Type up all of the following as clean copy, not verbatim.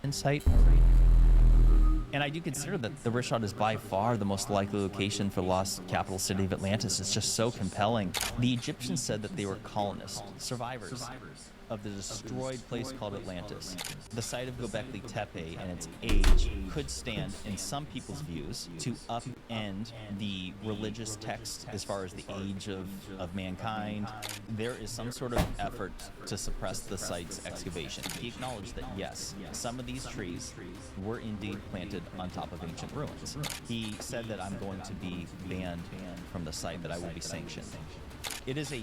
Egyptian site. And I do consider that the Rishon is by far the most likely location for the lost capital city of Atlantis. It's just so compelling. The Egyptians said that they were colonists, survivors of the destroyed place called Atlantis. The site of Göbekli Tepe and its age could stand, in some people's views, to upend the religious text as far as the age of mankind. There is some sort of effort to suppress the site's excavation. He acknowledged that, yes, some of these trees were indeed planted on top of ancient ruins. He said that I'm going to be banned from the site, that I will be sanctioned. It is a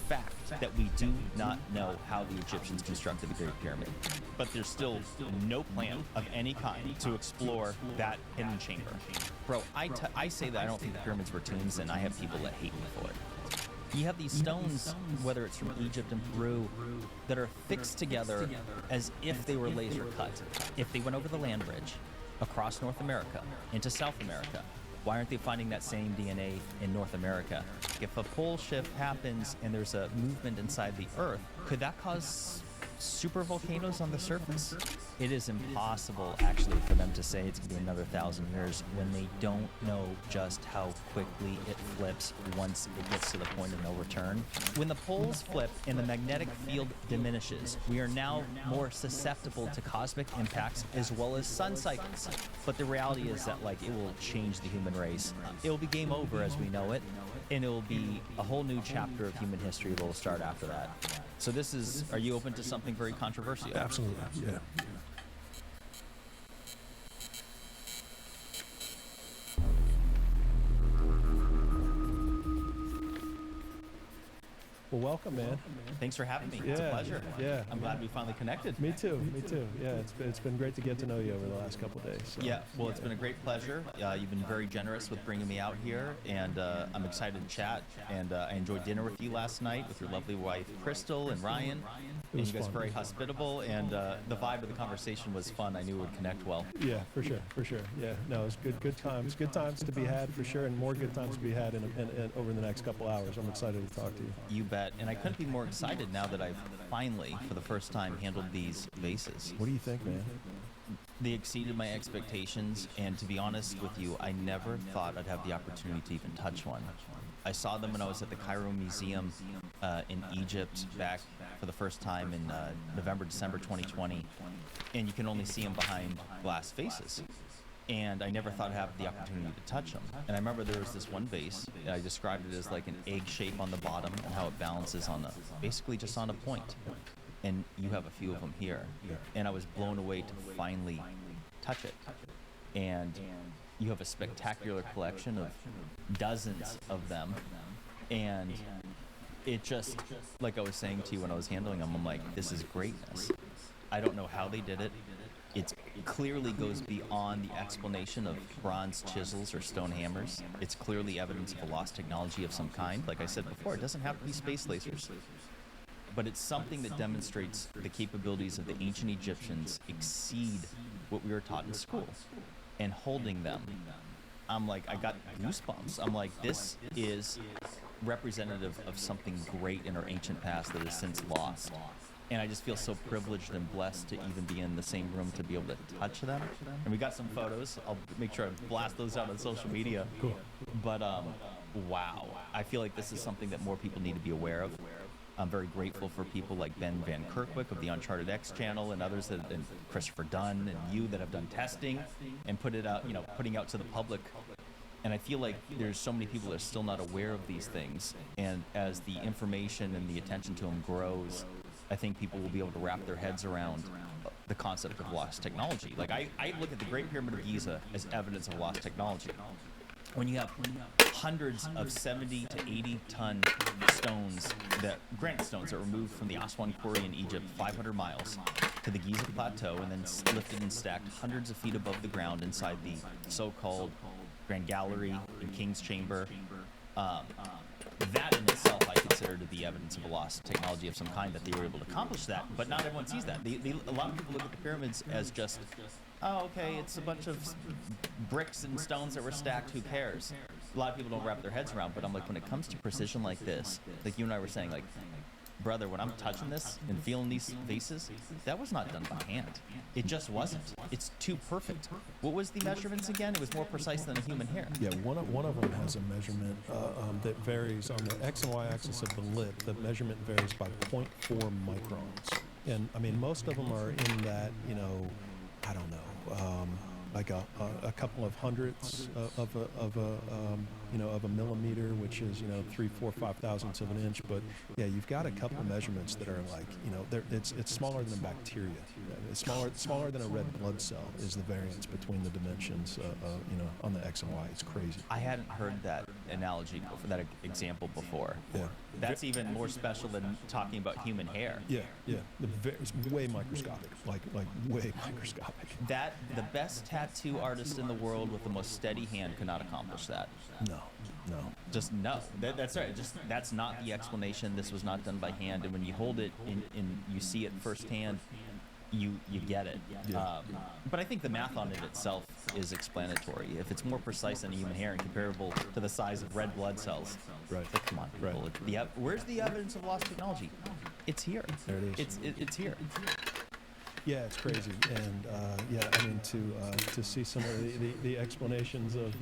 fact that we do not know how the Egyptians constructed the Great Pyramid, but there's still no plan of any kind to explore that hidden chamber. Bro, I say that I don't think the pyramids were tombs, and I have people that hate me for it. You have these stones, whether it's from Egypt and Peru, that are fixed together as if they were laser cut. If they went over the land bridge across North America into South America, why aren't they finding that same DNA in North America? If a pole shift happens and there's a movement inside the Earth, could that cause super volcanoes on the surface? It is impossible, actually, for them to say it's going to be another 1,000 years when they don't know just how quickly it flips once it gets to the point of no return. When the poles flip and the magnetic field diminishes, we are now more susceptible to cosmic impacts as well as sun cycles. But the reality is that, like, it will change the human race. It will be game over as we know it, and it will be a whole new chapter of human history that will start after that. So this is, are you open to something very controversial? Absolutely, yeah. Well, welcome, man. Thanks for having me. It's a pleasure. Yeah. I'm glad we finally connected. Me too. Yeah, it's been great to get to know you over the last couple of days. So. Yeah, well, it's been a great pleasure. You've been very generous with bringing me out here, and I'm excited to chat. And I enjoyed dinner with you last night with your lovely wife, Crystal, and Ryan. And you guys were very hospitable, and the vibe of the conversation was fun. I knew it would connect well. Yeah, for sure. Yeah, no, it's good times. Good times to be had, for sure, and more good times to be had in over the next couple hours. I'm excited to talk to you. You bet. And I couldn't be more excited now that I've finally, for the first time, handled these vases. What do you think, man? They exceeded my expectations, and to be honest with you, I never thought I'd have the opportunity to even touch one. I saw them when I was at the Cairo Museum in Egypt back for the first time in December 2020, and you can only see them behind glass faces. And I never thought I'd have the opportunity to touch them. And I remember there was this one vase, I described it as like an egg shape on the bottom and how it balances on basically just on a point. And you have a few of them here. And I was blown away to finally touch it. And you have a spectacular collection of dozens of them. And it just, like I was saying to you when I was handling them, I'm like, this is greatness. I don't know how they did it. It clearly goes beyond the explanation of bronze chisels or stone hammers. It's clearly evidence of a lost technology of some kind. Like I said before, it doesn't have to be space lasers. But it's something that demonstrates the capabilities of the ancient Egyptians exceed what we were taught in school. And holding them, I'm like, I got goosebumps. I'm like, this is representative of something great in our ancient past that is since lost. And I just feel so privileged and blessed to even be in the same room to be able to touch them. And we got some photos. I'll make sure I blast those out on social media. Cool. But wow, I feel like this is something that more people need to be aware of. I'm very grateful for people like Ben Van Kerkwick of the Uncharted X channel and others that, and Christopher Dunn and you that have done testing and put it out, putting out to the public. And I feel like there's so many people that are still not aware of these things. And as the information and the attention to them grows, I think people will be able to wrap their heads around the concept of lost technology. Like I look at the Great Pyramid of Giza as evidence of lost technology. When you have hundreds of 70 to 80 ton stones, granite stones that were moved from the Aswan Quarry in Egypt 500 miles to the Giza Plateau and then lifted and stacked hundreds of feet above the ground inside the so-called Grand Gallery and King's Chamber. That in itself I consider to be evidence of a lost technology of some kind that they were able to accomplish that, but not everyone sees that. A lot of people look at the pyramids as just, oh, okay, it's a bunch of bricks and stones that were stacked, who cares? A lot of people don't wrap their heads around, but I'm like, when it comes to precision like this, like you and I were saying, like, brother, when I'm touching this and feeling these faces, that was not done by hand. It just wasn't. It's too perfect. What was the measurements again? It was more precise than a human hair. Yeah, one of them has a measurement that varies on the X and Y axis of the lip. The measurement varies by 0.4 microns. And I mean, most of them are in that, I don't know, like a couple of hundredths of a millimeter, which is 3, 4, 5 thousandths of an inch. But yeah, you've got a couple of measurements that are like it's smaller than a bacteria. It's smaller than a red blood cell is the variance between the dimensions on the X and Y. It's crazy. I hadn't heard that analogy before, that example before. Yeah. That's even more special than talking about human hair. Yeah. It's way microscopic, like way microscopic. That the best tattoo artist in the world with the most steady hand could not accomplish that. No. Just no. That's right. That's not the explanation. This was not done by hand. And when you hold it and you see it firsthand, you get it. Yeah. But I think the math on it itself is explanatory. If it's more precise than a human hair and comparable to the size of red blood cells, Right. like, come on, people. Right. Where's the evidence of lost technology? It's here. There it is. It's here. Yeah, it's crazy, and I mean to see some of the explanations of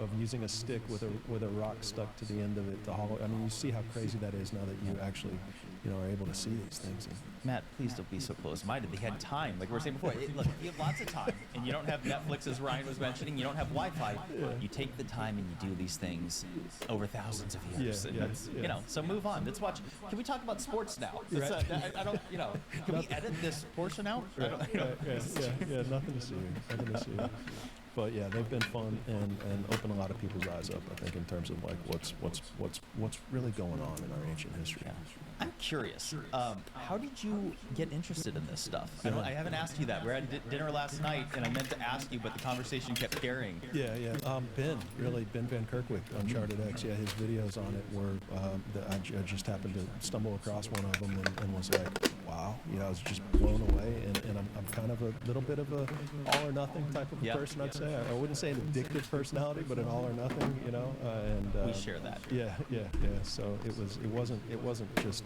of using a stick with a rock stuck to the end of it to hollow. I mean, you see how crazy that is now that you actually are able to see these things. Matt, please don't be so close-minded. They had time, like we were saying before. Look, you have lots of time, and you don't have Netflix, as Ryan was mentioning. You don't have Wi-Fi. Yeah. You take the time and you do these things over thousands of years. Yeah, And that's, so move on. Let's watch. Can we talk about sports now? Right. I don't. Can we edit this portion out? Right. Yeah. Nothing to see here. But yeah, they've been fun and opened a lot of people's eyes up. I think in terms of like what's really going on in our ancient history. Yeah. I'm curious. How did you get interested in this stuff? I haven't asked you that. We were at dinner last night, and I meant to ask you, but the conversation kept carrying. Yeah. Ben Van Kerkwick, Uncharted X. Yeah, his videos on it were I just happened to stumble across one of them and was like, wow. I was just blown away. And I'm kind of a little bit of a all or nothing type of person, I'd say. I wouldn't say an addictive personality, but an all or nothing. And We share that. Yeah. So it wasn't just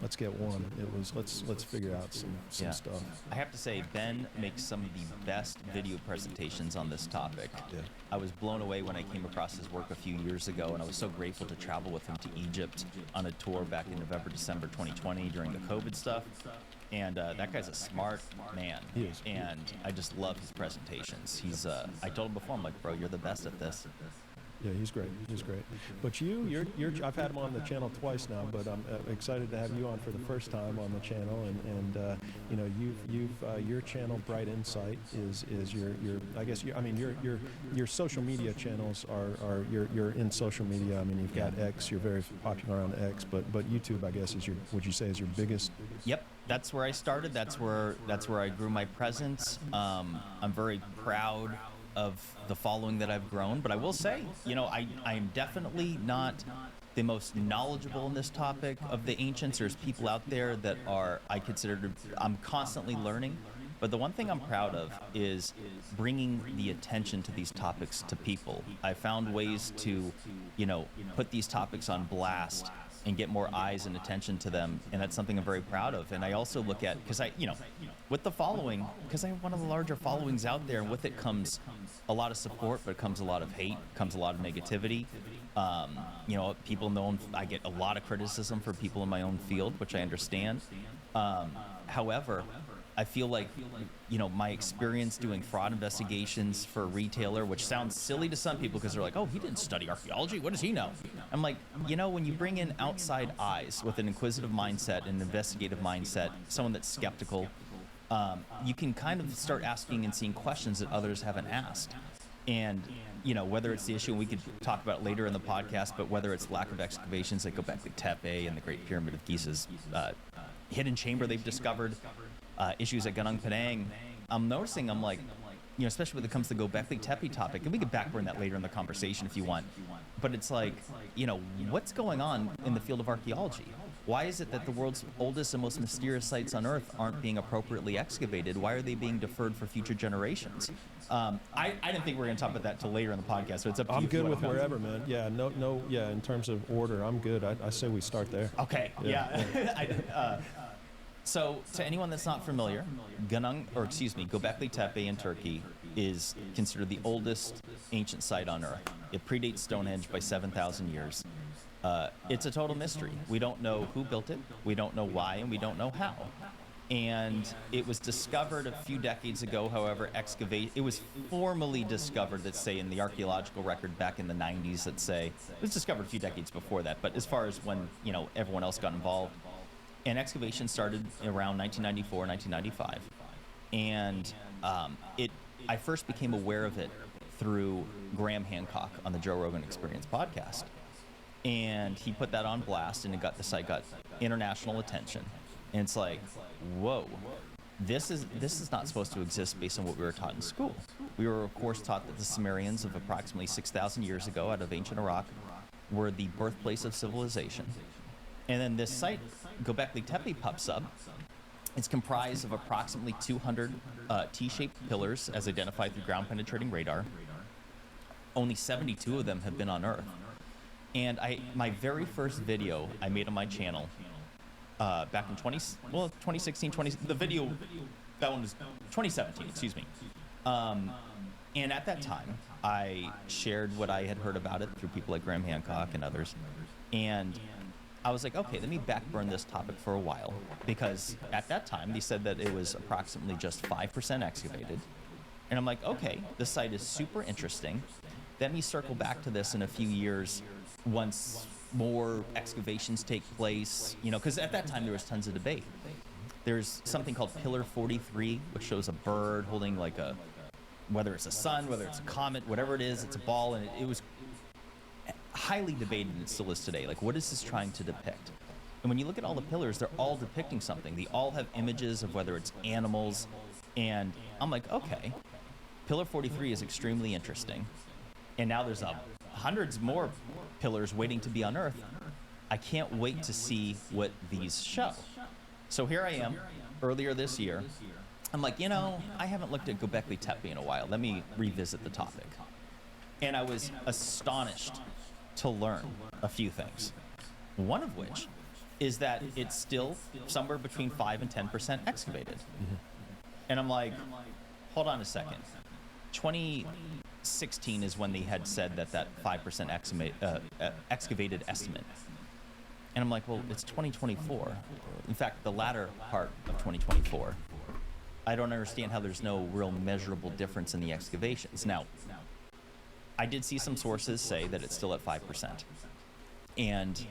let's get one. It was let's figure out some stuff. I have to say, Ben makes some of the best video presentations on this topic. Yeah. I was blown away when I came across his work a few years ago, and I was so grateful to travel with him to Egypt on a tour back in November, December 2020 during the COVID stuff. And that guy's a smart man. He is. And I just love his presentations. I told him before, I'm like, bro, you're the best at this. Yeah, he's great. But you're I've had him on the channel twice now, but I'm excited to have you on for the first time on the channel. And your channel, Bright Insight, is your I guess your social media channels are you're in social media. I mean, you've got X. You're very popular on X, but YouTube, I guess, would you say is your biggest? Yep. That's where I started. That's where I grew my presence. I'm very proud of the following that I've grown, but I will say, I'm definitely not the most knowledgeable in this topic of the ancients. There's people out there that I'm constantly learning, but the one thing I'm proud of is bringing the attention to these topics to people. I found ways to, put these topics on blast and get more eyes and attention to them, and that's something I'm very proud of. And I also look at, because with the following, because I have one of the larger followings out there, and with it comes a lot of support, but it comes a lot of hate, comes a lot of negativity. People know I get a lot of criticism for people in my own field, which I understand. However, I feel like, my experience doing fraud investigations for a retailer, which sounds silly to some people because they're like, oh, he didn't study archaeology. What does he know? I'm like, when you bring in outside eyes with an inquisitive mindset, an investigative mindset, someone that's skeptical, you can kind of start asking and seeing questions that others haven't asked. And, whether it's the issue, and we could talk about it later in the podcast, but whether it's lack of excavations that go back to Tepe and the Great Pyramid of Giza's hidden chamber they've discovered, issues at Gunung Padang, I'm noticing, I'm like, especially when it comes to the Göbekli Tepe topic, and we could backburn that later in the conversation if you want, but it's like, what's going on in the field of archaeology? Why is it that the world's oldest and most mysterious sites on Earth aren't being appropriately excavated? Why are they being deferred for future generations? I didn't think we were going to talk about that till later in the podcast, so it's up to you. I'm good with wherever, man. Yeah, no, yeah. In terms of order, I'm good. I say we start there. Okay. Yeah. So, to anyone that's not familiar, Göbekli Tepe in Turkey is considered the oldest ancient site on Earth. It predates Stonehenge by 7,000 years. It's a total mystery. We don't know who built it, we don't know why, and we don't know how. And it was discovered a few decades ago, however, it was formally discovered, let's say, in the archaeological record back in the 90s, let's say. It was discovered a few decades before that, but as far as when, everyone else got involved. And excavation started around 1994, 1995. And I first became aware of it through Graham Hancock on the Joe Rogan Experience podcast. And he put that on blast, and the site got international attention. And it's like, whoa, this is not supposed to exist based on what we were taught in school. We were, of course, taught that the Sumerians of approximately 6,000 years ago out of ancient Iraq were the birthplace of civilization. And then this site, Göbekli Tepe, pops up. It's comprised of approximately 200 T-shaped pillars as identified through ground-penetrating radar. Only 72 of them have been unearthed. And my very first video I made on my channel back in 2016, the video, that one was 2017, excuse me. And at that time, I shared what I had heard about it through people like Graham Hancock and others. And I was like, okay, let me backburn this topic for a while, because at that time they said that it was approximately just 5% excavated. And I'm like, okay, this site is super interesting. Let me circle back to this in a few years once more excavations take place, because at that time there was tons of debate. There's something called Pillar 43, which shows a bird holding whether it's a sun, whether it's a comet, whatever it is, it's a ball, and it was highly debated, and it still is today. Like, what is this trying to depict? And when you look at all the pillars, they're all depicting something. They all have images of whether it's animals, and I'm like, okay, Pillar 43 is extremely interesting. And now there's hundreds more pillars waiting to be unearthed. I can't wait to see what these show. So here I am, earlier this year. I'm like, I haven't looked at Göbekli Tepe in a while. Let me revisit the topic. And I was astonished to learn a few things. One of which is that it's still somewhere between 5 and 10% excavated. Mm-hmm. And I'm like, hold on a second. 2016 is when they had said that 5% excavated estimate. And I'm like, well, it's 2024. In fact, the latter part of 2024. I don't understand how there's no real measurable difference in the excavations. Now, I did see some sources say that it's still at 5%. And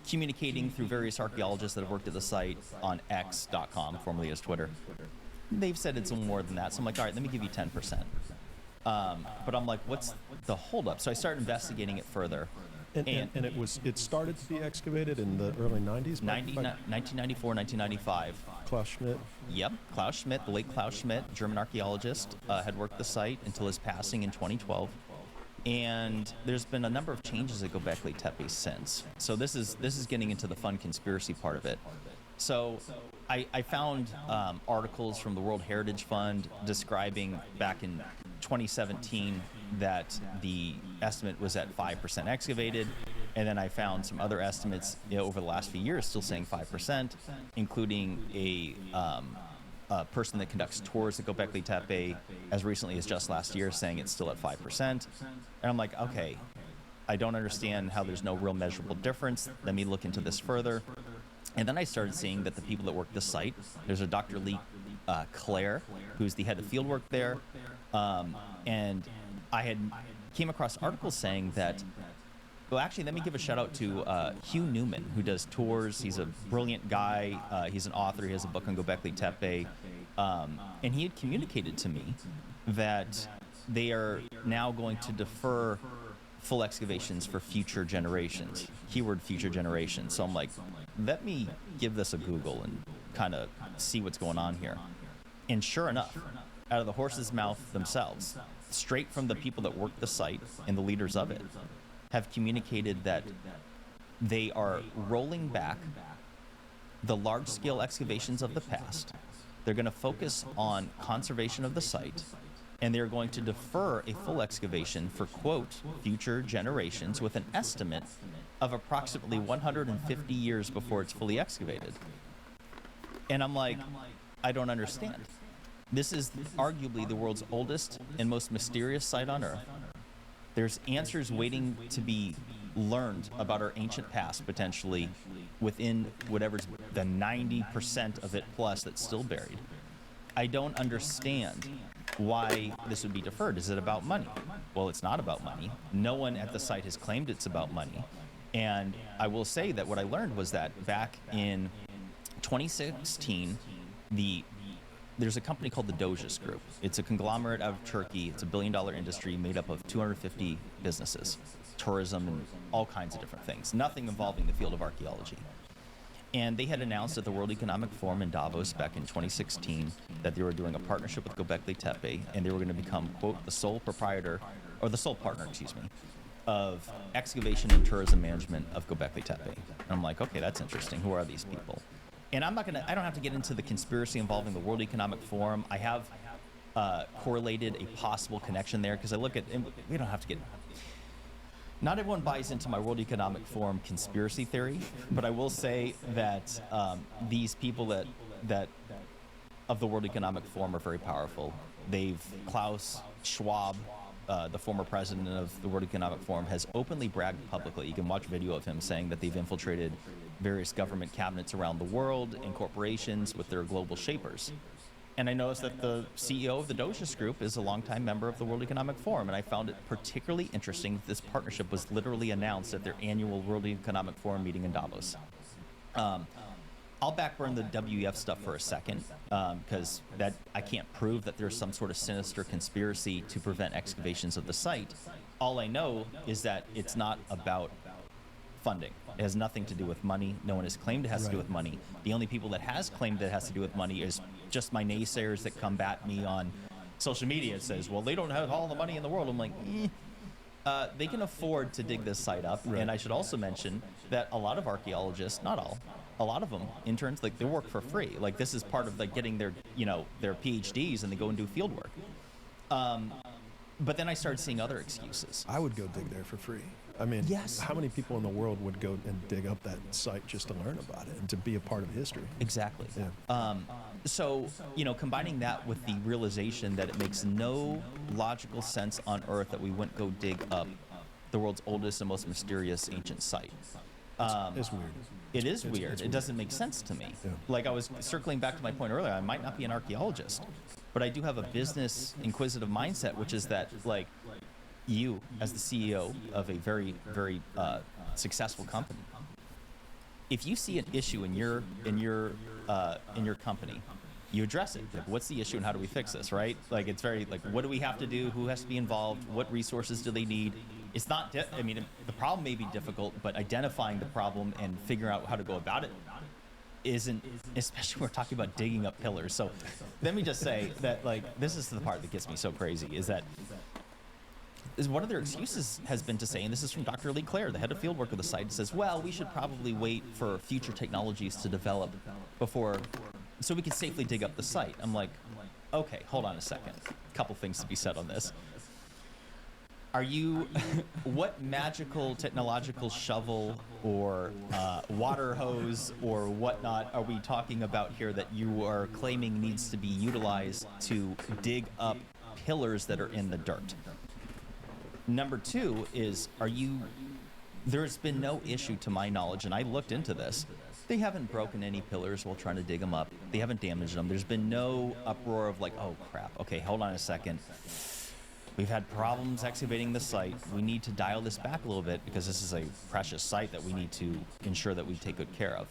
communicating through various archaeologists that have worked at the site on X.com, formerly as Twitter, they've said it's more than that. So I'm like, all right, let me give you 10%. But I'm like, what's the holdup? So I started investigating it further. And it started to be excavated in the early 90s? 1994, 1995. Klaus Schmidt? Yep, Klaus Schmidt, the late Klaus Schmidt, German archaeologist, had worked the site until his passing in 2012. And there's been a number of changes at Göbekli Tepe since. So this is getting into the fun conspiracy part of it. So I found articles from the World Heritage Fund describing back in 2017 that the estimate was at 5% excavated, and then I found some other estimates over the last few years still saying 5%, including a person that conducts tours at Göbekli Tepe as recently as just last year saying it's still at 5%. And I'm like, okay, I don't understand how there's no real measurable difference. Let me look into this further. And then I started seeing that the people that work the site, there's a Dr. Lee Clare, who's the head of fieldwork there, and I came across articles saying that, well, actually, let me give a shout out to Hugh Newman, who does tours. He's a brilliant guy. He's an author. He has a book on Göbekli Tepe. And he had communicated to me that they are now going to defer full excavations for future generations. Keyword future generations. So I'm like, let me give this a Google and kind of see what's going on here. And sure enough, out of the horse's mouth themselves, straight from the people that work the site and the leaders of it, have communicated that They are rolling back the large-scale excavations of the past. They're going to focus on conservation of the site, and they're going to defer a full excavation for, quote, future generations with an estimate of approximately 150 years before it's fully excavated. And I'm like, I don't understand. This is arguably the world's oldest and most mysterious site on Earth. There's answers waiting to be learned about our ancient past, potentially, within whatever's the 90% of it plus that's still buried. I don't understand why this would be deferred. Is it about money? Well, it's not about money. No one at the site has claimed it's about money. And I will say that what I learned was that back in 2016, there's a company called the Gyges Group. It's a conglomerate out of Turkey. It's a $1 billion industry made up of 250 businesses, tourism, and all kinds of different things. Nothing involving the field of archaeology. And they had announced at the World Economic Forum in Davos back in 2016 that they were doing a partnership with Göbekli Tepe, and they were going to become, quote, the sole proprietor, or the sole partner, excuse me, of excavation and tourism management of Göbekli Tepe. And I'm like, okay, that's interesting. Who are these people? And I don't have to get into the conspiracy involving the World Economic Forum. I have correlated a possible connection there because I look at, and we don't have to get, not everyone buys into my World Economic Forum conspiracy theory, but I will say that these people that of the World Economic Forum are very powerful. Klaus Schwab, the former president of the World Economic Forum, has openly bragged publicly. You can watch video of him saying that they've infiltrated various government cabinets around the world and corporations with their global shapers. And I noticed that the CEO of the Gyges Group is a longtime member of the World Economic Forum, and I found it particularly interesting that this partnership was literally announced at their annual World Economic Forum meeting in Davos. I'll backburn the WEF stuff for a second, because that I can't prove that there's some sort of sinister conspiracy to prevent excavations of the site. All I know is that it's not about funding. It has nothing to do with money. No one has claimed it has to do with money. The only people that has claimed that it has to do with money is just my naysayers that combat me on social media. It says, well, they don't have all the money in the world. I'm like, they can afford to dig this site up. Right. And I should also mention that a lot of archaeologists, not all, a lot of them, interns, like they work for free. Like this is part of like getting their, their PhDs, and they go and do field work. But then I started seeing other excuses. I would go dig there for free. I mean, yes. How many people in the world would go and dig up that site just to learn about it and to be a part of history? Exactly. Yeah. So, combining that with the realization that it makes no logical sense on Earth that we wouldn't go dig up the world's oldest and most mysterious ancient site. It's weird. It is weird. It doesn't make sense to me. Yeah. Like I was circling back to my point earlier, I might not be an archaeologist, but I do have a business inquisitive mindset, which is that, like, you, as the CEO of a very, very successful company, if you see an issue in your company, you address it. Like, what's the issue and how do we fix this, right? Like, it's very, like, what do we have to do? Who has to be involved? What resources do they need? It's not, the problem may be difficult, but identifying the problem and figuring out how to go about it isn't, especially when we're talking about digging up pillars. So let me just say that, like, this is the part that gets me so crazy, is that one of their excuses has been to say, and this is from Dr. Lee Clare, the head of fieldwork of the site, says, well, we should probably wait for future technologies to develop so we can safely dig up the site. I'm like, okay, hold on a second. A couple things to be said on this. What magical technological shovel or water hose or whatnot are we talking about here that you are claiming needs to be utilized to dig up pillars that are in the dirt? Number two is, there's been no issue to my knowledge, and I looked into this. They haven't broken any pillars while trying to dig them up. They haven't damaged them. There's been no uproar of like, oh crap, okay, hold on a second. We've had problems excavating the site. We need to dial this back a little bit because this is a precious site that we need to ensure that we take good care of.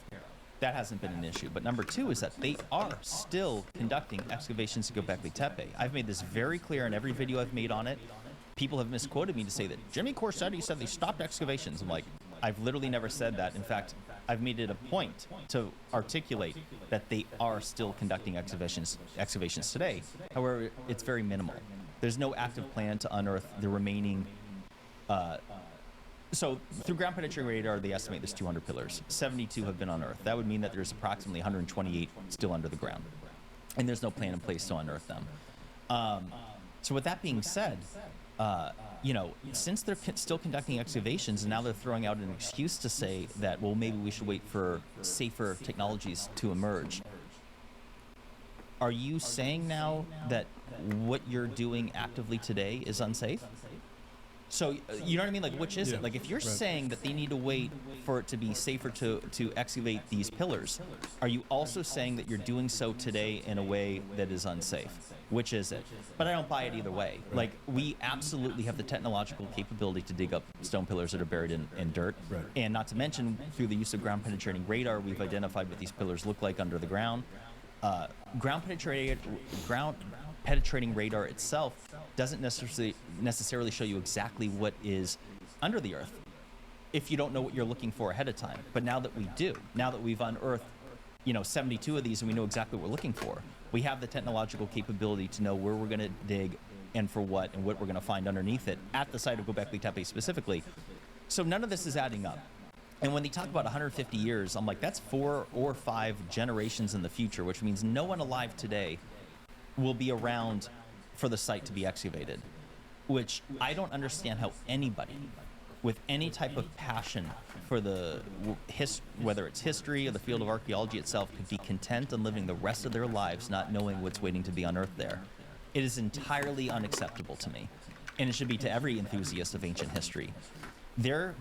That hasn't been an issue. But number two is that they are still conducting excavations to Göbekli Tepe. I've made this very clear in every video I've made on it. People have misquoted me to say that Jimmy Corsetti said they stopped excavations. I'm like, I've literally never said that. In fact, I've made it a point to articulate that they are still conducting excavations today. However, it's very minimal. There's no active plan to unearth the remaining So through ground penetrating radar, they estimate there's 200 pillars. 72 have been unearthed. That would mean that there's approximately 128 still under the ground, and there's no plan in place to unearth them. So with that being said, since they're still conducting excavations, and now they're throwing out an excuse to say that, well, maybe we should wait for safer technologies to emerge. Are you saying now that what you're doing actively today is unsafe? So, you know what I mean? Like, which is it? Like, if you're saying that they need to wait for it to be safer to excavate these pillars, are you also saying that you're doing so today in a way that is unsafe? Which is it? But I don't buy it either way. Right. Like, we absolutely have the technological capability to dig up stone pillars that are buried in dirt. Right. And not to mention, through the use of ground penetrating radar, we've identified what these pillars look like under the ground. Ground penetrating radar itself doesn't necessarily show you exactly what is under the earth if you don't know what you're looking for ahead of time. But now that we do, now that we've unearthed 72 of these and we know exactly what we're looking for, we have the technological capability to know where we're going to dig and for what and what we're going to find underneath it at the site of Göbekli Tepe specifically. So none of this is adding up. And when they talk about 150 years, I'm like, that's 4 or 5 generations in the future, which means no one alive today will be around for the site to be excavated, which I don't understand how anybody with any type of passion for whether it's history or the field of archaeology itself could be content in living the rest of their lives not knowing what's waiting to be unearthed there. It is entirely unacceptable to me, and it should be to every enthusiast of ancient history. There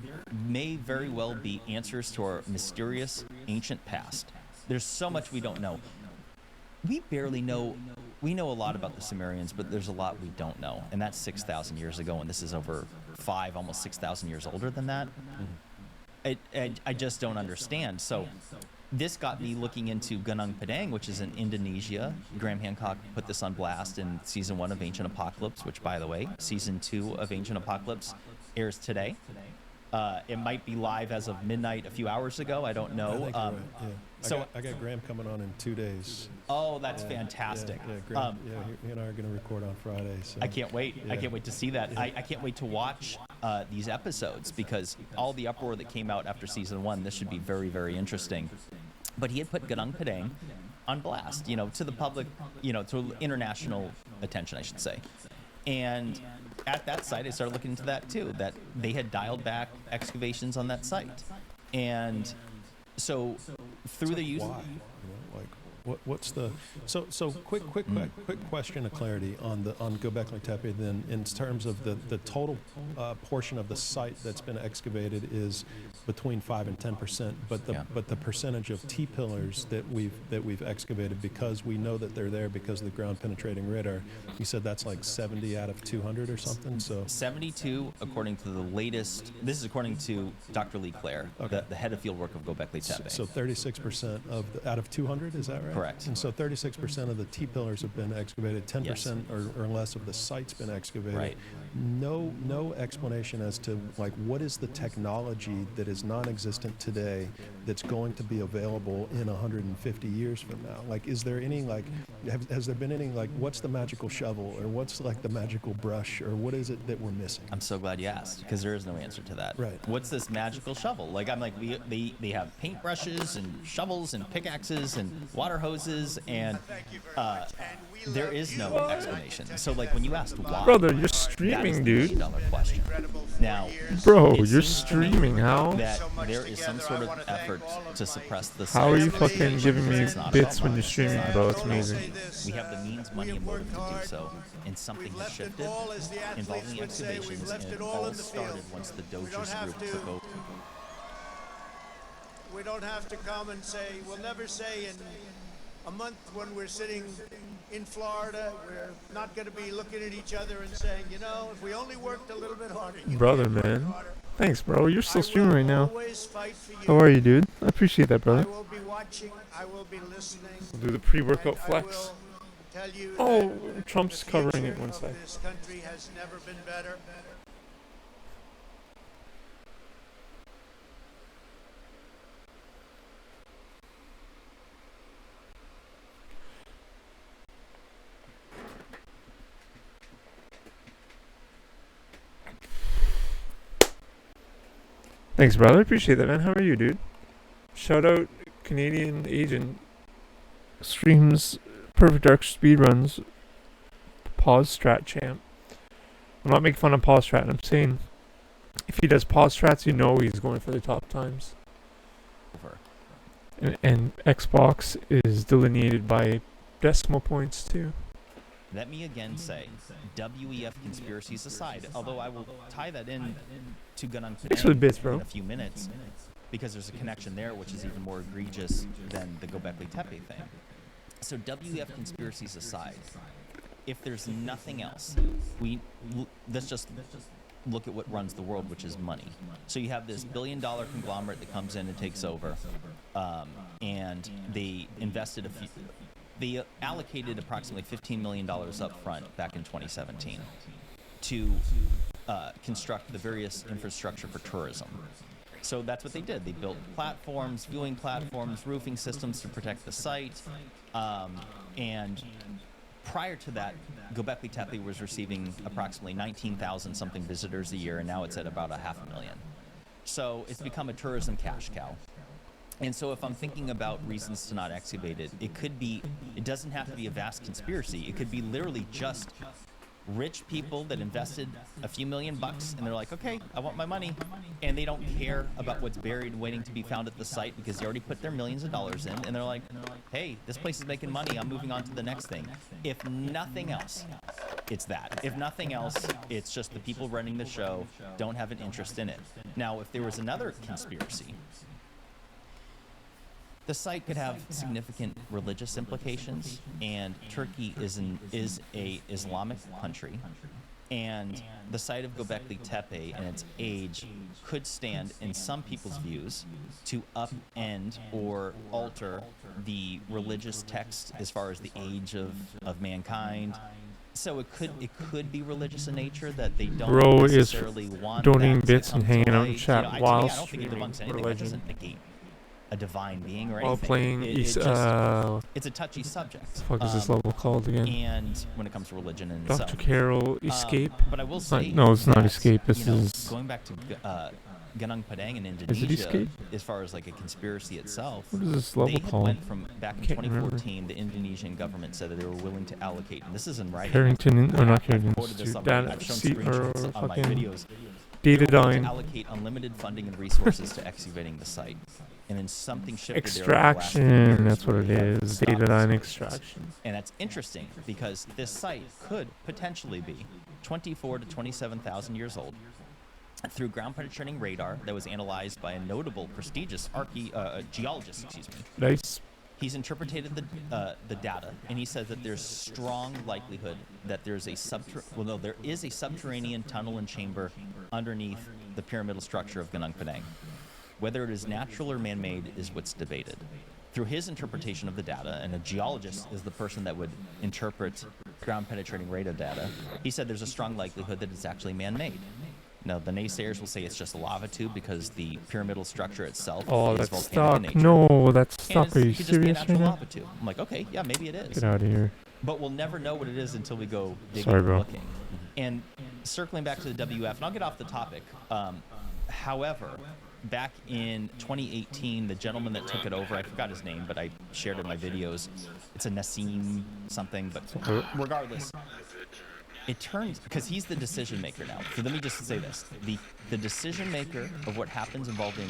may very well be answers to our mysterious ancient past. There's so much we don't know. We barely know. We know a lot about the Sumerians, but there's a lot we don't know, and that's 6,000 years ago, and this is over 5, almost 6,000 years older than that. I just don't understand. So this got me looking into Gunung Padang, which is in Indonesia. Graham Hancock put this on blast in season 1 of Ancient Apocalypse, which, by the way, season 2 of Ancient Apocalypse airs today. It might be live as of midnight a few hours ago. I don't know. I think you're right. Yeah. So I got Graham coming on in 2 days. Oh, that's fantastic. Yeah, Graham, he and I are going to record on Friday. So. I can't wait. Yeah. I can't wait to see that. Yeah. I can't wait to watch these episodes because all the uproar that came out after season 1, this should be very, very interesting. But he had put Gunung Padang on blast, to the public, to international attention, I should say. And at that site, I started looking into that too, that they had dialed back excavations on that site. And so through the use... Why? What's the quick question of clarity on Göbekli Tepe then in terms of the total portion of the site that's been excavated is between 5 and 10%, but the percentage of T pillars that we've excavated, because we know that they're there because of the ground penetrating radar, you said that's like 70 out of 200 or something. So 72 according to the latest. This is according to Dr. Lee Clare, the head of fieldwork of Göbekli Tepe. So 36% out of 200, is that right? Correct. And so 36% of the T-pillars have been excavated, 10% Yes. or less of the site's been excavated. Right. No explanation as to what is the technology that is non-existent today that's going to be available in 150 years from now. Is there any has there been any what's the magical shovel, or what's the magical brush, or what is it that we're missing? I'm so glad you asked, because there is no answer to that. Right. What's this magical shovel? They have paintbrushes and shovels and pickaxes and water hoses, and there is no explanation. So when you asked why, Brother, you're that is streaming, the dude. $1 question. Now, Bro, it you're seems to me streaming. How? that there is some sort of effort to suppress the How are size you of fucking excavations. giving me It's not bits all when you're streaming, bro? It's about amazing. We have the means, money, and motive to do so, and something has shifted involving the excavations, and it all started once the Doges group took over. We don't have to come and say, we'll never say in a month when we're sitting in Florida, we're not going to be looking at each other and saying, if we only worked a little bit harder. Brother, man. Thanks, bro. You're still streaming right now. Always fight for you. How are you, dude? I appreciate that, I brother. will be watching. I will be listening. We'll do the pre-workout I flex. will tell you Oh, that Trump's the covering future it. One of sec. This country has never been better. Thanks, brother. I appreciate that, man. How are you, dude? Shout out Canadian agent. Streams perfect dark speed runs. Pause strat champ. I'm not making fun of pause strat. I'm saying if he does pause strats, you know he's going for the top times. And Xbox is delineated by decimal points too. Let me again say, WEF conspiracies aside, although I will tie that in to Gunung Thanks for the bits, bro. in a few minutes, because there's a connection there which is even more egregious than the Göbekli Tepe thing. So WEF conspiracies aside, if there's nothing else, let's just look at what runs the world, which is money. So you have this billion-dollar conglomerate that comes in and takes over, and they invested they allocated approximately $15 million up front back in 2017 to construct the various infrastructure for tourism. So that's what they did. They built platforms, viewing platforms, roofing systems to protect the site, and prior to that, Göbekli Tepe was receiving approximately 19,000 something visitors a year, and now it's at about 500,000. So it's become a tourism cash cow. And so if I'm thinking about reasons to not excavate it, it doesn't have to be a vast conspiracy. It could be literally just rich people that invested a few $1 million and they're like, okay, I want my money. And they don't care about what's buried waiting to be found at the site because they already put their millions of dollars in. And they're like, hey, this place is making money. I'm moving on to the next thing. If nothing else, it's that. If nothing else, it's just the people running the show don't have an interest in it. Now, if there was another conspiracy, the site could have significant religious implications, and Turkey is a Islamic country, and the site of Göbekli Tepe and its age could stand, in some people's views, to upend or alter the religious text as far as the age of mankind. So it could be religious in nature, that they don't necessarily want donating that to bits come and to hanging out light. in chat I while don't think it debunks anything. That religion. doesn't negate a divine being or anything. While playing it's a touchy subject. What the fuck is this level called again? And when it comes to religion and Dr. Carroll, Escape? but I will say, No, it's not that, Escape. This is going back to Gunung Padang in Is it Indonesia, Escape? as far as like a conspiracy itself. What is this level They called? went from back in Can't 2014. The Indonesian government said that they were willing to allocate, and this is in writing. Carrington, or not Carrington I've quoted this Institute, on my, data, I've shown C, or screenshots on my fucking videos. data They were willing dying. to allocate unlimited funding and resources to excavating the site, and then something shifted there over the last few Extraction, years that's what where it we have is. stopped Data dying excavations. extraction. And that's interesting because this site could potentially be 24 to 27,000 years old. Through ground-penetrating radar that was analyzed by a notable, prestigious geologist, Nice. he's interpreted the data, and he says that there's strong likelihood that there's there is a subterranean tunnel and chamber underneath the pyramidal structure of Gunung Padang. Whether it is natural or man-made is what's debated. Through his interpretation of the data, and a geologist is the person that would interpret ground-penetrating radar data, he said there's a strong likelihood that it's actually man-made. Now, the naysayers will say it's just a lava tube because the pyramidal structure itself Oh, is that's volcanic in stuck. nature. No, that's And stuck. Are you it could just be a serious right natural now? lava tube. I'm like, okay, yeah, maybe it is. Get out of here. But we'll never know what it is until we go digging Sorry, and bro. looking. And circling back to the WF, and I'll get off the topic. However, back in 2018, the gentleman that took it over, I forgot his name, but I shared it in my videos. It's a Nassim something, but regardless, it turns, because he's the decision maker now. So let me just say this. The decision maker of what happens involving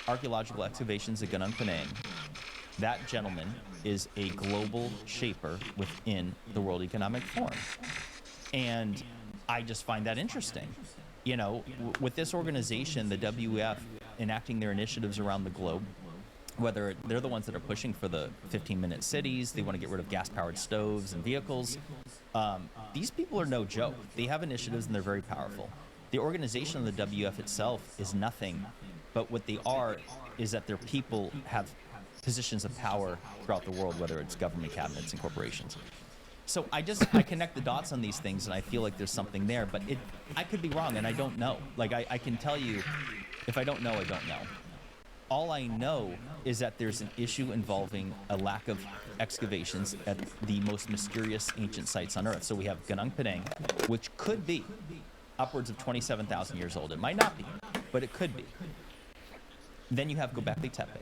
archaeological excavations at Gunung Padang, that gentleman is a global shaper within the World Economic Forum. And I just find that interesting. You know, with this organization, the WEF, enacting their initiatives around the globe, whether they're the ones that are pushing for the 15-minute cities, they want to get rid of gas-powered stoves and vehicles. These people are no joke. They have initiatives and they're very powerful. The organization of the WF itself is nothing, but what they are is that their people have positions of power throughout the world, whether it's government cabinets and corporations. So I connect the dots on these things, and I feel like there's something there, but I could be wrong, and I don't know. Like, I can tell you, if I don't know, I don't know. All I know is that there's an issue involving a lack of excavations at the most mysterious ancient sites on Earth. So we have Gunung Padang, which could be upwards of 27,000 years old. It might not be, but it could be. Then you have Göbekli Tepe.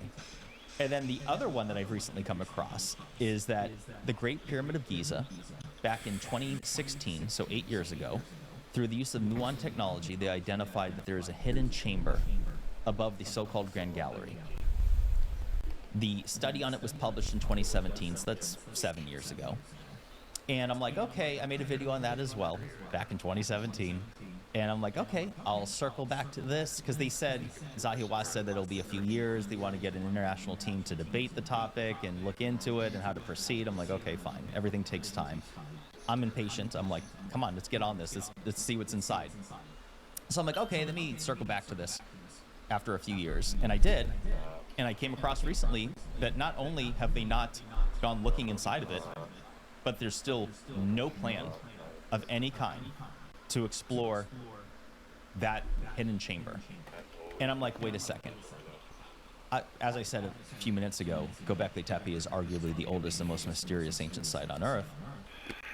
And then the other one that I've recently come across is that the Great Pyramid of Giza, back in 2016, so 8 years ago, through the use of muon technology, they identified that there is a hidden chamber above the so-called Grand Gallery. The study on it was published in 2017, so that's 7 years ago. And I'm like, okay, I made a video on that as well, back in 2017. And I'm like, okay, I'll circle back to this, because they said, Zahi Hawass said that it'll be a few years. They want to get an international team to debate the topic and look into it and how to proceed. I'm like, okay, fine. Everything takes time. I'm impatient. I'm like, come on, let's get on this. Let's see what's inside. So I'm like, okay, let me circle back to this after a few years. And I did. And I came across recently that not only have they not gone looking inside of it, but there's still no plan of any kind to explore that hidden chamber. And I'm like, wait a second. As I said a few minutes ago, Göbekli Tepe is arguably the oldest and most mysterious ancient site on Earth.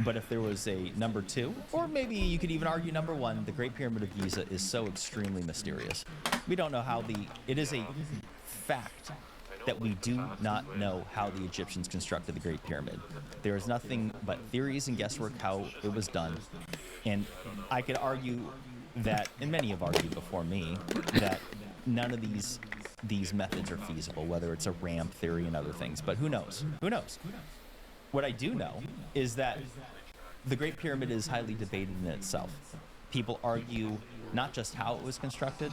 But if there was a number 2, or maybe you could even argue number 1, the Great Pyramid of Giza is so extremely mysterious. We don't know how it is a fact that we do not know how the Egyptians constructed the Great Pyramid. There is nothing but theories and guesswork how it was done. And I could argue that, and many have argued before me, that none of these methods are feasible, whether it's a ramp theory and other things. But who knows? Who knows? What I do know is that the Great Pyramid is highly debated in itself. People argue not just how it was constructed,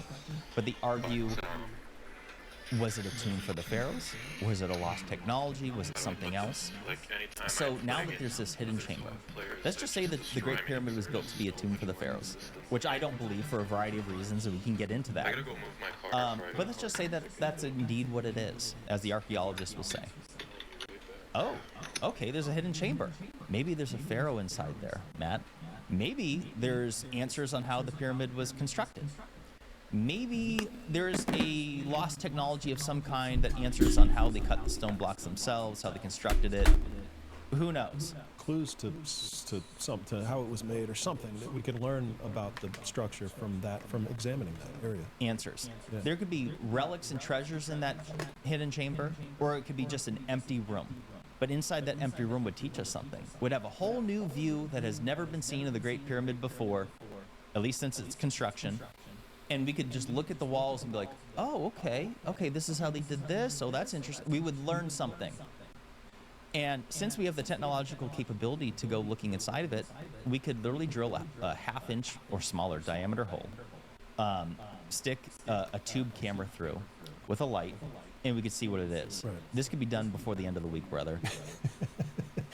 but they argue, was it a tomb for the pharaohs? Was it a lost technology? Was it something else? So now that there's this hidden chamber, let's just say that the Great Pyramid was built to be a tomb for the pharaohs, which I don't believe for a variety of reasons, and we can get into that. But let's just say that that's indeed what it is, as the archaeologists will say. Oh, okay, there's a hidden chamber. Maybe there's a pharaoh inside there, Matt. Maybe there's answers on how the pyramid was constructed. Maybe there's a lost technology of some kind that answers on how they cut the stone blocks themselves, how they constructed it. Who knows? Clues to how it was made, or something that we can learn about the structure from examining that area. Answers. Yeah. There could be relics and treasures in that hidden chamber, or it could be just an empty room. But inside that empty room would teach us something. Would have a whole new view that has never been seen of the Great Pyramid before, at least since its construction. And we could just look at the walls and be like, oh, okay, this is how they did this. Oh, that's interesting. We would learn something. And since we have the technological capability to go looking inside of it, we could literally drill a half-inch or smaller diameter hole, stick a tube camera through with a light, and we could see what it is. Right. This could be done before the end of the week, brother.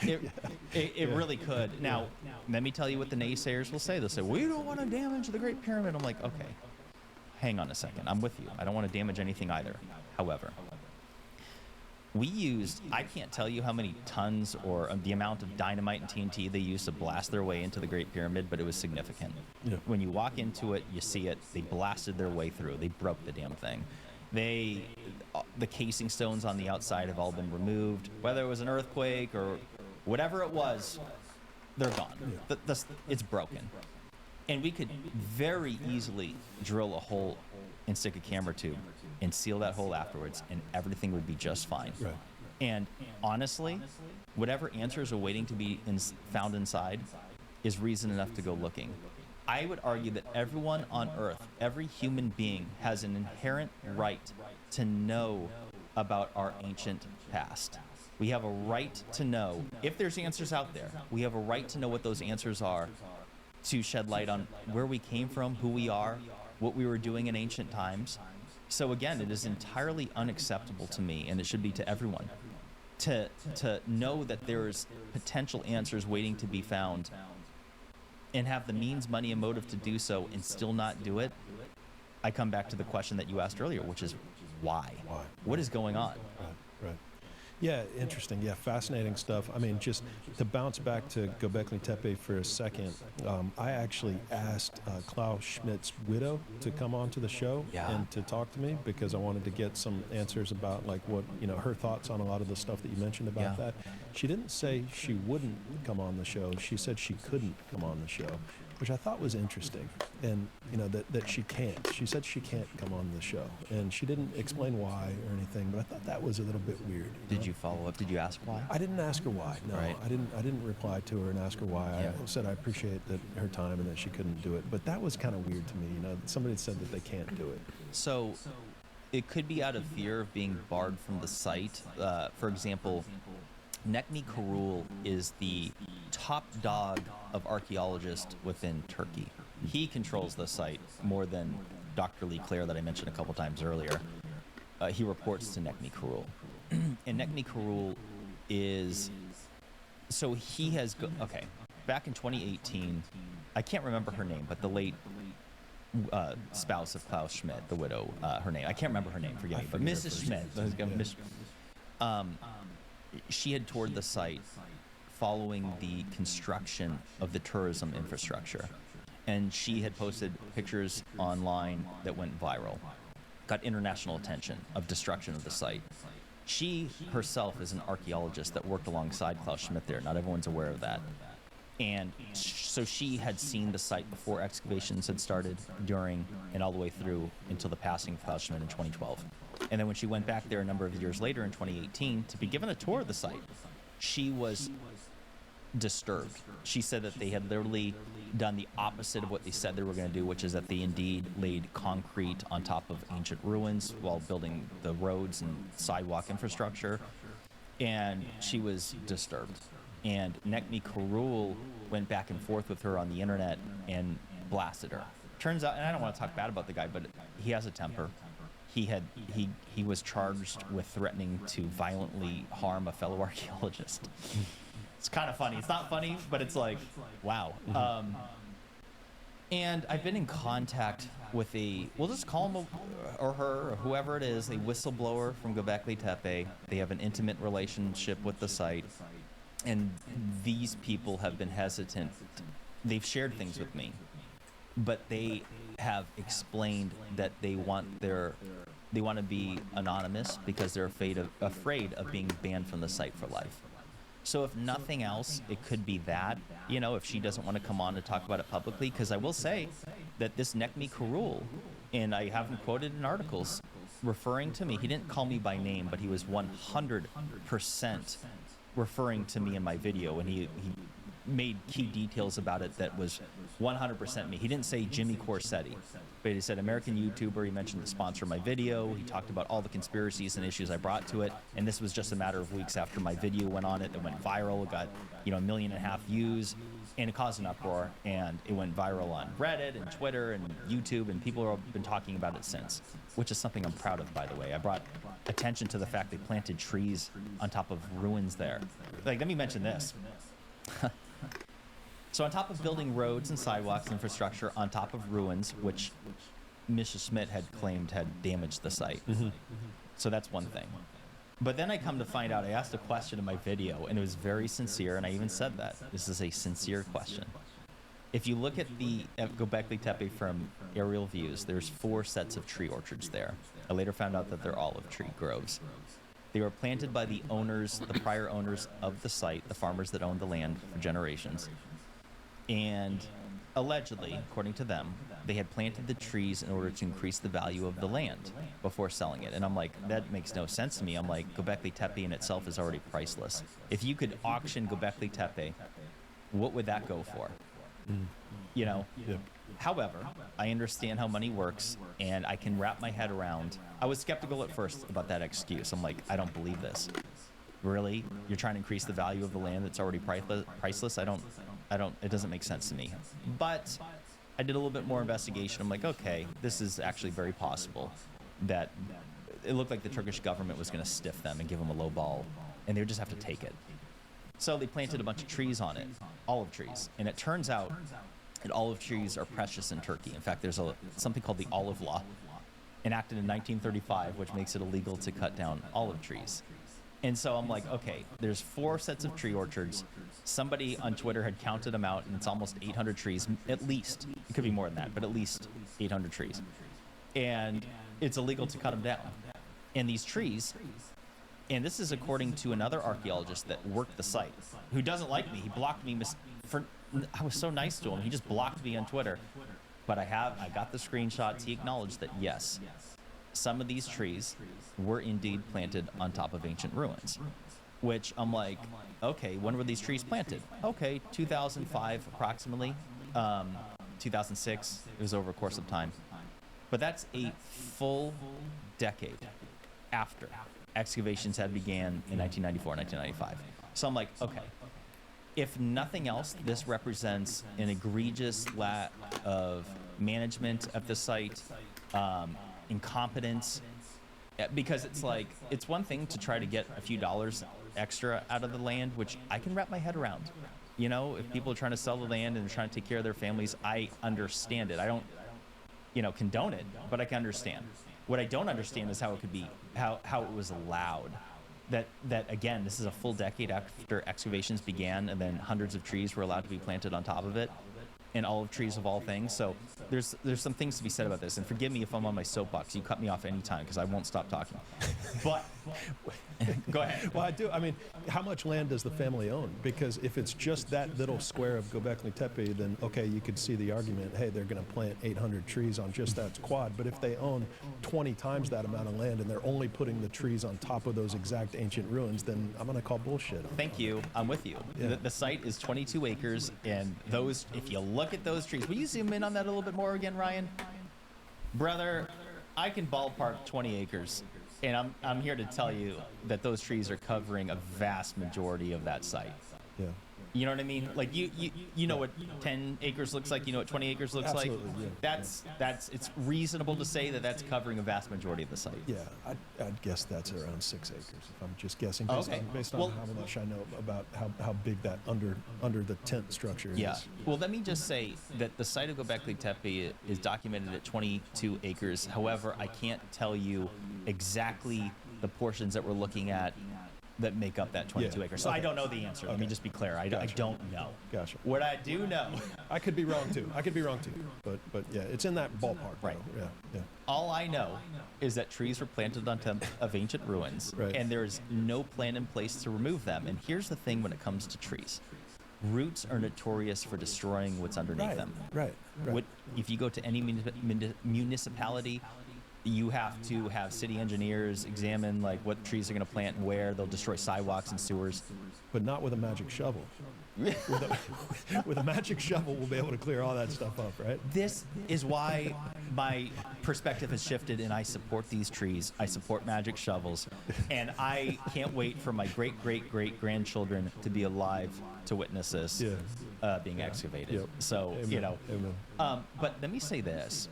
It really could. Now, let me tell you what the naysayers will say. They'll say, we don't want to damage the Great Pyramid. I'm like, okay, hang on a second. I'm with you. I don't want to damage anything either. However, I can't tell you how many tons or the amount of dynamite and TNT they used to blast their way into the Great Pyramid, but it was significant. Yeah. When you walk into it, you see it. They blasted their way through. They broke the damn thing. The casing stones on the outside have all been removed. Whether it was an earthquake or whatever it was, they're gone. Yeah. It's broken. And we could very easily drill a hole and stick a camera tube and seal that hole afterwards, and everything would be just fine. Right. And honestly, whatever answers are waiting to be found inside is reason enough to go looking. I would argue that everyone on Earth, every human being, has an inherent right to know about our ancient past. We have a right to know, if there's answers out there, we have a right to know what those answers are, to shed light on where we came from, who we are, what we were doing in ancient times. So again, it is entirely unacceptable to me, and it should be to everyone, to know that there's potential answers waiting to be found and have the means, money, and motive to do so and still not do it. I come back to the question that you asked earlier, which is why? Why? What is going on? Right. Yeah, interesting. Yeah, fascinating stuff. I mean, just to bounce back to Göbekli Tepe for a second, I actually asked Klaus Schmidt's widow to come onto the show and to talk to me, because I wanted to get some answers about like what, her thoughts on a lot of the stuff that you mentioned about that. She didn't say she wouldn't come on the show. She said she couldn't come on the show, which I thought was interesting. And, you know, that she can't. She said she can't come on the show. And she didn't explain why or anything, but I thought that was a little bit weird. Did you follow up? Did you ask why? I didn't ask her why. No, Right. I didn't reply to her and ask her why. Yeah. I said I appreciate that her time and that she couldn't do it. But that was kind of weird to me. You know, somebody said that they can't do it. So it could be out of fear of being barred from the site. For example, Nekmi Karul is the top dog of archaeologists within Turkey. He controls the site more than Dr. Lee Clare that I mentioned a couple times earlier. He reports to Nekmi Karul. And Nekmi Karul is... So he has... Okay, back in 2018, I can't remember her name, but the late spouse of Klaus Schmidt, the widow, her name. I can't remember her name, forgive me, but forget her Mrs. first Schmidt. name, yeah. She had toured the site following the construction of the tourism infrastructure. And she had posted pictures online that went viral, got international attention of destruction of the site. She herself is an archaeologist that worked alongside Klaus Schmidt there. Not everyone's aware of that. And so she had seen the site before excavations had started, during, and all the way through until the passing of Klaus Schmidt in 2012. And then when she went back there a number of years later in 2018 to be given a tour of the site, she was disturbed. She said that they had literally done the opposite of what they said they were going to do, which is that they indeed laid concrete on top of ancient ruins while building the roads and sidewalk infrastructure. And she was disturbed. And Nekmi Karul went back and forth with her on the internet and blasted her. Turns out, and I don't want to talk bad about the guy, but he has a temper. He was charged with threatening to violently harm a fellow archaeologist. It's kind of funny. It's not funny, but it's like, wow. And I've been in contact with we'll just call him or her or whoever it is, a whistleblower from Göbekli Tepe. They have an intimate relationship with the site. And these people have been hesitant. They've shared things with me, but they have explained that they want to be anonymous because they're afraid of being banned from the site for life. So if nothing else, it could be that, you know, if she doesn't want to come on to talk about it publicly, because I will say that this Nekmi Karul, and I have him quoted in articles referring to me, he didn't call me by name, but he was 100% referring to me in my video, and he made key details about it that was 100% me. He didn't say Jimmy Corsetti, but he said American YouTuber. He mentioned the sponsor of my video. He talked about all the conspiracies and issues I brought to it, and this was just a matter of weeks after my video went on it. It went viral. It got 1.5 million views, and it caused an uproar, and it went viral on Reddit and Twitter and YouTube, and people have been talking about it since, which is something I'm proud of, by the way. I brought attention to the fact they planted trees on top of ruins there. Like, let me mention this. So on top of building roads and sidewalks infrastructure on top of ruins, which Mrs. Schmidt had claimed had damaged the site. So that's one thing. But then I come to find out, I asked a question in my video, and it was very sincere, and I even said that. This is a sincere question. If you look at Göbekli Tepe from aerial views, there's 4 sets of tree orchards there. I later found out that they're olive tree groves. They were planted by the prior owners of the site, the farmers that owned the land for generations. And allegedly, according to them, they had planted the trees in order to increase the value of the land before selling it. And I'm like, that makes no sense to me. I'm like, Göbekli Tepe in itself is already priceless. If you could auction Göbekli Tepe, what would that go for? You know? Yeah. However, I understand how money works, and I can wrap my head around. I was skeptical at first about that excuse. I'm like, I don't believe this. Really? You're trying to increase the value of the land that's already priceless? It doesn't make sense to me. But I did a little bit more investigation. I'm like, okay, this is actually very possible that it looked like the Turkish government was going to stiff them and give them a low ball, and they would just have to take it. So they planted a bunch of trees on it, olive trees. And it turns out that olive trees are precious in Turkey. In fact, there's something called the Olive Law, enacted in 1935, which makes it illegal to cut down olive trees. And so I'm like, okay, there's 4 sets of tree orchards. Somebody on Twitter had counted them out, and it's almost 800 trees, at least. It could be more than that, but at least 800 trees. And it's illegal to cut them down. And these trees And this is according to another archaeologist that worked the site, who doesn't like me. He blocked me I was so nice to him. He just blocked me on Twitter. But I got the screenshots. He acknowledged that yes, some of these trees were indeed planted on top of ancient ruins, which I'm like, okay, when were these trees planted? Okay, 2005 approximately, 2006. It was over a course of time. But that's a full decade after excavations had began in 1994, 1995. So I'm like, okay, if nothing else, this represents an egregious lack of management of the site, incompetence, because it's like, it's one thing to try to get a few dollars extra out of the land, which I can wrap my head around. You know, if people are trying to sell the land and they're trying to take care of their families, I understand it. I don't, condone it, but I can understand. What I don't understand is how it could be, how it was allowed. That again, this is a full decade after excavations began, and then hundreds of trees were allowed to be planted on top of it, and olive trees of all things. So there's some things to be said about this, and forgive me if I'm on my soapbox. You cut me off anytime because I won't stop talking. But go ahead. Well, I do. I mean, how much land does the family own? Because if it's just that little square of Göbekli Tepe, then okay, you could see the argument, hey, they're going to plant 800 trees on just that quad. But if they own 20 times that amount of land and they're only putting the trees on top of those exact ancient ruins, then I'm going to call bullshit. Thank you. I'm with you. Yeah. The site is 22 acres, and those, if you look at those trees, will you zoom in on that a little bit more again, Ryan? Brother, I can ballpark 20 acres. And I'm here to tell you that those trees are covering a vast majority of that site. Yeah. You know what I mean? Like you know what 10 acres looks like. You know what 20 acres looks Absolutely, like. yeah. That's it's reasonable to say that that's covering a vast majority of the site. Yeah, I'd guess that's around 6 acres if I'm just guessing based on Well, how much I know about how big that under the tent structure is. Yeah. Well, let me just say that the site of Göbekli Tepe is documented at 22 acres. However, I can't tell you exactly the portions that we're looking at that make up that 22 acres. So okay. I don't know the answer. Let me just be clear. I don't know. Gotcha. What I do know, I could be wrong too. But yeah, it's in that ballpark. Right. Though. Yeah. all I know is that trees were planted on top of ancient ruins, Right. and there's no plan in place to remove them. And here's the thing when it comes to trees. Roots are notorious for destroying what's underneath them. Right. If you go to any municipality, you have to have city engineers examine like what trees are going to plant and where. They'll destroy sidewalks and sewers. But not with a magic shovel. With a magic shovel, we'll be able to clear all that stuff up, right? This is why my perspective has shifted, and I support these trees. I support magic shovels, and I can't wait for my great-great-great-grandchildren to be alive to witness this being excavated. Yep. So, Amen. Amen. But let me say this.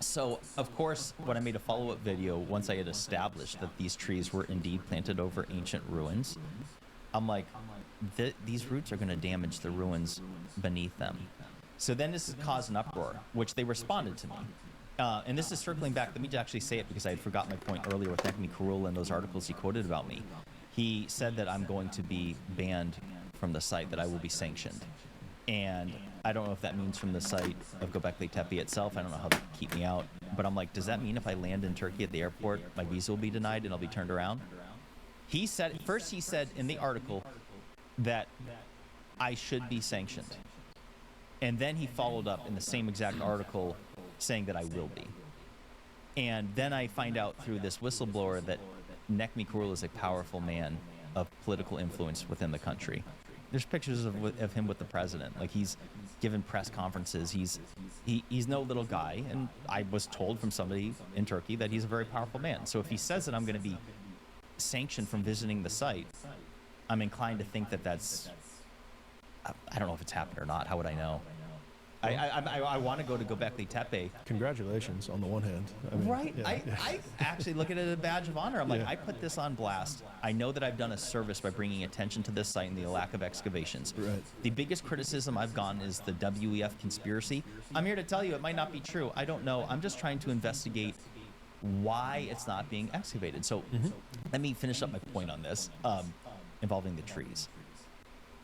So, of course, when I made a follow-up video, once I had established that these trees were indeed planted over ancient ruins, I'm like, these roots are going to damage the ruins beneath them. So then this has caused an uproar, which they responded to me. And this is circling back. Let me actually say it because I had forgotten my point earlier with Nekmi Karul and those articles he quoted about me. He said that I'm going to be banned from the site, that I will be sanctioned. And I don't know if that means from the site of Göbekli Tepe itself. I don't know how they keep me out. But I'm like, does that mean if I land in Turkey at the airport, my visa will be denied and I'll be turned around? He said in the article that I should be sanctioned. And then he followed up in the same exact article saying that I will be. And then I find out through this whistleblower that Nekmi Karul is a powerful man of political influence within the country. There's pictures of him with the president. Like, he's given press conferences. He's no little guy. And I was told from somebody in Turkey that he's a very powerful man. So if he says that I'm going to be sanctioned from visiting the site, I'm inclined to think that that's, I don't know if it's happened or not. How would I know? I want to go to Göbekli Tepe. Congratulations on the one hand. I mean, Right. yeah, I actually look at it as a badge of honor. I'm like, Yeah. I put this on blast. I know that I've done a service by bringing attention to this site and the lack of excavations. Right. The biggest criticism I've gotten is the WEF conspiracy. I'm here to tell you it might not be true. I don't know. I'm just trying to investigate why it's not being excavated. So let me finish up my point on this involving the trees.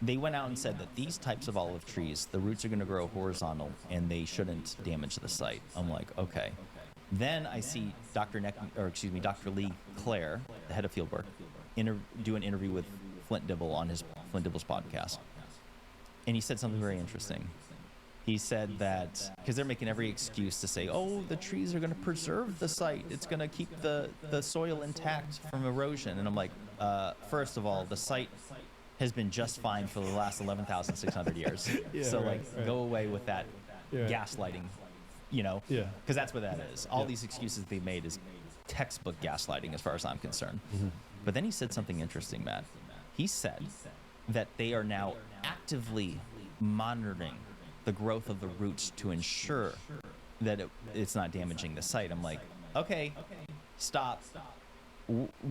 They went out and said that these types of olive trees, the roots are going to grow horizontal and they shouldn't damage the site. I'm like, okay. Then I see Dr. Lee Clare, the head of fieldwork, do an interview with Flint Dibble on his Flint Dibble's podcast, and he said something very interesting. He said that because they're making every excuse to say, oh, the trees are going to preserve the site. It's going to keep the soil intact from erosion. And I'm like, first of all, the site has been just fine for the last 11,600 years. Yeah, so, right, like, go away with that Yeah. gaslighting, you know? Yeah. Because that's what that is. All Yeah. these excuses they made is textbook gaslighting as far as I'm concerned. Mm-hmm. But then he said something interesting, Matt. He said that they are now actively monitoring the growth of the roots to ensure that it's not damaging the site. I'm like, okay, stop.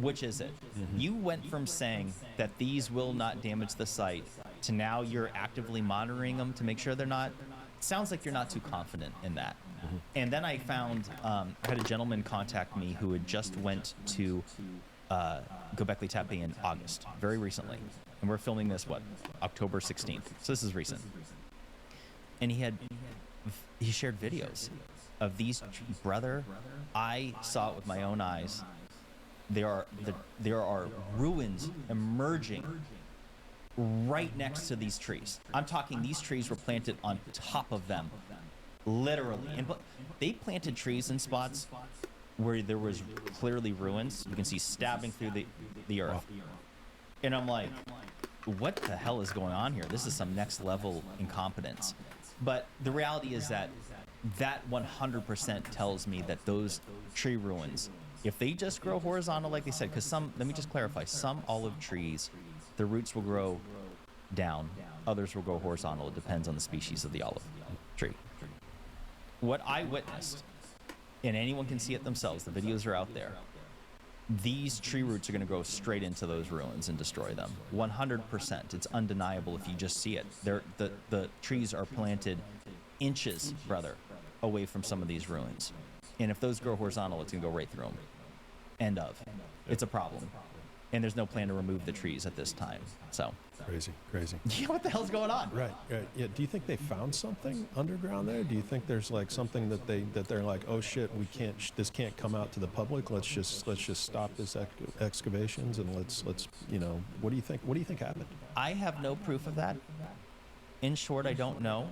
Which is it? Mm-hmm. You went from saying that these will not damage the site to now you're actively monitoring them to make sure they're not. Sounds like you're not too confident in that. Mm-hmm. And then I found, I had a gentleman contact me who had just went to Göbekli Tepe in August, very recently. And we're filming this, October 16th. So this is recent. And he shared videos of these, brother, I saw it with my own eyes. There are ruins emerging right next to these trees. I'm talking these trees were planted on top of them, literally. And they planted trees in spots where there was clearly ruins. You can see stabbing through the earth. And I'm like, what the hell is going on here? This is some next level incompetence. But the reality is that 100% tells me that those tree ruins, if they just grow horizontal, like they said, because let me just clarify, some olive trees, the roots will grow down, others will grow horizontal. It depends on the species of the olive tree. What I witnessed, and anyone can see it themselves, the videos are out there, these tree roots are going to go straight into those ruins and destroy them. 100%. It's undeniable if you just see it. The trees are planted inches, brother, away from some of these ruins. And if those grow horizontal, it's going to go right through them. End of. It's a problem. And there's no plan to remove the trees at this time. So. Crazy. Yeah, what the hell's going on? Right. Yeah. Do you think they found something underground there? Do you think there's like something that they're like, oh shit, we can't, this can't come out to the public. Let's just stop this excavations and let's what do you think? What do you think happened? I have no proof of that. In short, I don't know.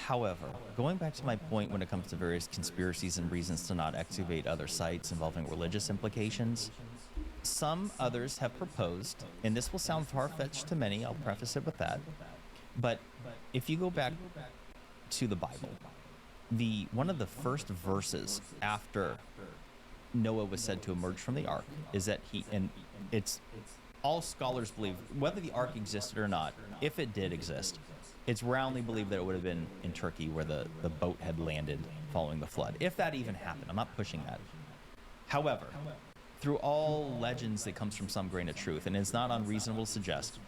However, going back to my point when it comes to various conspiracies and reasons to not excavate other sites involving religious implications, some others have proposed, and this will sound far-fetched to many, I'll preface it with that, but if you go back to the Bible, one of the first verses after Noah was said to emerge from the ark is that it's all scholars believe, whether the ark existed or not, if it did exist, it's roundly believed that it would have been in Turkey where the boat had landed following the flood, if that even happened. I'm not pushing that. However, through all legends, it comes from some grain of truth, and it's not unreasonable to suggest,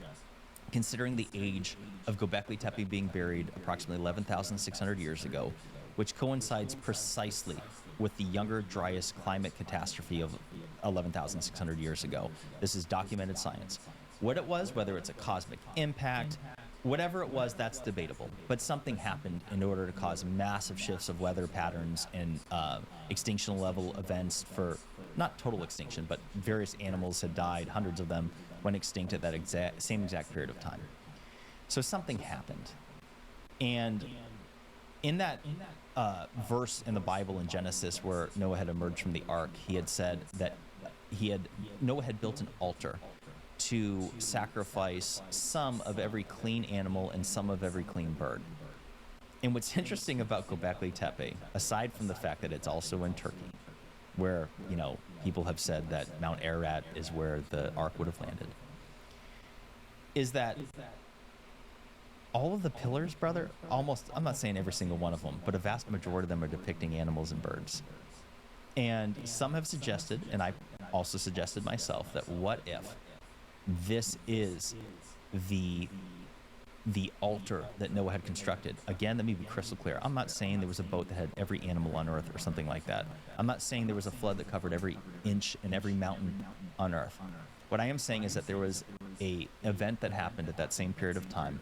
considering the age of Göbekli Tepe being buried approximately 11,600 years ago, which coincides precisely with the younger Dryas climate catastrophe of 11,600 years ago. This is documented science. What it was, whether it's a cosmic impact, whatever it was, that's debatable. But something happened in order to cause massive shifts of weather patterns and extinction level events for, not total extinction, but various animals had died, hundreds of them went extinct at that same exact period of time. So something happened. And in that verse in the Bible in Genesis where Noah had emerged from the ark, he had said that Noah had built an altar to sacrifice some of every clean animal and some of every clean bird. And what's interesting about Göbekli Tepe, aside from the fact that it's also in Turkey, where, people have said that Mount Ararat is where the ark would have landed, is that all of the pillars, brother, almost, I'm not saying every single one of them, but a vast majority of them are depicting animals and birds. And some have suggested, and I also suggested myself, that what if this is the altar that Noah had constructed? Again, let me be crystal clear. I'm not saying there was a boat that had every animal on earth or something like that. I'm not saying there was a flood that covered every inch and every mountain on earth. What I am saying is that there was an event that happened at that same period of time,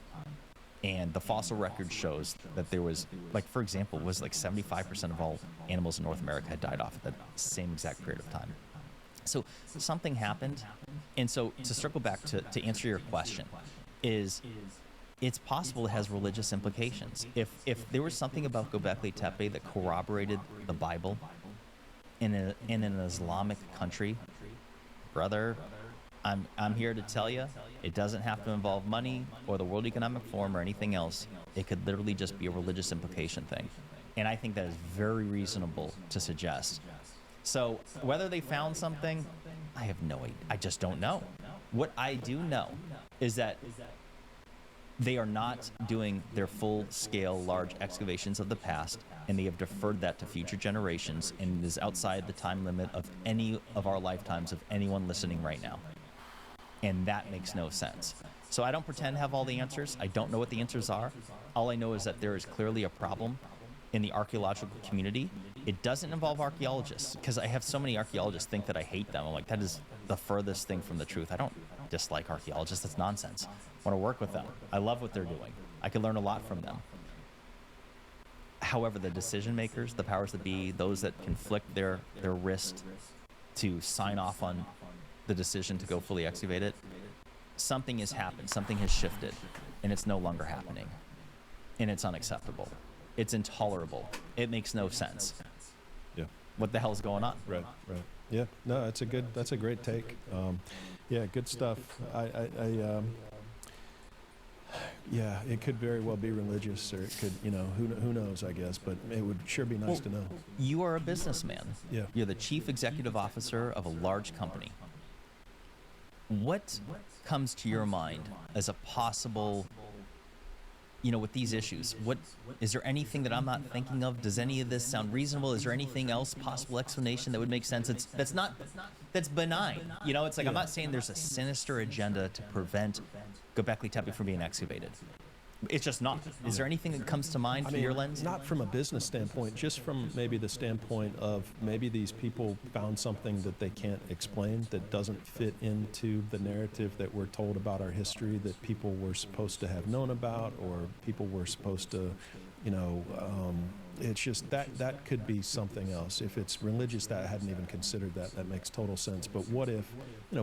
and the fossil record shows that there was, for example, was 75% of all animals in North America had died off at that same exact period of time. So something happened, and so to circle back to answer your question, is it's possible it has religious implications. If there was something about Göbekli Tepe that corroborated the Bible in an Islamic country, brother, I'm here to tell you, it doesn't have to involve money or the World Economic Forum or anything else. It could literally just be a religious implication thing. And I think that is very reasonable to suggest. So whether they found something, I have no idea. I just don't know. What I do know is that they are not doing their full-scale large excavations of the past, and they have deferred that to future generations, and it is outside the time limit of any of our lifetimes of anyone listening right now. And that makes no sense. So I don't pretend to have all the answers. I don't know what the answers are. All I know is that there is clearly a problem in the archaeological community. It doesn't involve archaeologists, because I have so many archaeologists think that I hate them. I'm like, that is the furthest thing from the truth. I don't dislike archaeologists. That's nonsense. I want to work with them. I love what they're doing. I can learn a lot from them. However, the decision makers, the powers that be, those that can flick their wrist to sign off on the decision to go fully excavate it, something has happened, something has shifted, and it's no longer happening. And it's unacceptable. It's intolerable. It makes no sense. Yeah. What the hell is going on? Right. Yeah. No, that's a great take. Yeah, good stuff. Yeah, it could very well be religious, or it could, who knows, I guess, but it would sure be nice to know. You are a businessman. Yeah. You're the chief executive officer of a large company. What comes to your mind as a possible, with these issues? What is there anything that I'm not thinking of? Does any of this sound reasonable? Is there anything else, possible explanation that would make sense? That's benign. It's like, I'm not saying there's a sinister agenda to prevent Göbekli Tepe from being excavated. It's just not. Is there anything that comes to mind through your lens? Not from a business standpoint, just from maybe the standpoint of maybe these people found something that they can't explain, that doesn't fit into the narrative that we're told about our history, that people were supposed to have known about, or people were supposed to, it's just that could be something else. If it's religious, that I hadn't even considered that. That makes total sense. But what if,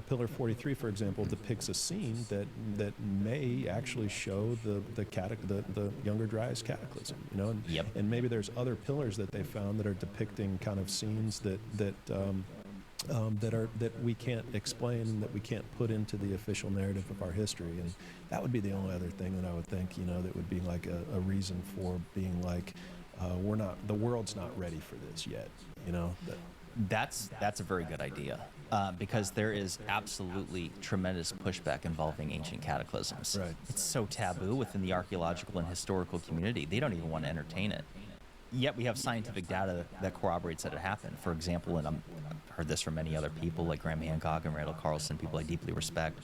Pillar 43, for example, depicts a scene that may actually show the Younger Dryas cataclysm, and, Yep. and maybe there's other pillars that they found that are depicting kind of scenes that we can't explain and that we can't put into the official narrative of our history. And that would be the only other thing that I would think, that would be like a reason for being like, the world's not ready for this yet, That's a very good idea, because there is absolutely tremendous pushback involving ancient cataclysms. Right. It's so taboo within the archaeological and historical community. They don't even want to entertain it. Yet we have scientific data that corroborates that it happened. For example, and I've heard this from many other people like Graham Hancock and Randall Carlson, people I deeply respect,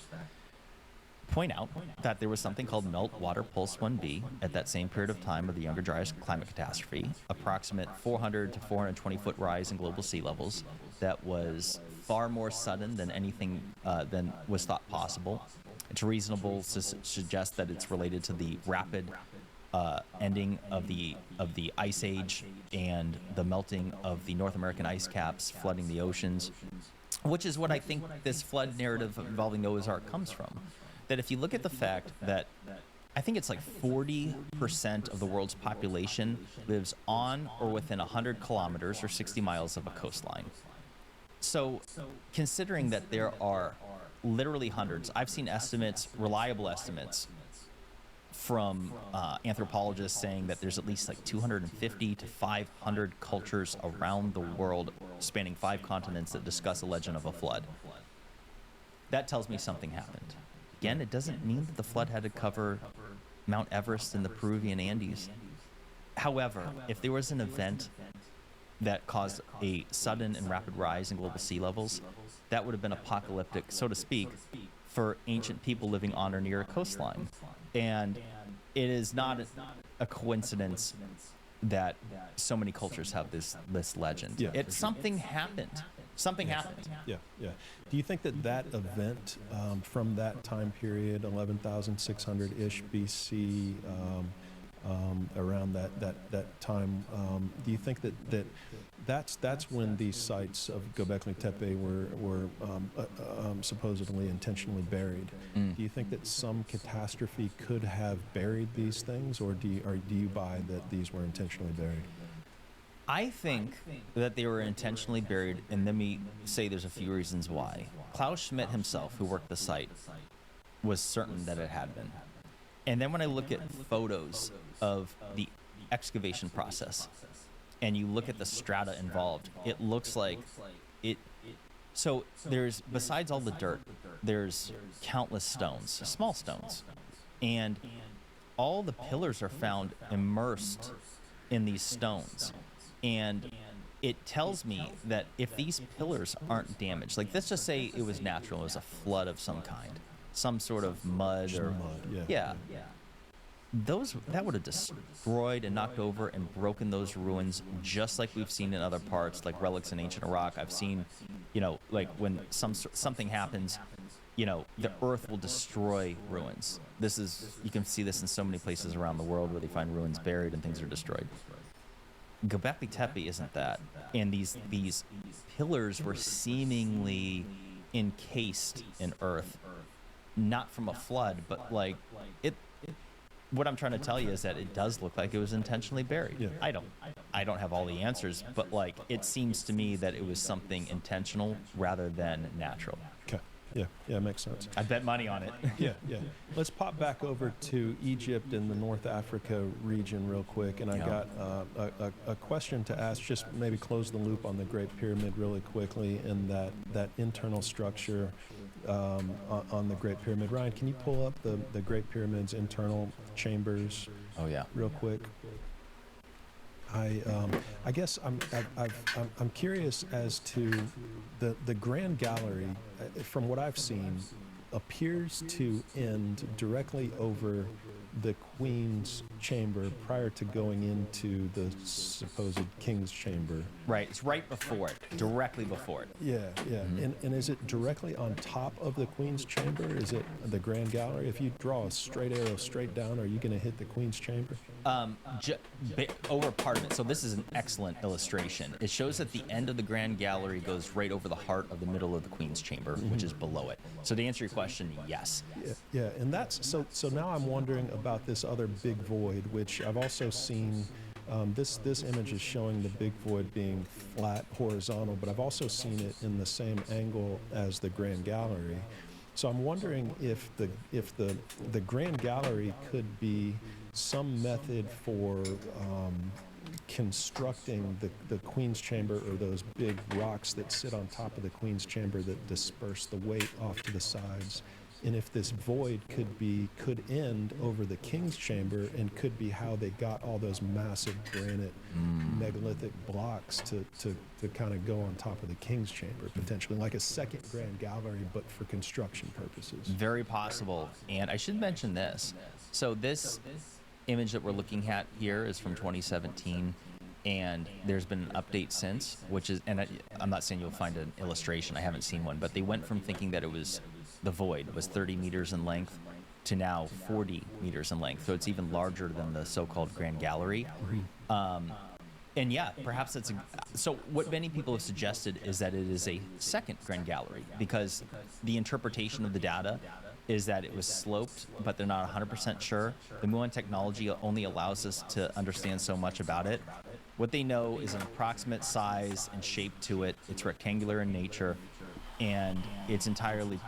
point out that there was something called Meltwater Pulse 1b at that same period of time of the Younger Dryas climate catastrophe, approximate 400 to 420 foot rise in global sea levels that was far more sudden than anything than was thought possible. It's reasonable to suggest that it's related to the rapid ending of the ice age and the melting of the North American ice caps, flooding the oceans, which is what I think this flood narrative involving Noah's Ark comes from. That if you look at the fact that I think it's like 40% of the world's population lives on or within 100 kilometers or 60 miles of a coastline. So considering that there are literally hundreds, I've seen estimates, reliable estimates, from anthropologists saying that there's at least like 250 to 500 cultures around the world spanning 5 continents that discuss a legend of a flood. That tells me something happened. Again, it doesn't mean that the flood had to cover Mount Everest and the Peruvian Andes. However, if there was an event that caused a sudden and rapid rise in global sea levels, that would have been apocalyptic, so to speak, for ancient people living on or near a coastline. And it is not a coincidence that so many cultures have this legend. Yeah, Something happened. Something happened. Yeah. Do you think that event from that time period, 11,600-ish BC, around that time, do you think that that's when these sites of Göbekli Tepe were supposedly intentionally buried. Do you think that some catastrophe could have buried these things, or do you buy that these were intentionally buried? I think that they were intentionally buried, and let me say there's a few reasons why. Klaus Schmidt himself, who worked the site, was certain that it had been. And then when I look at photos of the excavation process, and you look at the strata involved, it looks like it. So there's, besides all the dirt, there's countless stones, small stones, and all the pillars are found immersed in these stones. And it tells me that if these pillars aren't damaged, like let's just say it was natural, it was a flood of some kind, some sort of mud Just or mud, yeah, that would have destroyed and knocked over and broken those ruins, just like we've seen in other parts, like relics in ancient Iraq. I've seen, like when something happens, the earth will destroy ruins. You can see this in so many places around the world where they find ruins buried and things are destroyed. Göbekli Tepe isn't that, and these pillars were seemingly encased in earth, not from a flood, but like it. What I'm trying to tell you is that it does look like it was intentionally buried. Yeah. I don't have all the answers, but like it seems to me that it was something intentional rather than natural. Okay. Yeah, makes sense. I bet money on it. Yeah. Let's pop back over to Egypt and the North Africa region real quick, and I got a question to ask. Just maybe close the loop on the Great Pyramid really quickly, and that internal structure on the Great Pyramid. Ryan, can you pull up the Great Pyramid's internal chambers? Oh yeah. Real quick. I guess I'm curious as to the Grand Gallery, from what I've seen, appears to end directly over the Queen's chamber prior to going into the supposed King's chamber. Right, it's right before it, directly before it. Yeah. And is it directly on top of the Queen's chamber? Is it the Grand Gallery? If you draw a straight arrow straight down, are you going to hit the Queen's chamber? Over part of it. So this is an excellent illustration. It shows that the end of the Grand Gallery goes right over the heart of the middle of the Queen's chamber, which is below it. So to answer your question, yes. Yeah, and that's so now I'm wondering about this other big void, which I've also seen. This image is showing the big void being flat, horizontal, but I've also seen it in the same angle as the Grand Gallery. So I'm wondering if the Grand Gallery could be some method for constructing the Queen's chamber, or those big rocks that sit on top of the Queen's chamber that disperse the weight off to the sides. And if this void could end over the King's chamber, and could be how they got all those massive granite megalithic blocks to kind of go on top of the King's chamber, potentially like a second Grand Gallery, but for construction purposes. Very possible. And I should mention this. So this image that we're looking at here is from 2017, and there's been an update since, which is, and I'm not saying you'll find an illustration, I haven't seen one, but they went from thinking that the void was 30 meters in length to now 40 meters in length. So it's even larger than the so-called Grand Gallery. And yeah, perhaps so what many people have suggested is that it is a second Grand Gallery, because the interpretation of the data is that it was sloped, but they're not 100% sure. The Muon technology only allows us to understand so much about it. What they know is an approximate size and shape to it. It's rectangular in nature, and it's entirely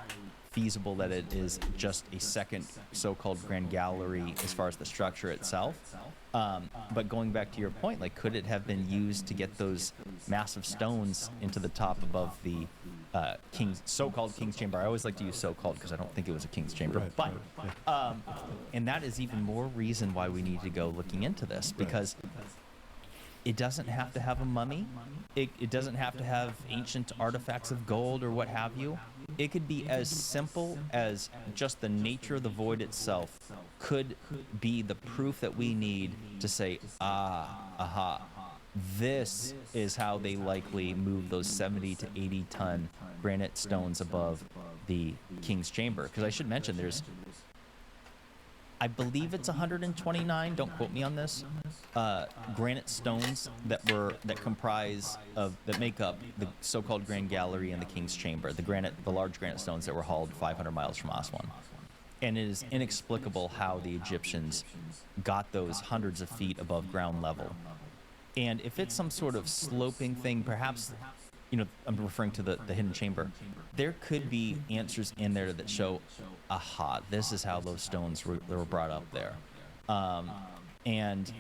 feasible that it is just a second so-called Grand Gallery as far as the structure itself. But going back to your point, like, could it have been used to get those massive stones into the top above the so-called King's chamber? I always like to use so-called because I don't think it was a King's chamber. Right. And that is even more reason why we need to go looking into this, because it doesn't have to have a mummy. It doesn't have to have ancient artifacts of gold or what have you. It could be as simple as just the nature of the void itself could be the proof that we need to say, this is how they likely moved those 70 to 80 ton granite stones above the King's chamber. Because I should mention, I believe it's 129. Don't quote me on this. Granite stones that make up the so-called Grand Gallery and the King's Chamber. The large granite stones that were hauled 500 miles from Aswan. And it is inexplicable how the Egyptians got those hundreds of feet above ground level. And if it's some sort of sloping thing, perhaps, I'm referring to the hidden chamber, there could be answers in there that show, aha, this is how those stones were brought up there. And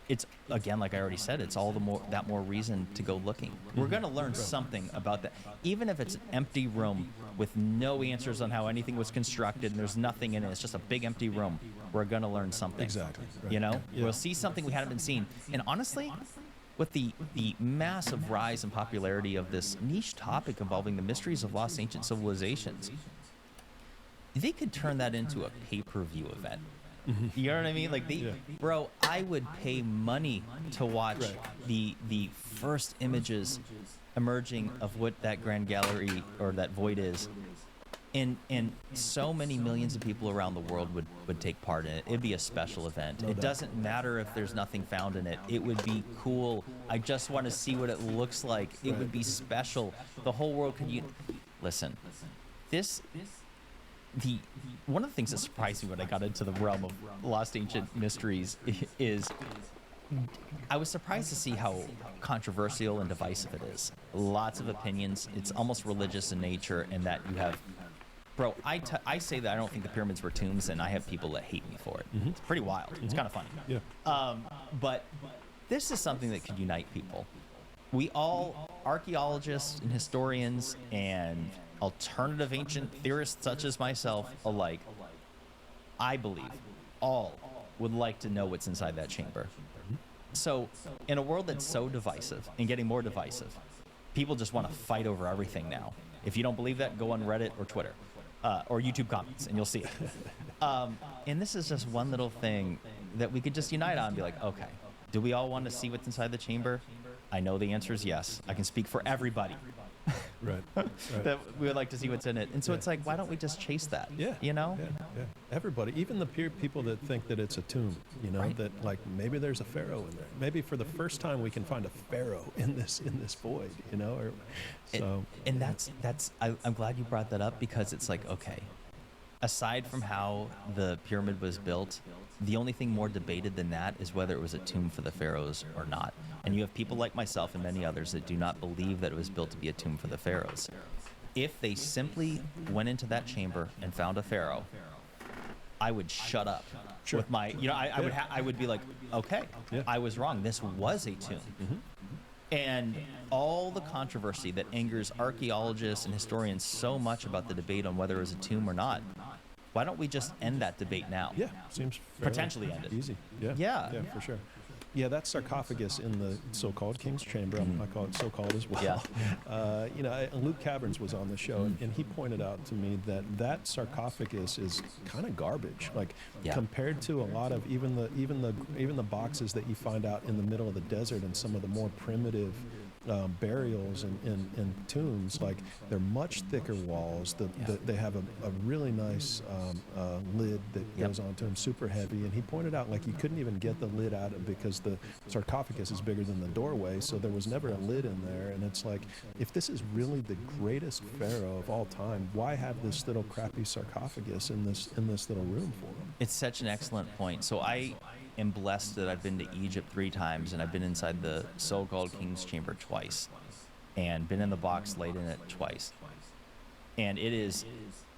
it's, again, like I already said, it's all that more reason to go looking. We're going to learn something about that. Even if it's an empty room with no answers on how anything was constructed and there's nothing in it, it's just a big empty room, we're going to learn something. Exactly. Right. Yeah. Yeah. We'll see something we haven't been seen. And honestly, with the massive rise in popularity of this niche topic involving the mysteries of lost ancient civilizations, they could turn that into a pay-per-view event. You know what I mean? Like, bro, I would pay money to watch the first images emerging of what that Grand Gallery or that void is. And so many millions of people around the world would take part in it. It'd be a special event. It doesn't matter if there's nothing found in it. It would be cool. I just want to see what it looks like. It would be special. The whole world could listen. One of the things that surprised me when I got into the realm of lost ancient mysteries is I was surprised to see how controversial and divisive it is. Lots of opinions. It's almost religious in nature, in that you have, bro, I say that I don't think the pyramids were tombs, and I have people that hate me for it. It's pretty wild. It's kind of funny. Yeah. But this is something that could unite people. We all, archaeologists and historians and alternative ancient theorists such as myself alike, I believe, all would like to know what's inside that chamber. So in a world that's so divisive and getting more divisive, people just want to fight over everything now. If you don't believe that, go on Reddit or Twitter or YouTube comments and you'll see it. And this is just one little thing that we could just unite on and be like, okay, do we all want to see what's inside the chamber? I know the answer is yes. I can speak for everybody. Right. That we would like to see what's in it. And so it's like, why don't we just chase that? Yeah. Yeah. Everybody, even the people that think that it's a tomb, that like maybe there's a pharaoh in there. Maybe for the first time we can find a pharaoh in this void, or so. And I'm glad you brought that up, because it's like, okay, aside from how the pyramid was built, the only thing more debated than that is whether it was a tomb for the pharaohs or not. And you have people like myself and many others that do not believe that it was built to be a tomb for the pharaohs. If they simply went into that chamber and found a pharaoh, I would shut up. Sure. With my, I would be like, okay, I was wrong. This was a tomb. And all the controversy that angers archaeologists and historians so much about the debate on whether it was a tomb or not, why don't we just end that debate now? Yeah, seems potentially end it. Easy. Yeah, for sure. Yeah, that sarcophagus in the so-called King's Chamber, I call it so-called as well. Yeah. Luke Caverns was on the show, and he pointed out to me that sarcophagus is kind of garbage, like compared to a lot of even the boxes that you find out in the middle of the desert and some of the more primitive burials and tombs. Like, they're much thicker walls. They have a really nice lid that goes onto them, super heavy. And he pointed out, like, you couldn't even get the lid out of, because the sarcophagus is bigger than the doorway, so there was never a lid in there. And it's like, if this is really the greatest pharaoh of all time, why have this little crappy sarcophagus in this little room for him? It's such an excellent point. So I am blessed that I've been to Egypt 3 times, and I've been inside the so-called King's Chamber twice, and been in the box laid in it twice. And it is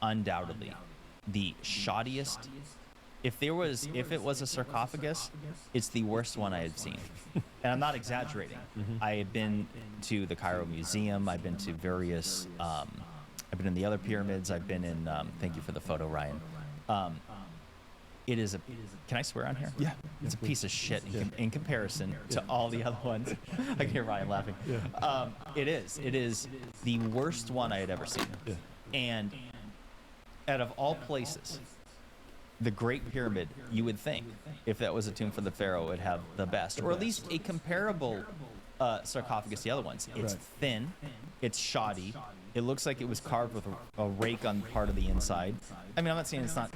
undoubtedly the shoddiest. If it was a sarcophagus, it's the worst one I had seen. And I'm not exaggerating. I have been to the Cairo Museum. I've been to various, I've been in the other pyramids. I've been in, thank you for the photo, Ryan. It is can I swear on here? Yeah. It's a piece of shit in comparison to all the other ones. I can hear Ryan laughing. Yeah. It is the worst one I had ever seen. Yeah. And out of all places, the Great Pyramid, you would think, if that was a tomb for the pharaoh, would have the best, or at least a comparable sarcophagus to the other ones. It's thin, it's shoddy, it looks like it was carved with a rake on part of the inside. I mean, I'm not saying it's not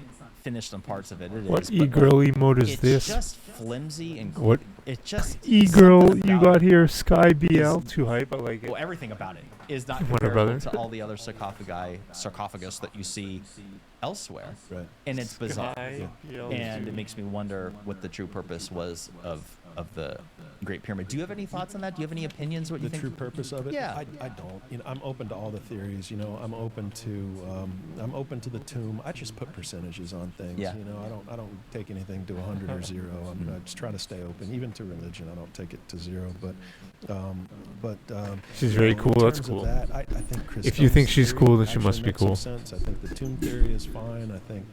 finished some parts of it. It What is. e-girl emote is It's this? just flimsy and What it just e-girl something you about got it here? Sky BL, too hype. I like it. Well, everything about it is not What a comparable brother. to all the other sarcophagus that you see elsewhere, Right. and it's bizarre. Sky BL And too. it makes me wonder what the true purpose was of the Great Pyramid. Do you have any thoughts on that? Do you have any opinions? What you The think? true purpose of it? Yeah. I don't. You know, I'm open to all the theories. You know, I'm open to the tomb. I just put percentages on things. Yeah. You know, I don't take anything to 100 or 0. I just try to stay open. Even to religion, I don't take it to 0. She's you very know, cool. in That's terms cool. of that, I think Chris If you think Stone's she's theory cool, then she actually must be makes some cool. sense. I think the tomb theory is fine. I think,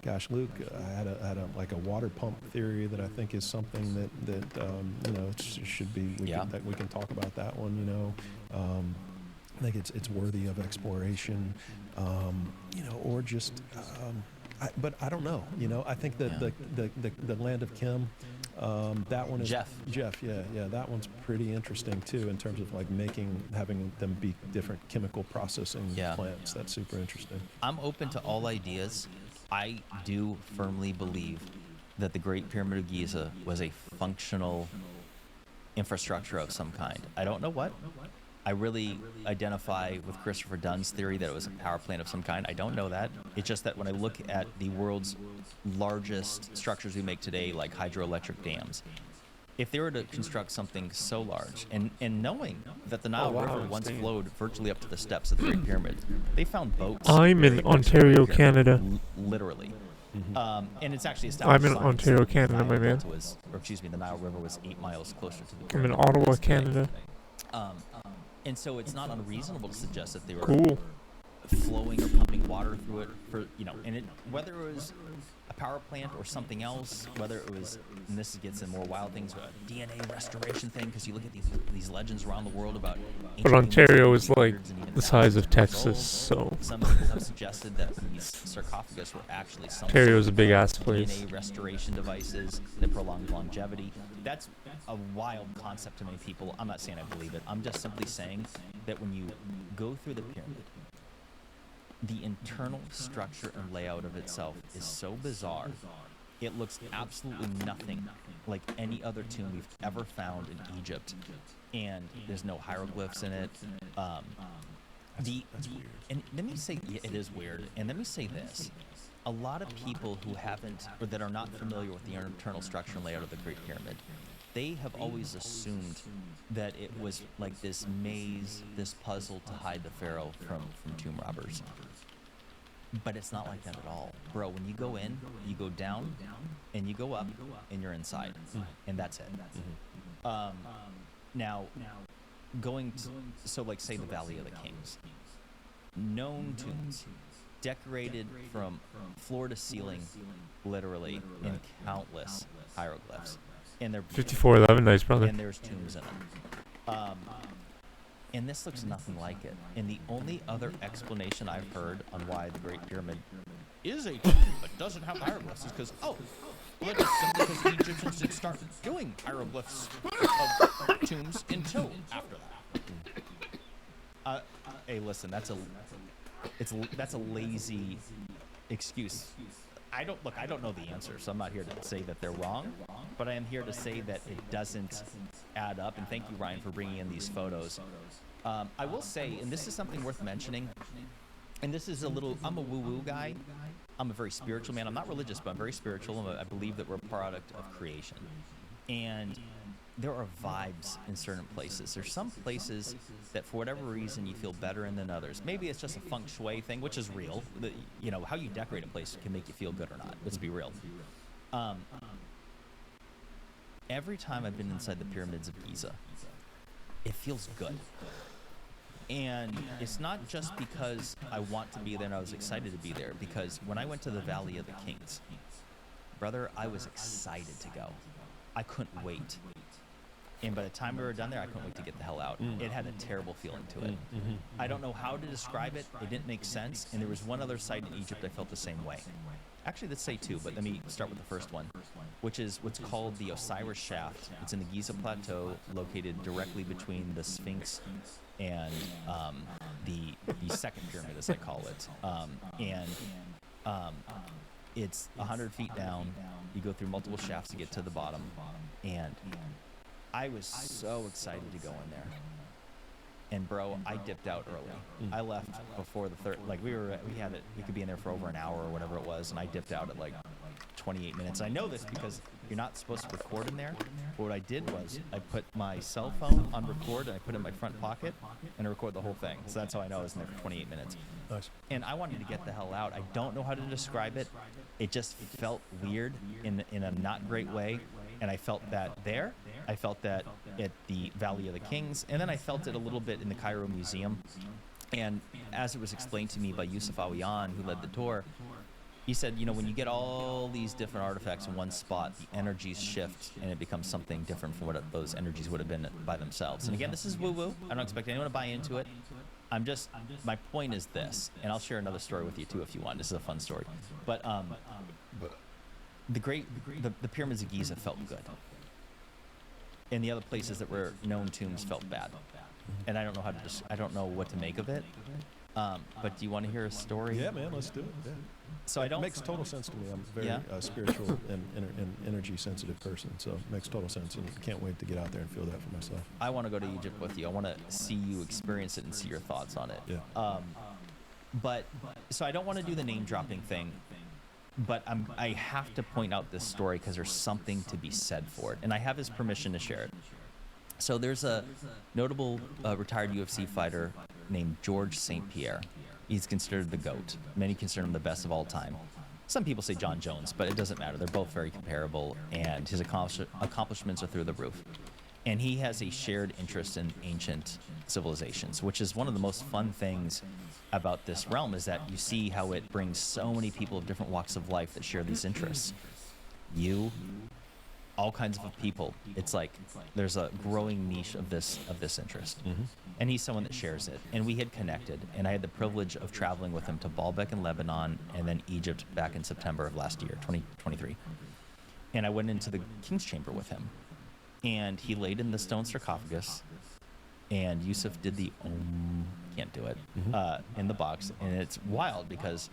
gosh, Luke, I had a water pump theory that I think is something that you know should be. We can talk about that one. You know, I think it's worthy of exploration. You know, or just. But I don't know. You know, I think that the land of Kim. That one is Jeff, yeah, that one's pretty interesting too in terms of like having them be different chemical processing plants. That's super interesting. I'm open to all ideas. I do firmly believe that the Great Pyramid of Giza was a functional infrastructure of some kind. I don't know what. I really identify with Christopher Dunn's theory that it was a power plant of some kind. I don't know that. It's just that when I look at the world's largest structures we make today, like hydroelectric dams, if they were to construct something so large, and knowing that the Nile River once flowed virtually up to the steps of the Great Pyramid, they found boats. I'm in Ontario, Canada. Literally. And it's actually I'm established. in science Ontario, that the Canada, Nile my man. Delta was, or excuse me, the Nile River was 8 miles closer to the I'm pyramid in than it Ottawa, is today. Canada. And so it's not unreasonable to suggest that they were Cool. flowing or pumping water through it for, you know, and whether it was a power plant or something else, whether it was, and this gets in more wild things, a DNA restoration thing, because you look at these legends around the world about But ancient humans Ontario being is like hundreds and even the size of thousands years Texas, old. so Some people have suggested that these sarcophagus were actually some Ontario is sort a big of ass place. DNA restoration devices that prolonged longevity. That's a wild concept to many people. I'm not saying I believe it. I'm just simply saying that when you go through the pyramid, the internal structure and layout of itself is so bizarre. It looks absolutely nothing like any other tomb we've ever found in Egypt, and there's no hieroglyphs in it. That's weird. And let me say, yeah, it is weird. And let me say this: a lot of people who haven't, or that are not familiar with the internal structure and layout of the Great Pyramid, they have always assumed that it was like this maze, this puzzle to hide the pharaoh from tomb robbers. But it's not like that at all. Bro, when you go in, you go down, and you go up, and you're inside. And that's it. Now, going to, so like say the Valley of the Kings. Known tombs, decorated from floor to ceiling, literally, in countless hieroglyphs. And they're 5411, nice brother. and there's tombs in them. And this looks nothing like it. And the only other explanation I've heard on why the Great Pyramid is a tomb but doesn't have hieroglyphs is because, well, it's simply because the Egyptians didn't start doing hieroglyphs of tombs until after that. Hey, listen, that's a lazy excuse. I don't know the answer, so I'm not here to say that they're wrong, but I am here to say that it doesn't add up. And thank you, Ryan, for bringing in these photos. I will say, and this is something worth mentioning, and this is I'm a woo-woo guy. I'm a very spiritual man. I'm not religious, but I'm very spiritual. I believe that we're a product of creation. And there are vibes in certain places. There's some places that for whatever reason you feel better in than others. Maybe it's just a feng shui thing, which is real. You know, how you decorate a place can make you feel good or not. Let's be real. Every time I've been inside the pyramids of Giza, it feels good. And it's not just because I want to be there and I was excited to be there, because when I went to the Valley of the Kings, brother, I was excited to go. I couldn't wait. And by the time we were done there, I couldn't wait to get the hell out. It had a terrible feeling to it. I don't know how to describe it. It didn't make sense. And there was one other site in Egypt I felt the same way. Actually, let's say two, but let me start with the first one, which is what's called the Osiris Shaft. It's in the Giza Plateau, located directly between the Sphinx and the second pyramid, as I call it. And It's 100 feet down. You go through multiple shafts to get to the bottom, and I was so excited to go in there. And bro, I dipped out early. I left before the third. Like we could be in there for over an hour or whatever it was, and I dipped out at like 28 minutes. I know this because you're not supposed to record in there. But what I did was I put my cell phone on record and I put it in my front pocket and I record the whole thing. So that's how I know I was in there for 28 minutes. Nice. And I wanted to get the hell out. I don't know how to describe it. It just felt weird in a not great way. And I felt that there. I felt that at the Valley of the Kings. And then I felt it a little bit in the Cairo Museum. And as it was explained to me by Yusuf Awiyan, who led the tour, he said, you know, when you get all these different artifacts in one spot, the energies shift and it becomes something different from what those energies would have been by themselves. And again, this is woo-woo. I don't expect anyone to buy into it. My point is this, and I'll share another story with you too if you want. This is a fun story. But the pyramids of Giza felt good. And the other places that were known tombs felt bad. And I don't know I don't know what to make of it. But do you want to hear a story? Yeah, man, let's do it. Yeah. So It makes total sense to me. I'm a very spiritual and energy sensitive person, so it makes total sense, and can't wait to get out there and feel that for myself. I want to go to Egypt with you. I want to see you experience it and see your thoughts on it. Yeah. But so I don't want to do the name dropping thing, but I have to point out this story because there's something to be said for it, and I have his permission to share it. So there's a notable retired UFC fighter named George St. Pierre. He's considered the GOAT. Many consider him the best of all time. Some people say John Jones, but it doesn't matter. They're both very comparable, and his accomplishments are through the roof. And he has a shared interest in ancient civilizations, which is one of the most fun things about this realm, is that you see how it brings so many people of different walks of life that share these interests. You, all kinds of people. It's like there's a growing niche of this interest. And he's someone that shares it. And we had connected, and I had the privilege of traveling with him to Baalbek in Lebanon and then Egypt back in September of last year, 2023. And I went into the King's Chamber with him. And he laid in the stone sarcophagus, and Yusuf did the can't do it, in the box. And it's wild because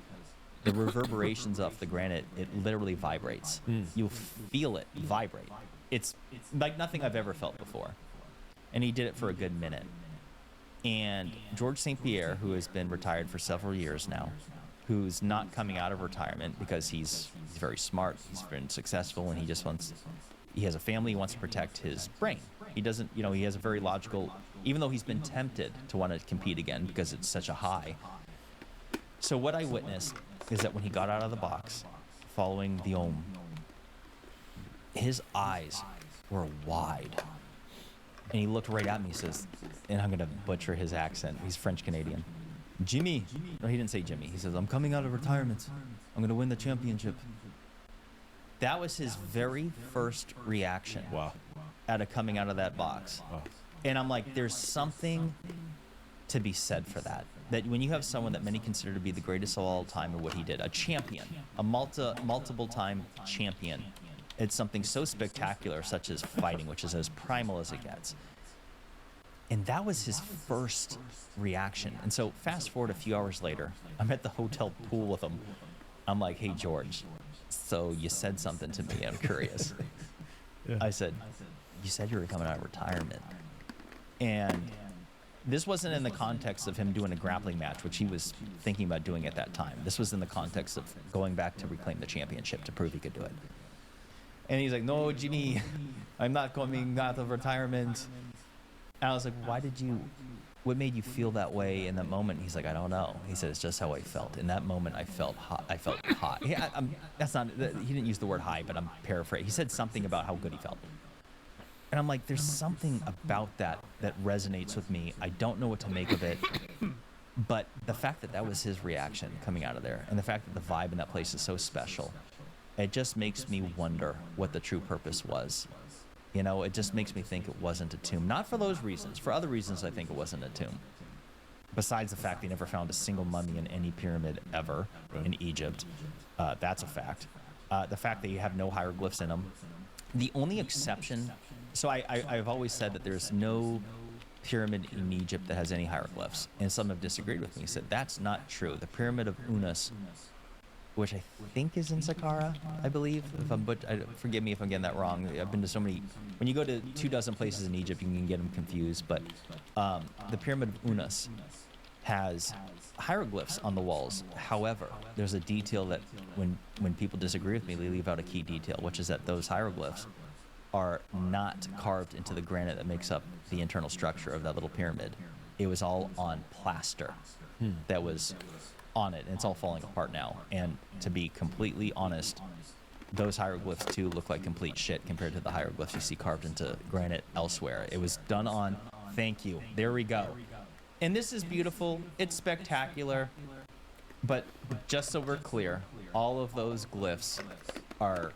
the reverberations off the granite, it literally vibrates. You feel it vibrate. It's like nothing I've ever felt before. And he did it for a good minute. And George St. Pierre, who has been retired for several years now, who's not coming out of retirement because he's very smart, he's been successful, and he has a family, he wants to protect his brain. He doesn't, he has a very logical, even though he's been tempted to want to compete again because it's such a high. So what I witnessed is that when he got out of the box, following the his eyes were wide. And he looked right at me, he says, and I'm going to butcher his accent, he's French-Canadian. Jimmy. No, he didn't say Jimmy. He says, I'm coming out of retirement. I'm going to win the championship. That was his very first reaction. Wow. Out of coming out of that box. Wow. And I'm like, there's something to be said for that. That when you have someone that many consider to be the greatest of all time in what he did, a champion, a multiple time champion, it's something so spectacular such as fighting, which is as primal as it gets. And that was his first reaction. And so fast forward a few hours later, I'm at the hotel pool with him. I'm like, hey, George, so you said something to me. I'm curious. Yeah. I said, you said you were coming out of retirement. And this wasn't in the context of him doing a grappling match, which he was thinking about doing at that time. This was in the context of going back to reclaim the championship to prove he could do it. And he's like, no, Jimmy, I'm not coming out of retirement. And I was like, what made you feel that way in that moment? He's like, I don't know. He said, it's just how I felt. In that moment, I felt hot. Yeah, he didn't use the word high, but I'm paraphrasing. He said something about how good he felt. And I'm like, there's something about that resonates with me. I don't know what to make of it. But the fact that was his reaction coming out of there, and the fact that the vibe in that place is so special, it just makes me wonder what the true purpose was. It just makes me think it wasn't a tomb. Not for those reasons. For other reasons, I think it wasn't a tomb. Besides the fact they never found a single mummy in any pyramid ever in Egypt. That's a fact. The fact that you have no hieroglyphs in them. The only exception... So I've always said that there's no pyramid in Egypt that has any hieroglyphs. And some have disagreed with me. Said, that's not true. The Pyramid of Unas which I think is in Saqqara, I believe. Forgive me if I'm getting that wrong. I've been to so many. When you go to 24 places in Egypt, you can get them confused. But the Pyramid of Unas has hieroglyphs on the walls. However, there's a detail that when people disagree with me, they leave out a key detail, which is that those hieroglyphs are not carved into the granite that makes up the internal structure of that little pyramid. It was all on plaster that was on it, and it's all falling apart now. And to be completely honest, those hieroglyphs too look like complete shit compared to the hieroglyphs you see carved into granite elsewhere. It was done on, thank you, there we go. And this is beautiful, it's spectacular, but just so we're clear, all of those glyphs are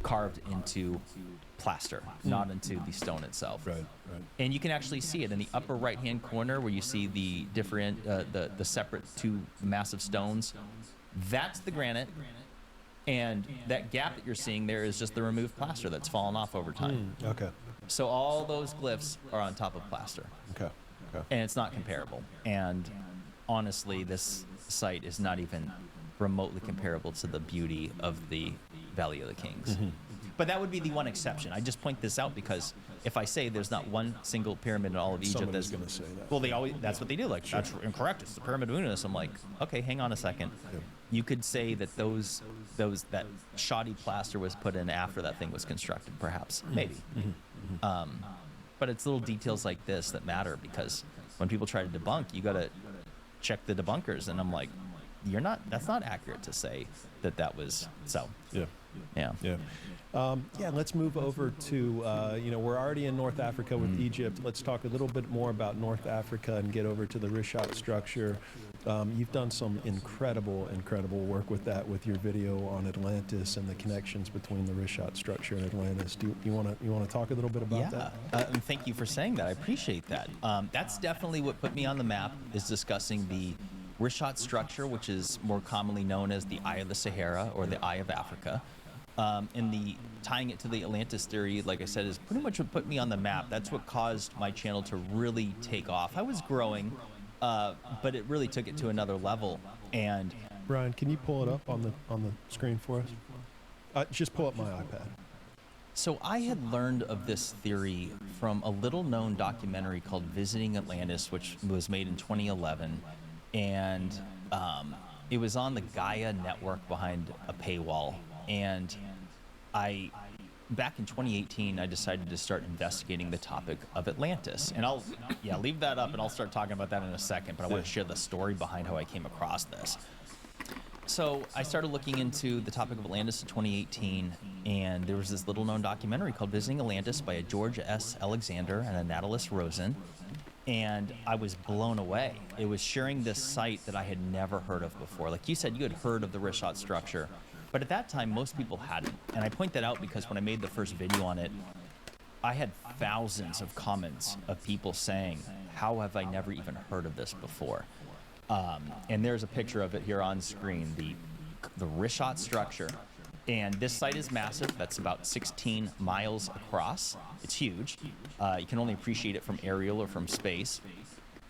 carved into plaster, not into the stone itself. Right. And you can actually see it in the upper right-hand corner where you see the different, the separate two massive stones. That's the granite, and that gap that you're seeing there is just the removed plaster that's fallen off over time. Okay. So all those glyphs are on top of plaster. Okay. And it's not comparable. And honestly, this site is not even remotely comparable to the beauty of the Valley of the Kings. But that would be the one exception. I just point this out because if I say there's not one single pyramid in all of Egypt, Somebody's going to say that. well, that's what they do. Like, that's incorrect. It's the Pyramid of Unas. I'm like, okay, hang on a second. Yep. You could say that that shoddy plaster was put in after that thing was constructed, perhaps, maybe. But it's little details like this that matter, because when people try to debunk, you got to check the debunkers, and I'm like, that's not accurate to say that was so. Yeah. Let's move over to, we're already in North Africa with Egypt. Let's talk a little bit more about North Africa and get over to the Rishat structure. You've done some incredible work with that, with your video on Atlantis and the connections between the Rishat structure and Atlantis. Do you want to talk a little bit about that? And thank you for saying that. I appreciate that. That's definitely what put me on the map, is discussing the Rishat structure, which is more commonly known as the Eye of the Sahara or the Eye of Africa. And tying it to the Atlantis theory, like I said, is pretty much what put me on the map. That's what caused my channel to really take off. I was growing, but it really took it to another level. And Brian, can you pull it up on the screen for us? Just pull up my iPad. so I had learned of this theory from a little-known documentary called Visiting Atlantis, which was made in 2011, and it was on the Gaia network behind a paywall. And back in 2018, I decided to start investigating the topic of Atlantis. And I'll leave that up, and I'll start talking about that in a second, but I want to share the story behind how I came across this. So I started looking into the topic of Atlantis in 2018, and there was this little-known documentary called Visiting Atlantis by a George S. Alexander and a Natalis Rosen, and I was blown away. It was sharing this site that I had never heard of before. Like you said, you had heard of the Rishat structure, but at that time, most people hadn't. And I point that out because when I made the first video on it, I had thousands of comments of people saying, how have I never even heard of this before? And there's a picture of it here on screen, the Rishat structure. And this site is massive. That's about 16 miles across. It's huge. You can only appreciate it from aerial or from space.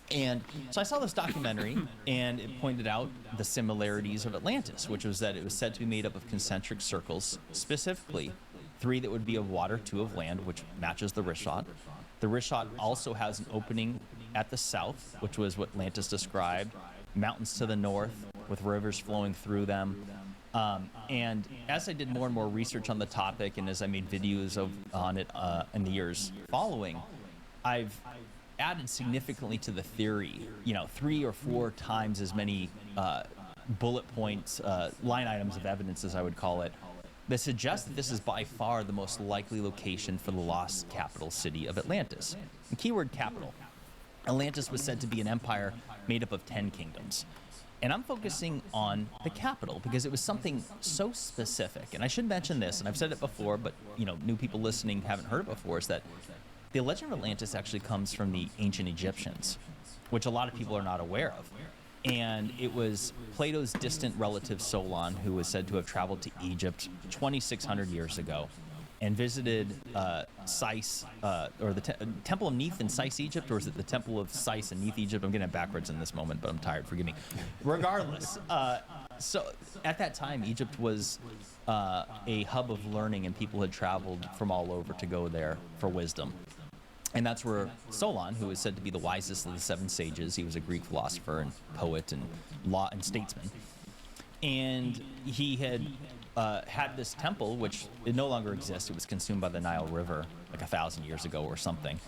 And so I saw this documentary, and it pointed out the similarities of Atlantis, which was that it was said to be made up of concentric circles, specifically 3 that would be of water, 2 of land, which matches the Rishat. The Rishat also has an opening at the south, which was what Atlantis described, mountains to the north with rivers flowing through them. And as I did more and more research on the topic, and as I made videos on it in the years following, I've added significantly to the theory, 3 or 4 times as many bullet points, line items of evidence, as I would call it, that suggest that this is by far the most likely location for the lost capital city of Atlantis. And keyword capital. Atlantis was said to be an empire made up of 10 kingdoms. And I'm focusing on the capital because it was something so specific. And I should mention this, and I've said it before, but new people listening haven't heard it before, is that the legend of Atlantis actually comes from the ancient Egyptians, which a lot of people are not aware of. And it was Plato's distant relative Solon who was said to have traveled to Egypt 2,600 years ago and visited Sais, or the Temple of Neith in Sais, Egypt, or is it the Temple of Sais in Neith, Egypt? I'm getting it backwards in this moment, but I'm tired, forgive me. Regardless, So at that time, Egypt was a hub of learning, and people had traveled from all over to go there for wisdom. And that's where Solon, who is said to be the wisest of the 7 sages, he was a Greek philosopher and poet and law and statesman. And he had had this temple, which it no longer exists. It was consumed by the Nile River like 1,000 years ago or something.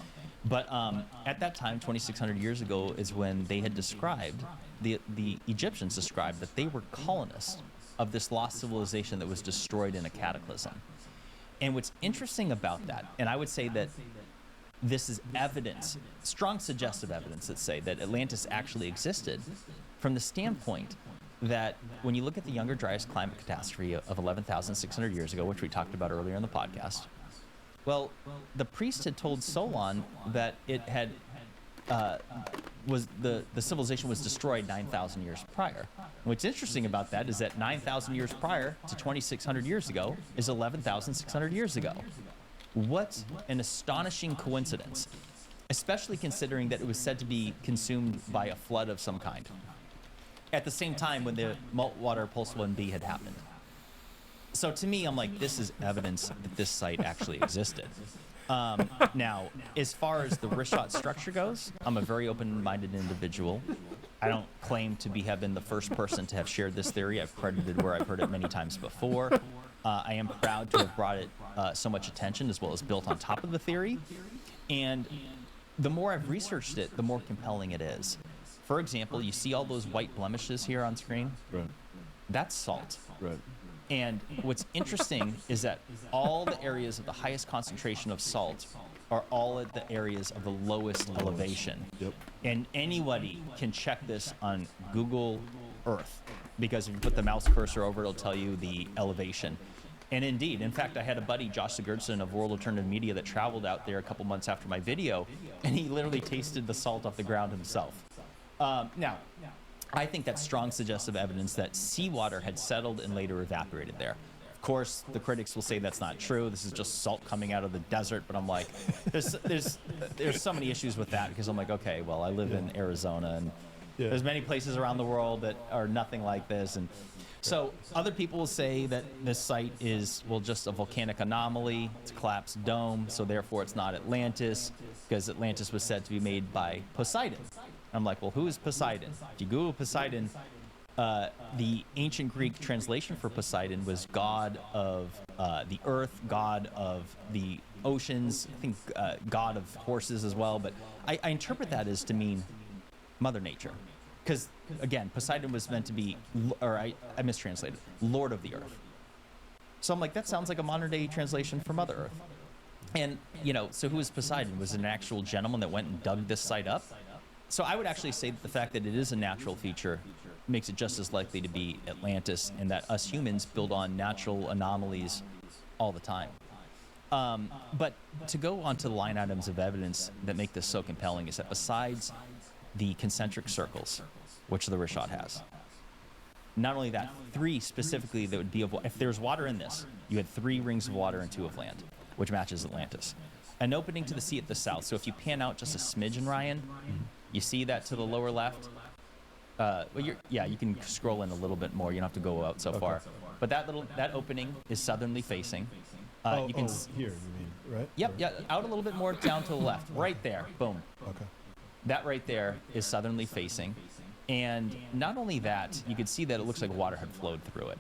But at that time, 2,600 years ago, is when they had described, the Egyptians described that they were colonists of this lost civilization that was destroyed in a cataclysm. And what's interesting about that, and I would say that this is evidence, strong suggestive evidence, let's say, that Atlantis actually existed from the standpoint that when you look at the Younger Dryas climate catastrophe of 11,600 years ago, which we talked about earlier in the podcast, well, the priest had told Solon that it had the civilization was destroyed 9,000 years prior. And what's interesting about that is that 9,000 years prior to 2,600 years ago is 11,600 years ago. What an astonishing coincidence, especially considering that it was said to be consumed by a flood of some kind at the same time when the Meltwater Pulse 1b had happened. So to me, I'm like, this is evidence that this site actually existed. Now, as far as the wrist shot structure goes, I'm a very open-minded individual. I don't claim to have been the first person to have shared this theory. I've credited where I've heard it many times before. I am proud to have brought it so much attention, as well as built on top of the theory. And the more I've researched it, the more compelling it is. For example, you see all those white blemishes here on screen? Right. That's salt. Right. And what's interesting is that all the areas of the highest concentration of salt are all at the areas of the lowest elevation. Yep. And anybody can check this on Google Earth, because if you put the mouse cursor over, it'll tell you the elevation. And indeed, in fact, I had a buddy, Josh Sigurdsson of World Alternative Media, that traveled out there a couple months after my video, and he literally tasted the salt off the ground himself. Now, I think that's strong suggestive evidence that seawater had settled and later evaporated there. Of course, the critics will say that's not true. This is just salt coming out of the desert. But I'm like, there's so many issues with that, because I'm like, okay, well, I live in Arizona, and there's many places around the world that are nothing like this. And so other people will say that this site is, well, just a volcanic anomaly. It's a collapsed dome, so therefore it's not Atlantis, because Atlantis was said to be made by Poseidon. I'm like, well, who is Poseidon? If you Google Poseidon, the ancient Greek translation for Poseidon was god of the earth, god of the oceans, I think god of horses as well. But I interpret that as to mean Mother Nature. Because, again, Poseidon was meant to be, or I mistranslated, Lord of the Earth. So I'm like, that sounds like a modern day translation for Mother Earth. And, you know, so who is Poseidon? Was it an actual gentleman that went and dug this site up? So I would actually say that the fact that it is a natural feature makes it just as likely to be Atlantis, and that us humans build on natural anomalies all the time. But to go on to the line items of evidence that make this so compelling is that besides the concentric circles, which the Rishad has, not only that, 3 specifically that would be of, if there's water in this, you had 3 rings of water and 2 of land, which matches Atlantis. An opening to the sea at the south. So if you pan out just a smidgen, Ryan, you see that to the lower left? Well, you can scroll in a little bit more. You don't have to go out so far. But that opening is southerly facing. You can here, you mean, right? Yep, yeah, out a little bit more down to the left. Right there, boom. Okay. That right there is southerly facing. And not only that, you could see that it looks like water had flowed through it.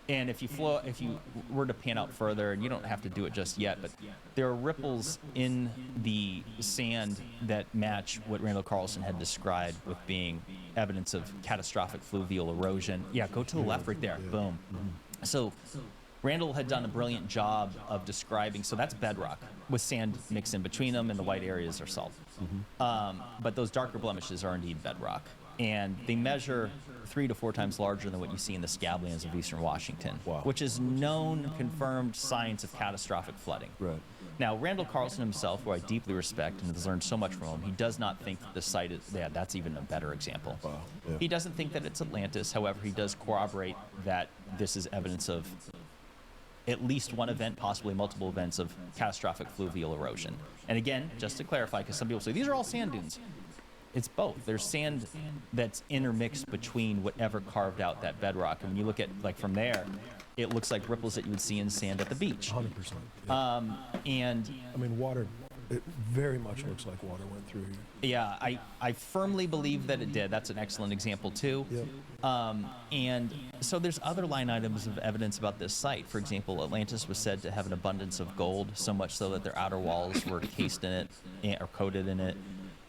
And if you were to pan out further, and you don't have to do it just yet, but there are ripples in the sand that match what Randall Carlson had described with being evidence of catastrophic fluvial erosion. Yeah, go to the left right there. Boom. So Randall had done a brilliant job of describing, so that's bedrock with sand mixed in between them, and the white areas are salt. But those darker blemishes are indeed bedrock. And they measure 3 to 4 times larger than what you see in the scablands of eastern Washington, which is known, confirmed science of catastrophic flooding. Right. Now, Randall Carlson himself, who I deeply respect and has learned so much from him, he does not think that the site is, that's even a better example. Wow. Yeah. He doesn't think that it's Atlantis. However, he does corroborate that this is evidence of at least one event, possibly multiple events of catastrophic fluvial erosion. And again, just to clarify, because some people say, these are all sand dunes. It's both. There's sand that's intermixed between whatever carved out that bedrock. And when you look at, like, from there, it looks like ripples that you would see in sand at the beach. 100%. Yeah. And I mean, water, it very much looks like water went through here. yeah, I firmly believe that it did. That's an excellent example too. Yep. And so there's other line items of evidence about this site. For example, Atlantis was said to have an abundance of gold, so much so that their outer walls were cased in it or coated in it.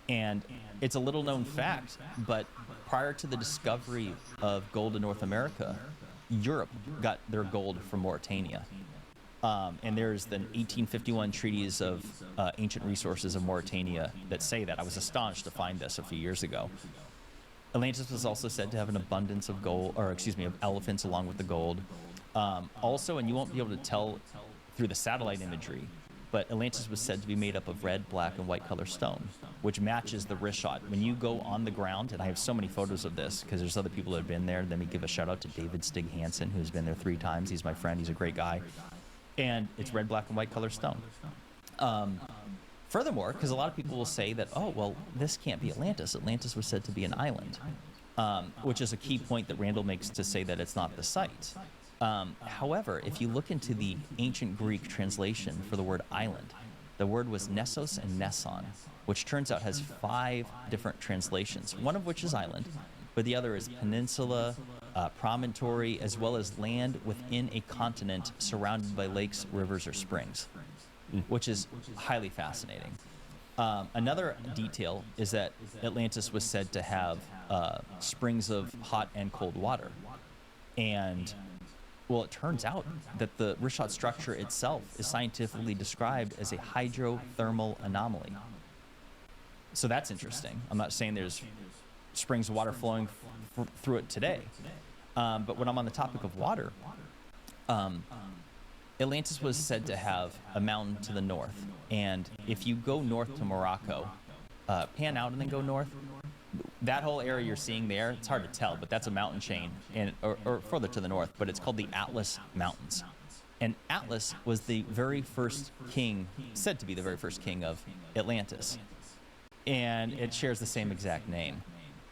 And it's a little known fact, but prior to the discovery of gold in North America, Europe got their gold from Mauritania. And there's the 1851 treaties of ancient resources of Mauritania that say that. I was astonished to find this a few years ago. Atlantis was also said to have an abundance of gold, or excuse me, of elephants along with the gold. Also, and you won't be able to tell through the satellite imagery, but Atlantis was said to be made up of red, black, and white color stone, which matches the wrist shot. When you go on the ground, and I have so many photos of this because there's other people that have been there. Let me give a shout out to David Stig Hansen, who's been there 3 times. He's my friend. He's a great guy. And it's red, black, and white color stone. Furthermore, because a lot of people will say that, oh, well, this can't be Atlantis. Atlantis was said to be an island, which is a key point that Randall makes to say that it's not the site. However, if you look into the ancient Greek translation for the word island, the word was Nessos and Nesson, which turns out has 5 different translations, one of which is island, but the other is peninsula, promontory, as well as land within a continent surrounded by lakes, rivers, or springs, which is highly fascinating. Another detail is that Atlantis was said to have springs of hot and cold water. And, well, it turns out that the Richat structure itself is scientifically described as a hydrothermal anomaly. So that's interesting. I'm not saying there's springs of water flowing through it today. But when I'm on the topic of water, Atlantis was said to have a mountain to the north. And if you go north to Morocco, pan out and then go north, that whole area you're seeing there, it's hard to tell, but that's a mountain chain, or further to the north, but it's called the Atlas Mountains. And Atlas was the very first king, said to be the very first king of Atlantis. And it shares the same exact name.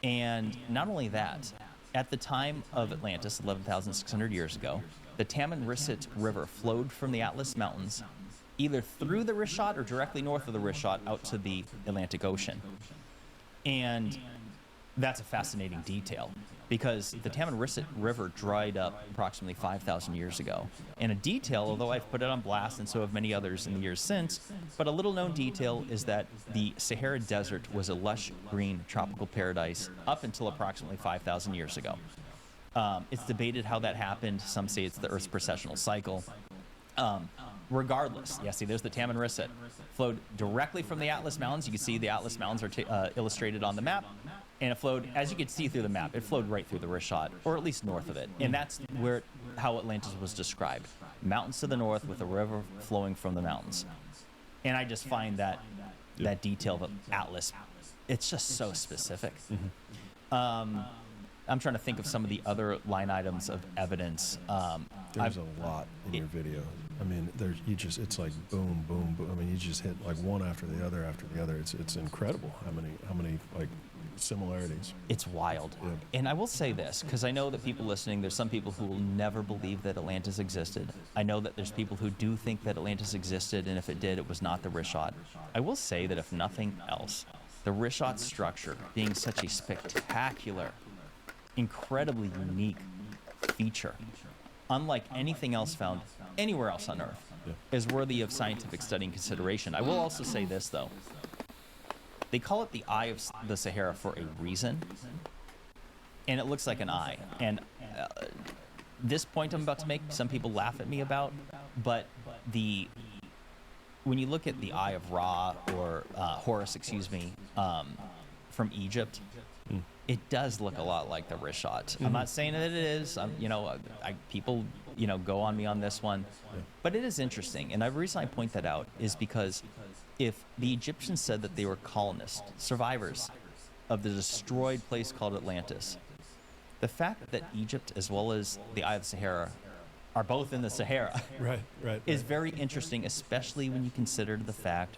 And not only that, at the time of Atlantis, 11,600 years ago, the Tamanrasset River flowed from the Atlas Mountains either through the Richat or directly north of the Richat out to the Atlantic Ocean. And that's a fascinating detail because the Tamanrasset River dried up approximately 5,000 years ago. And a detail, although I've put it on blast and so have many others in the years since, but a little known detail is that the Sahara Desert was a lush green tropical paradise up until approximately 5,000 years ago. It's debated how that happened. Some say it's the Earth's precessional cycle. Regardless, yeah, see, there's the Tamanrasset. Flowed directly from the Atlas Mountains. You can see the Atlas Mountains are illustrated on the map. And it flowed, as you can see through the map, it flowed right through the Richat, or at least north of it. And that's how Atlantis was described. Mountains to the north with a river flowing from the mountains. And I just find that detail of Atlas, it's just so specific. I'm trying to think of some of the other line items of evidence. There's a lot in your video. I mean, it's like boom, boom, boom. I mean, you just hit like one after the other after the other. It's incredible how many like similarities. It's wild. Yeah. And I will say this, because I know that people listening, there's some people who will never believe that Atlantis existed. I know that there's people who do think that Atlantis existed, and if it did, it was not the Richat. I will say that if nothing else, the Richat structure being such a spectacular, incredibly unique feature, unlike anything else found anywhere else on Earth, is worthy of scientific study and consideration. I will also say this, though. They call it the Eye of the Sahara for a reason, and it looks like an eye. And this point I'm about to make, some people laugh at me about, but when you look at the Eye of Ra, or Horus, from Egypt, it does look a lot like the Richat. I'm not saying that it is. People, go on me on this one, but it is interesting. And the reason I point that out is because if the Egyptians said that they were colonists, survivors of the destroyed place called Atlantis, the fact that Egypt as well as the Eye of the Sahara are both in the Sahara Right. is very interesting, especially when you consider the fact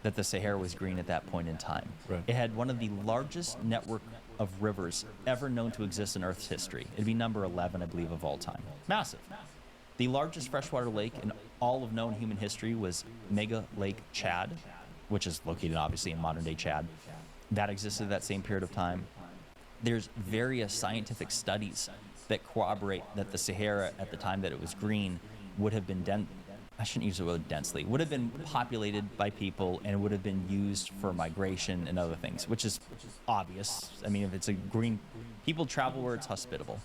that the Sahara was green at that point in time. Right. It had one of the largest network of rivers ever known to exist in Earth's history. It'd be number 11, I believe, of all time. Massive. The largest freshwater lake in all of known human history was Mega Lake Chad, which is located obviously in modern day Chad. That existed at that same period of time. There's various scientific studies that corroborate that the Sahara at the time that it was green would have been I shouldn't use the word densely, would have been populated by people and would have been used for migration and other things, which is obvious. I mean, if it's a green, people travel where it's hospitable.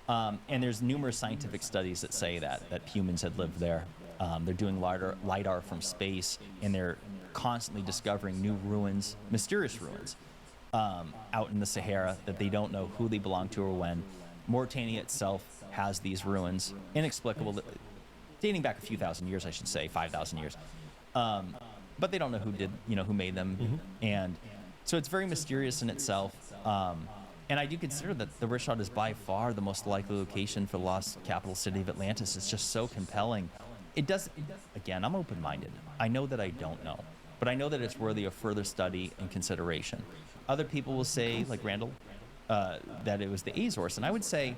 And there's numerous scientific studies that say that humans had lived there. They're doing LiDAR from space, and they're constantly discovering new ruins, mysterious ruins, out in the Sahara that they don't know who they belong to or when. Mauritania itself has these ruins, inexplicable, dating back a few thousand years, I should say, 5,000 years. But they don't know who made them. Mm-hmm. And so it's very mysterious in itself. And I do consider that the Richard is by far the most likely location for the lost capital city of Atlantis. It's just so compelling. Again, I'm open-minded. I know that I don't know, but I know that it's worthy of further study and consideration. Other people will say, like Randall, that it was the Azores. And I would say,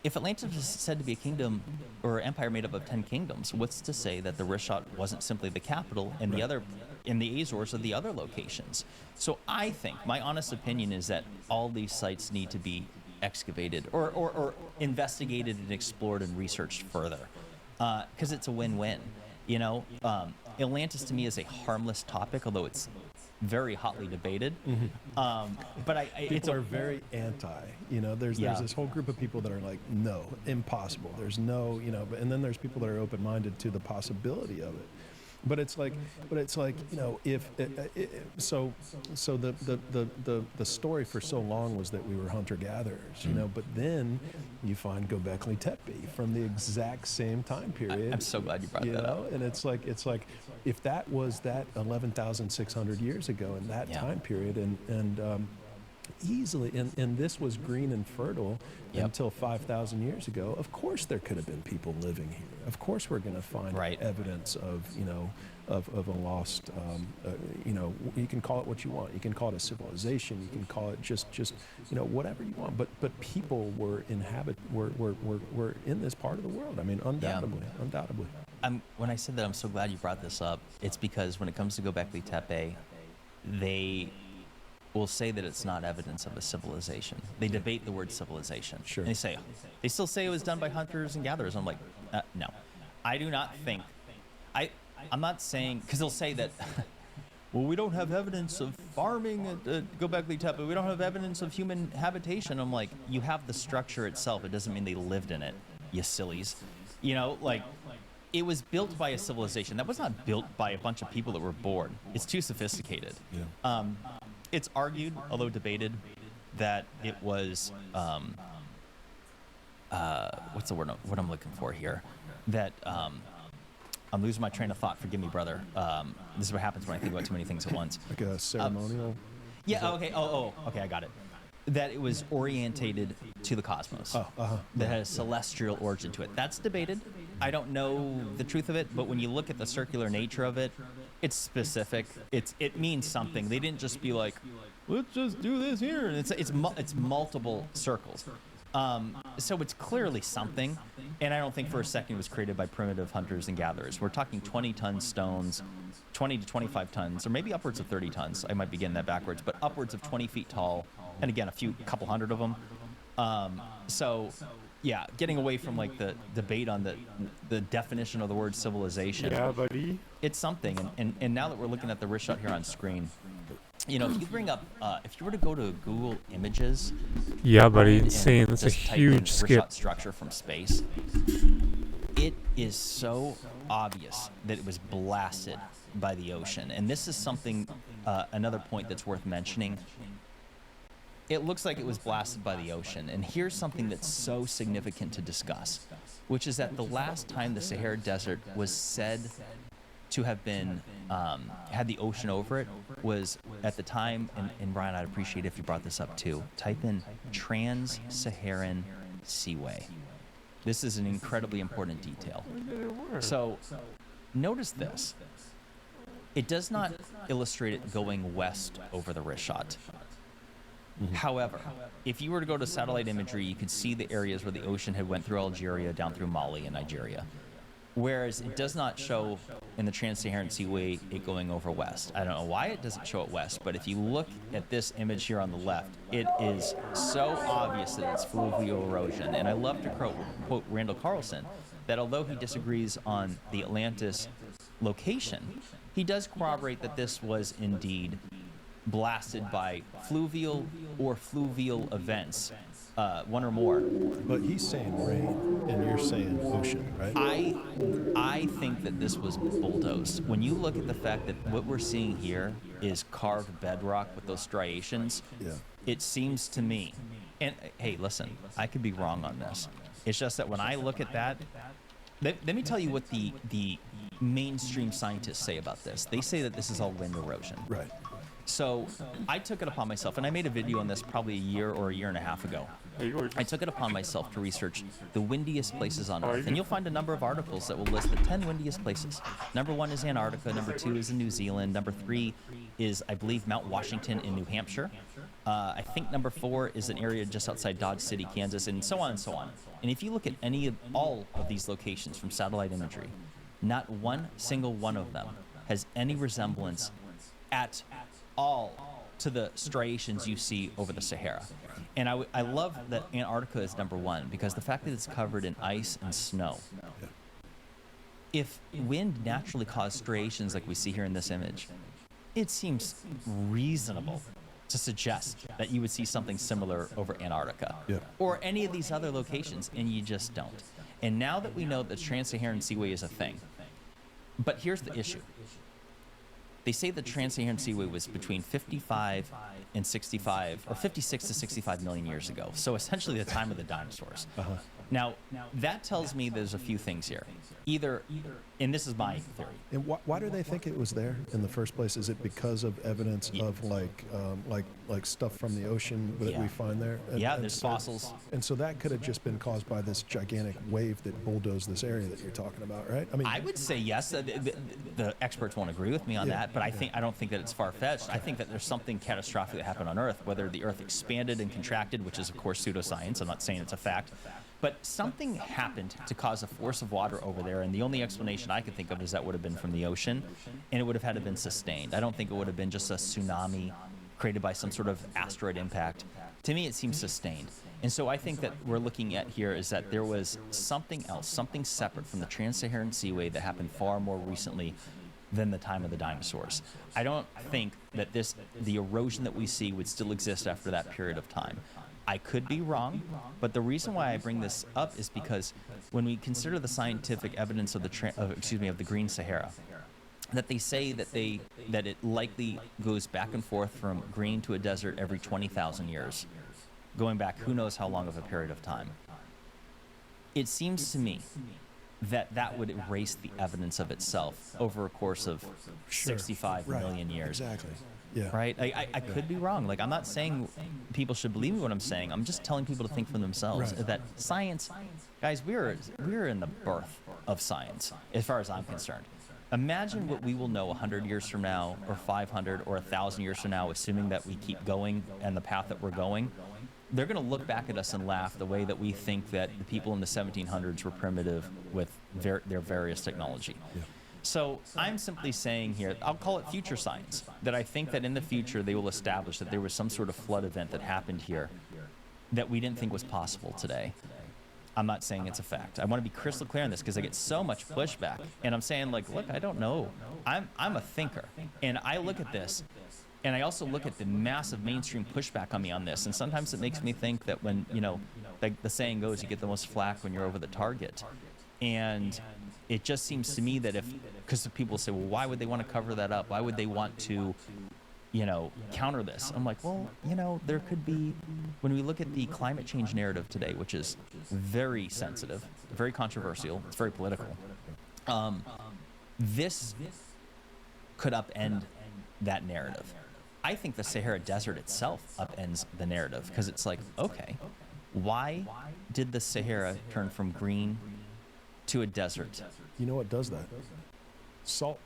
if Atlantis is said to be a kingdom or empire made up of 10 kingdoms, what's to say that the Richat wasn't simply the capital and the Azores are the other locations? So I think, my honest opinion is that all these sites need to be excavated or investigated and explored and researched further, because it's a win-win. Atlantis to me is a harmless topic, although it's very hotly debated. But People are very anti. There's this whole group of people that are like, no, impossible. There's no, and then there's people that are open-minded to the possibility of it. But it's like, if so the story for so long was that we were hunter-gatherers, but then you find Göbekli Tepe from the exact same time period. I'm so glad you brought that up. And it's like if that was that 11,600 years ago in that time period, and easily, and this was green and fertile until 5,000 years ago. Of course, there could have been people living here. Of course, we're going to find evidence of of a lost. You can call it what you want. You can call it a civilization. You can call it just whatever you want. But people were were in this part of the world. I mean, undoubtedly. When I said that, I'm so glad you brought this up. It's because when it comes to Göbekli Tepe, they will say that it's not evidence of a civilization. They debate the word civilization. Sure. And they still say it was done by hunters and gatherers. I'm like, no. I do not think, I'm not saying, because they'll say that, well, we don't have evidence of farming at Göbekli Tepe. We don't have evidence of human habitation. I'm like, you have the structure itself. It doesn't mean they lived in it, you sillies. It was built by a civilization. That was not built by a bunch of people that were bored. It's too sophisticated. Yeah. It's argued, although debated, that it was, what's the word? What I'm looking for here? That, I'm losing my train of thought. Forgive me, brother. This is what happens when I think about too many things at once. Like a ceremonial? Yeah, okay. Okay, I got it. That it was orientated to the cosmos. That had a celestial origin to it. That's debated. I don't know the truth of it, but when you look at the circular nature of it, it's specific. It means something. They didn't just be like, let's just do this here. And it's multiple circles. So it's clearly something. And I don't think for a second it was created by primitive hunters and gatherers. We're talking 20-ton stones, 20 to 25 tons, or maybe upwards of 30 tons. I might be getting that backwards, but upwards of 20 feet tall. And again, a couple hundred of them. Yeah, getting away from like the debate on the definition of the word civilization. Yeah, buddy. It's something, and now that we're looking at the wrist shot here on screen, if you bring up, if you were to go to Google Images, yeah, buddy, and insane. That's a just type in huge wrist skip. shot structure from space. It is so obvious that it was blasted by the ocean, and this is something, another point that's worth mentioning. It looks like it was blasted by the ocean. And here's something that's so significant to discuss, which is that the last time the Sahara Desert was said to have been, had the ocean over it, was at the time, and Brian, I'd appreciate if you brought this up too, type in Trans-Saharan Seaway. This is an incredibly important detail. So notice this. It does not illustrate it going west over the wrist shot. However, if you were to go to satellite imagery, you could see the areas where the ocean had went through Algeria, down through Mali and Nigeria. Whereas it does not show in the Trans-Saharan Seaway it going over west. I don't know why it doesn't show it west, but if you look at this image here on the left, it is so obvious that it's fluvial erosion. And I love to quote Randall Carlson, that although he disagrees on the Atlantis location, he does corroborate that this was indeed blasted by fluvial or fluvial events, one or more. But he's saying rain, and you're saying ocean, right? I think that this was bulldozed. When you look at the fact that what we're seeing here is carved bedrock with those striations, Yeah. it seems to me, and hey, listen, I could be wrong on this. It's just that when I look at that, let me tell you what the mainstream scientists say about this. They say that this is all wind erosion. Right. So I took it upon myself, and I made a video on this probably a year or a year and a half ago. I took it upon myself to research the windiest places on Earth, and you'll find a number of articles that will list the 10 windiest places. Number 1 is Antarctica, number 2 is in New Zealand, number 3 is, I believe, Mount Washington in New Hampshire. I think number 4 is an area just outside Dodge City, Kansas, and so on and so on. And if you look at all of these locations from satellite imagery, not one single one of them has any resemblance at all to the striations you see over the Sahara. And I love that Antarctica is number 1 because the fact that it's covered in ice and snow. If wind naturally caused striations like we see here in this image, it seems reasonable to suggest that you would see something similar over Antarctica or any of these other locations, and you just don't. And now that we know that the Trans-Saharan Seaway is a thing, but here's the issue. They say the Trans-Saharan Seaway was between 55 and 65, or 56 to 65 million years ago. So essentially the time of the dinosaurs. Now, that tells me there's a few things here. Either, and this is my theory. And why do they think it was there in the first place? Is it because of evidence of like stuff from the ocean that we find there? And There's fossils. And so that could have just been caused by this gigantic wave that bulldozed this area that you're talking about, right? I mean, I would say yes. The experts won't agree with me on that, but I don't think that it's far-fetched. I think that there's something catastrophic that happened on Earth, whether the Earth expanded and contracted, which is of course pseudoscience. I'm not saying it's a fact. But something happened to cause a force of water over there, and the only explanation I could think of is that would have been from the ocean, and it would have had to have been sustained. I don't think it would have been just a tsunami created by some sort of asteroid impact. To me, it seems sustained. And so I think that we're looking at here is that there was something else, something separate from the Trans-Saharan Seaway that happened far more recently than the time of the dinosaurs. I don't think that the erosion that we see would still exist after that period of time. I could be wrong, but the reason why I bring this up is because when we consider the scientific evidence of the Green Sahara, that they say that it likely goes back and forth from green to a desert every 20,000 years, going back who knows how long of a period of time. It seems to me that would erase the evidence of itself over a course of 65 million years. Exactly. Yeah. Right? I could be wrong. Like, I'm not saying people should believe me what I'm saying. I'm just telling people to think for themselves. Right. That science, guys, we're in the birth of science, as far as I'm concerned. Imagine what we will know 100 years from now, or 500, or 1,000 years from now, assuming that we keep going and the path that we're going. They're going to look back at us and laugh the way that we think that the people in the 1700s were primitive with their various technology. Yeah. So I'm simply saying here, I'll call it future science, that I think that in the future they will establish that there was some sort of flood event that happened here that we didn't think was possible today. I'm not saying it's a fact. I want to be crystal clear on this because I get so much pushback. And I'm saying, like, look, I don't know. I'm a thinker. And I look at this, and I also look at the massive mainstream pushback on me on this. And sometimes it makes me think that when, like the saying goes, you get the most flack when you're over the target. And it just seems to me that because people say, well, why would they want to cover that up? Why would they want to, counter this? I'm like, well, there could be, when we look at the climate change narrative today, which is very sensitive, very controversial, it's very political, this could upend that narrative. I think the Sahara Desert itself upends the narrative because it's like, okay, why did the Sahara turn from green to a desert? You know what does that? Salt.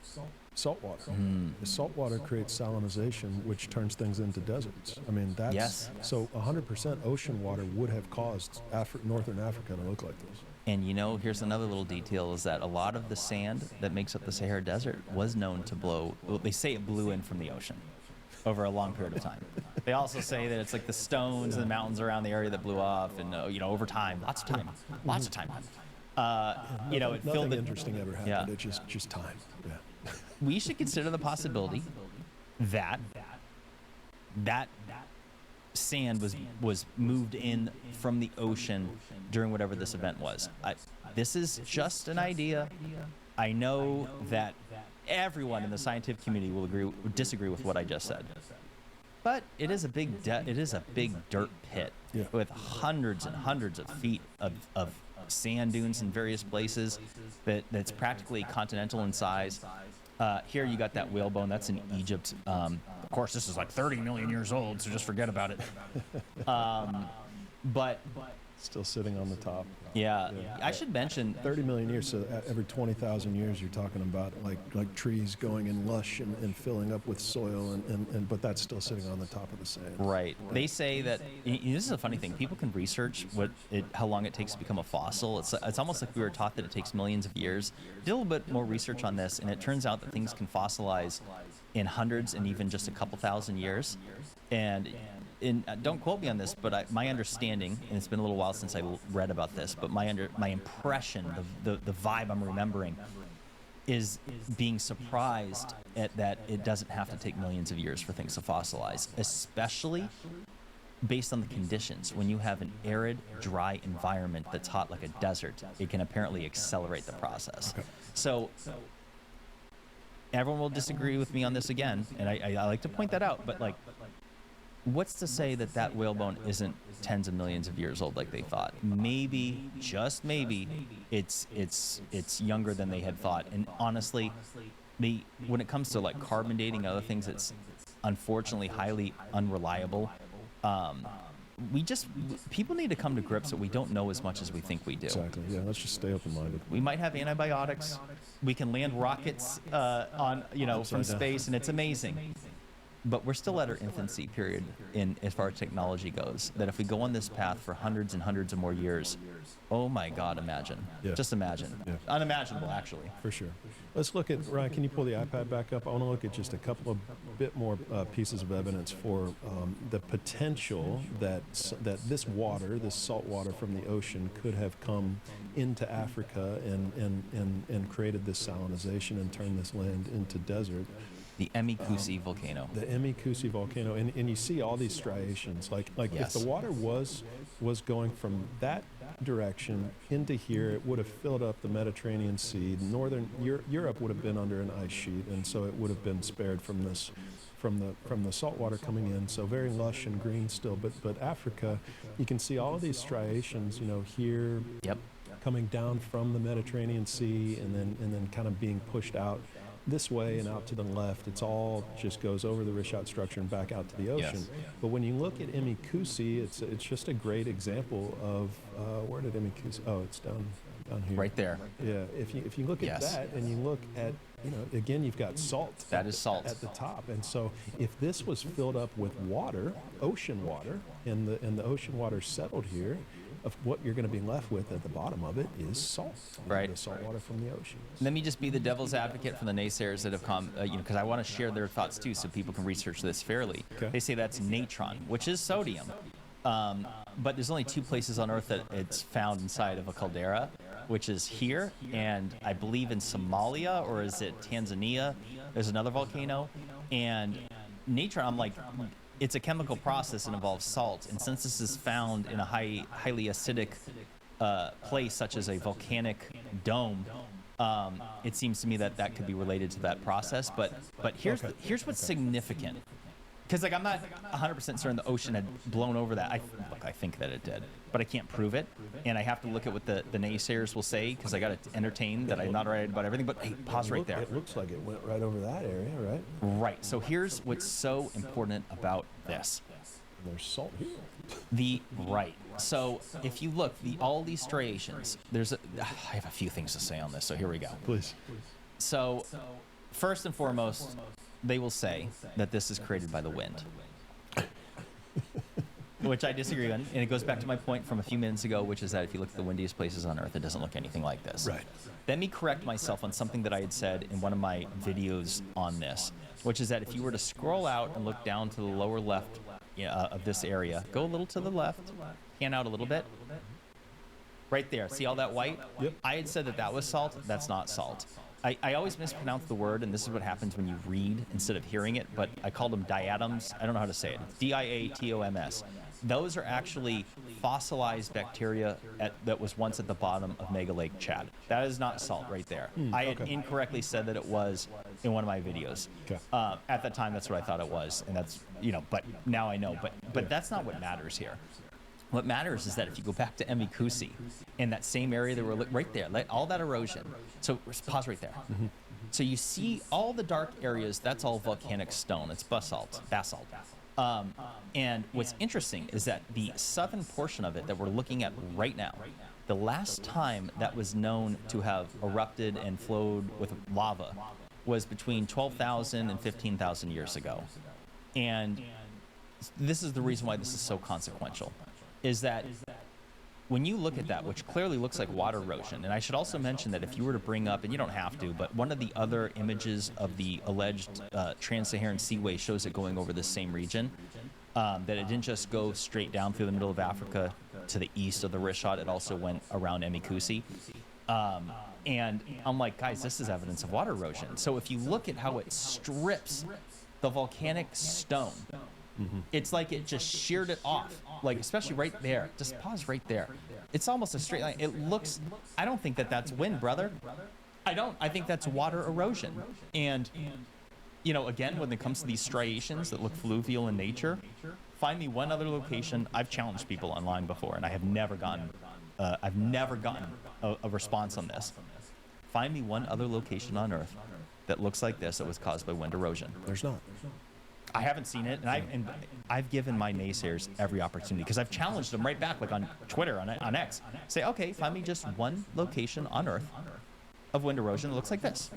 Salt water. The salt water creates salinization, which turns things into deserts. I mean, that's Yes. so 100% ocean water would have caused northern Africa to look like this. And you know, here's another little detail: is that a lot of the sand that makes up the Sahara Desert was known to blow. Well, they say it blew in from the ocean over a long period of time. They also say that it's like the stones and the mountains around the area that blew off, and you know, over time, lots of time. You know, it filled Nothing the, interesting ever happened. Yeah. It's just time. Yeah. we should consider the possibility that sand was moved in from the ocean during whatever this event was. This is just an idea. I know that everyone in the scientific community will disagree with what I just said, but it is a big dirt pit Yeah. with hundreds and hundreds of feet of sand dunes in various places that's practically continental in size. Here you got that whalebone. That's in Egypt. Of course, this is like 30 million years old, so just forget about it. But Still sitting on the top. yeah, I should mention 30 million years, so every 20,000 years you're talking about like trees going in lush and filling up with soil, but that's still sitting on the top of the sand. Right. They say that this is a funny thing. People can research how long it takes to become a fossil. It's almost like we were taught that it takes millions of years. Did a little bit more research on this, and it turns out that things can fossilize in hundreds and even just a couple thousand years. And don't quote me on this, but my understanding, and it's been a little while since I read about this, but my impression, the vibe I'm remembering, is being surprised at that it doesn't have to take millions of years for things to fossilize, especially based on the conditions. When you have an arid, dry environment that's hot like a desert, it can apparently accelerate the process. Okay. So everyone will disagree with me on this again, and I like to point that out, but like, what's to say that whalebone isn't tens of millions of years old like they thought? Maybe, just maybe, it's younger than they had thought. And honestly, when it comes to like carbon dating and other things, it's unfortunately highly unreliable. People need to come to grips that we don't know as much as we think we do. Exactly. Yeah. Let's just stay open-minded. We might have antibiotics. We can land rockets from down. space, and it's amazing. But we're still at our infancy period as far as technology goes. That if we go on this path for hundreds and hundreds of more years, oh my God, imagine. Yeah. Just imagine. Yeah. Unimaginable, actually. For sure. Let's look at, Ryan, can you pull the iPad back up? I want to look at just a couple of bit more pieces of evidence for the potential that this water, this salt water from the ocean, could have come into Africa and created this salinization and turned this land into desert. The Emikusi volcano. The Emikusi volcano, and you see all these striations. Like Yes. if the water was going from that direction into here, it would have filled up the Mediterranean Sea. Northern Europe would have been under an ice sheet, and so it would have been spared from this, from the salt water coming in. So very lush and green still. But Africa, you can see all of these striations. Here. Yep. Coming down from the Mediterranean Sea, and then kind of being pushed out this way and out to the left. It's all just goes over the Richat structure and back out to the ocean. Yes. But when you look at Emikusi, it's just a great example of where did Emikusi? Oh, it's down here. Right there. Yeah. If you look at Yes. that and you look at again, you've got salt. That is salt. At the top. And so if this was filled up with water, ocean water, and the ocean water settled here, of what you're going to be left with at the bottom of it is salt. Right. The salt water from the ocean. Let me just be the devil's advocate for the naysayers that have come, because I want to share their thoughts too, so people can research this fairly. Okay. They say that's natron, which is sodium, but there's only two places on Earth that it's found inside of a caldera, which is here and I believe in Somalia, or is it Tanzania? There's another volcano, and natron, I'm like, it's a chemical process and involves salt, and since this is found in a highly acidic place such as a volcanic dome, it seems to me that could be related to that process. But here's Okay. here's what's significant, because I'm not 100% certain the ocean had blown over that. I think that it did, but I can't prove it, and I have to look at what the naysayers will say, because I got to entertain that I'm not right about everything. But hey, pause right there. It looks like it went right over that area, right? Right. So here's what's so important about this. And there's salt here. Right. So if you look, all these striations, I have a few things to say on this, so here we go. Please. So First and foremost, they will say that this is created by the wind, which I disagree on. And it goes back to my point from a few minutes ago, which is that if you look at the windiest places on Earth, it doesn't look anything like this. Right. Let me correct myself on something that I had said in one of my videos on this, which is that if you were to scroll out and look down to the lower left of this area, go a little to the left, pan out a little bit, right there. See all that white? Yep. I had said that that was salt. That's not salt. I always mispronounce the word, and this is what happens when you read instead of hearing it, but I called them diatoms. I don't know how to say it. diatoms. Those are actually fossilized bacteria that was once at the bottom of Mega Lake Chad. That is not salt right there. I had incorrectly said that it was in one of my videos. Okay. At that time, that's what I thought it was, and that's, but now I know. But that's not what matters here. What matters is that if you go back to Emikusi, in that same area, that were right there, all that erosion. So pause right there. Mm-hmm. So you see all the dark areas, that's all volcanic stone. It's basalt. And what's interesting is that the southern portion of it that we're looking at right now, the last time that was known to have erupted and flowed with lava was between 12,000 and 15,000 years ago. And this is the reason why this is so consequential, is that when you look at that, which clearly looks like water erosion, and I should also mention that if you were to bring up, and you don't have to, but one of the other images of the alleged trans-Saharan seaway shows it going over the same region, that it didn't just go straight down through the middle of Africa to the east of the Rishon, it also went around Emikusi. And I'm like, guys, this is evidence of water erosion. So if you look at how it strips the volcanic stone, it's like it just sheared it off, like especially right there. Just pause right there. It's almost a straight line. It looks, I don't think that that's wind, brother. I don't. I think that's water erosion. And, again, when it comes to these striations that look fluvial in nature, find me one other location. I've challenged people online before, and I have never gotten, a response on this. Find me one other location on Earth that looks like this that was caused by wind erosion. There's not. I haven't seen it, and I've given my naysayers every opportunity because I've challenged them right back, like on Twitter, on X. Say, okay, find me just one location on Earth of wind erosion that looks like this.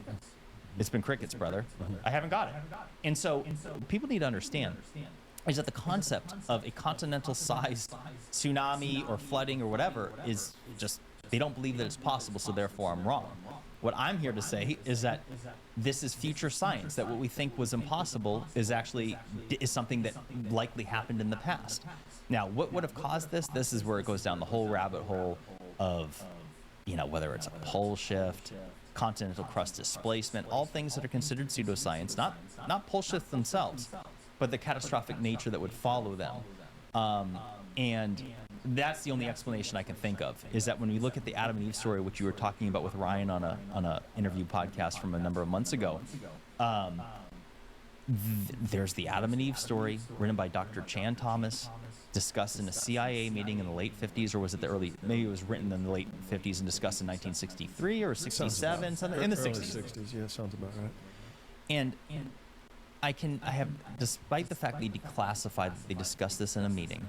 It's been crickets, brother. I haven't got it. And so people need to understand is that the concept of a continental-sized tsunami or flooding or whatever is just, they don't believe that it's possible, so therefore I'm wrong. What I'm here to say is that this is future science, that what we think was impossible is something that likely happened in the past. Now, what would have caused this? This is where it goes down the whole rabbit hole of, whether it's a pole shift, continental crust displacement, all things that are considered pseudoscience, not pole shifts themselves, but the catastrophic nature that would follow them. And that's the only explanation I can think of, is that when we look at the Adam and Eve story, which you were talking about with Ryan on a interview podcast from a number of months ago, there's the Adam and Eve story written by Dr. Chan Thomas, discussed in a CIA meeting in the late 50s, or was it maybe it was written in the late 50s and discussed in 1963 or 67, something in the 60s. 60s, yeah, sounds about right. And I have, despite the fact they declassified that they discussed this in a meeting,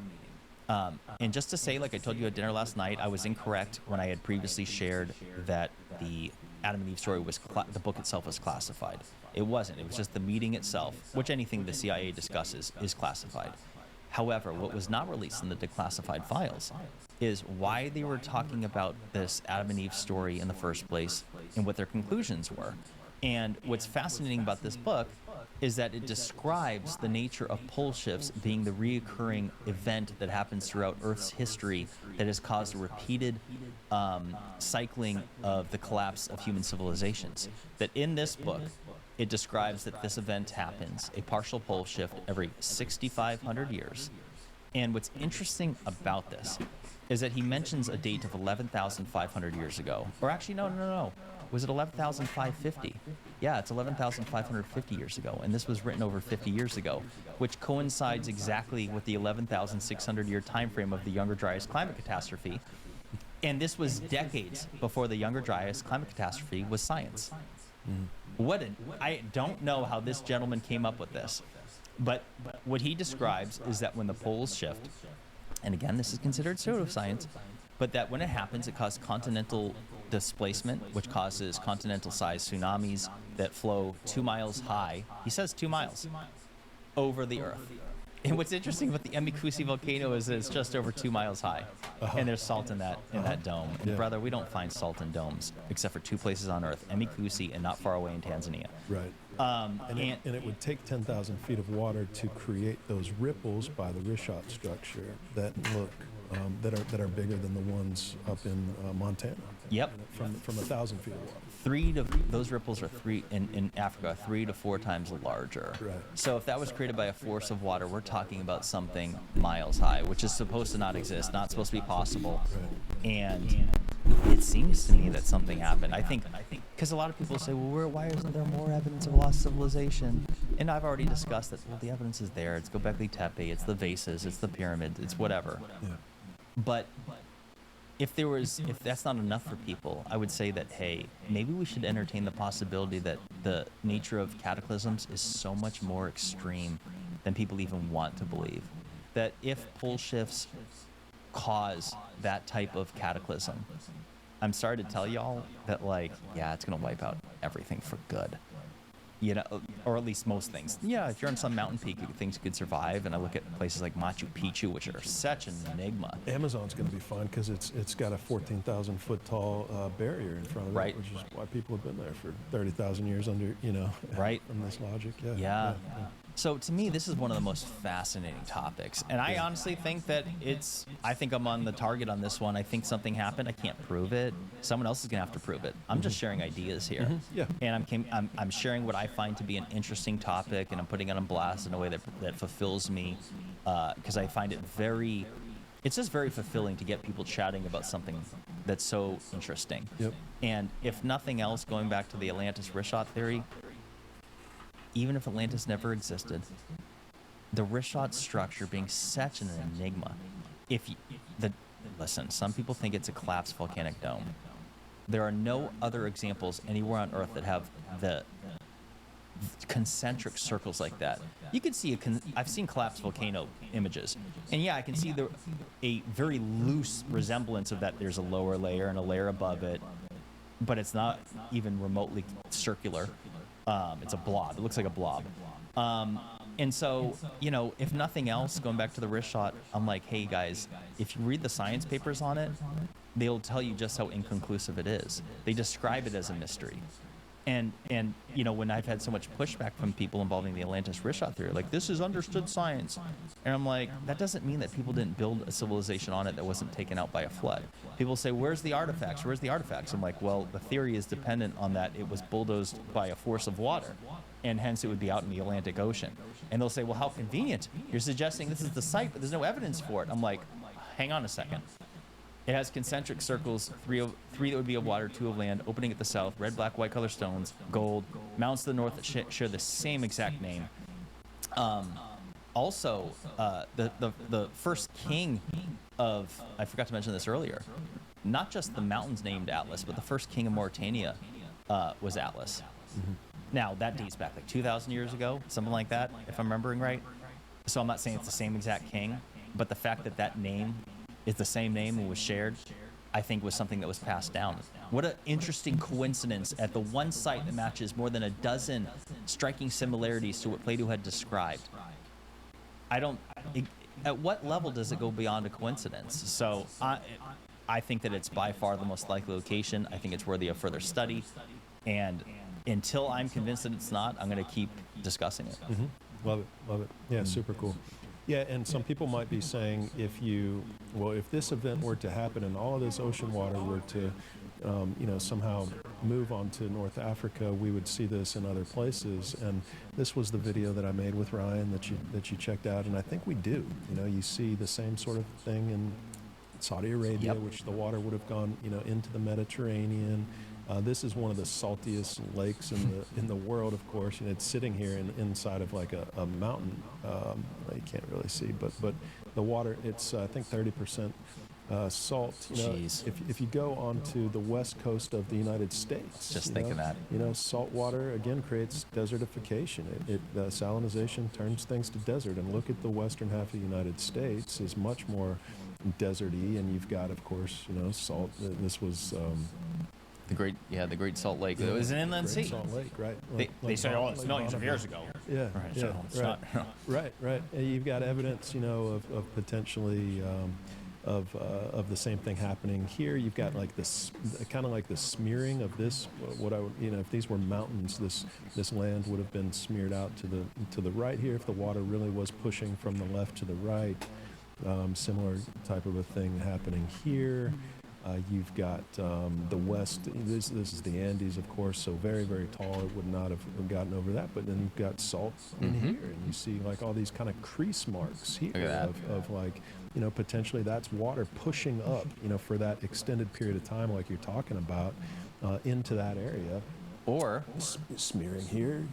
and just to say, like I told you at dinner last night, I was incorrect when I had previously shared that the Adam and Eve story the book itself was classified. It wasn't. It was just the meeting itself, which anything the CIA discusses is classified. However, what was not released in the declassified files is why they were talking about this Adam and Eve story in the first place and what their conclusions were. And what's fascinating about this book is that it describes the nature of pole shifts being the reoccurring event that happens throughout Earth's history that has caused a repeated cycling of the collapse of human civilizations. That in this book, it describes that this event happens, a partial pole shift, every 6,500 years. And what's interesting about this is that he mentions a date of 11,500 years ago. Or actually, no. Was it 11,550? Yeah, it's 11,550 years ago, and this was written over 50 years ago, which coincides exactly with the 11,600-year time frame of the Younger Dryas climate catastrophe. And this was decades before the Younger Dryas climate catastrophe was science. I don't know how this gentleman came up with this, but what he describes is that when the poles shift, and again, this is considered pseudoscience, but that when it happens, it causes continental displacement, which causes continental-sized tsunamis that flow 2 miles high. He says 2 miles over the Earth. And what's interesting about the Emikusi volcano is that it's just over 2 miles high, and there's salt in that dome. And Yeah. brother, we don't find salt in domes except for 2 places on Earth: Emikusi and not far away in Tanzania. Right. And it would take 10,000 feet of water to create those ripples by the Richat structure that look that are bigger than the ones up in Montana. Yep. From 1,000 feet of water. Those ripples are in Africa 3 to 4 times larger. Right. So if that was created by a force of water, we're talking about something miles high, which is supposed to not exist, not supposed to be possible. Right. And it seems to me that something happened. I think because a lot of people say, well, why isn't there more evidence of lost civilization? And I've already discussed that. Well, the evidence is there. It's Göbekli Tepe. It's the vases. It's the pyramids. It's whatever. Yeah. But if that's not enough for people, I would say that, hey, maybe we should entertain the possibility that the nature of cataclysms is so much more extreme than people even want to believe. That if pole shifts cause that type of cataclysm, I'm sorry to tell y'all that, like, yeah, it's going to wipe out everything for good. You know, or at least most things. Yeah, if you're on some mountain peak, things could survive. And I look at places like Machu Picchu, which are such an enigma. Amazon's going to be fun because it's got a 14,000 foot tall barrier in front of Right. it, which is why people have been there for 30,000 years under, Right. from this logic. Yeah. Yeah. So to me, this is one of the most fascinating topics. And I honestly think that I think I'm on the target on this one. I think something happened. I can't prove it. Someone else is going to have to prove it. I'm just sharing ideas here. Yeah. And I'm sharing what I find to be an interesting topic, and I'm putting it on blast in a way that fulfills me, because I find it's just very fulfilling to get people chatting about something that's so interesting. Yep. And if nothing else, going back to the Atlantis-Richat theory, even if Atlantis never existed, the Richat structure being such an enigma, listen, some people think it's a collapsed volcanic dome. There are no other examples anywhere on Earth that have the concentric circles like that. You can see I've seen collapsed volcano images, and yeah, I can see a very loose resemblance of that. There's a lower layer and a layer above it, but it's not even remotely circular. It's a blob. It looks like a blob. And so, if nothing else, going back to the wrist shot, I'm like, hey guys, if you read the science papers on it, they'll tell you just how inconclusive it is. They describe it as a mystery. And when I've had so much pushback from people involving the Atlantis wrist shot theory, like, this is understood science. And I'm like, that doesn't mean that people didn't build a civilization on it that wasn't taken out by a flood. People say, where's the artifacts? Where's the artifacts? I'm like, well, the theory is dependent on that it was bulldozed by a force of water, and hence it would be out in the Atlantic Ocean. And they'll say, well, how convenient. You're suggesting this is the site, but there's no evidence for it. I'm like, hang on a second. It has concentric circles, three that would be of water, 2 of land, opening at the south, red, black, white color stones, gold, mountains to the north that share the same exact name. Also, the first king of, I forgot to mention this earlier, not just the mountains named Atlas, but the first king of Mauritania was Atlas. Mm-hmm. Now, that dates back like 2,000 years ago, something like that, if I'm remembering right. So I'm not saying it's the same exact king, but the fact that that name is the same name and was shared, I think was something that was passed down. What an interesting coincidence at the one site that matches more than a dozen striking similarities to what Plato had described. At what level does it go beyond a coincidence? So I think that it's by far the most likely location. I think it's worthy of further study. And until I'm convinced that it's not, I'm going to keep discussing it. Mm-hmm. Love it. Yeah, super cool. Yeah, and some people might be saying if this event were to happen and all of this ocean water were to, somehow move on to North Africa, we would see this in other places. And this was the video that I made with Ryan that you checked out, and I think we do. You see the same sort of thing in Saudi Arabia, Yep. which the water would have gone, into the Mediterranean. This is one of the saltiest lakes in the world, of course. It's sitting here inside of like a mountain. You can't really see, but the water, it's I think 30% salt. Jeez. If you go onto the west coast of the United States, Just thinking that. Salt water again creates desertification. Salinization turns things to desert. And look at the western half of the United States is much more deserty, and you've got, of course, salt. This was the Great Salt Lake. It was an inland Great sea. Salt Lake, right? They say, oh, it's Lake millions of Bonneville. years ago. Yeah, Right, yeah, so it's right, not. right. And you've got evidence, of potentially of the same thing happening here. You've got like this kind of like the smearing of this. What I would, if these were mountains, this land would have been smeared out to the right here. If the water really was pushing from the left to the right, similar type of a thing happening here. You've got the west. This is the Andes, of course, so very, very tall. It would not have gotten over that. But then you've got salt in here, and you see like all these kind of crease marks here of like, potentially that's water pushing up, for that extended period of time, like you're talking about, into that area. Or Smearing here,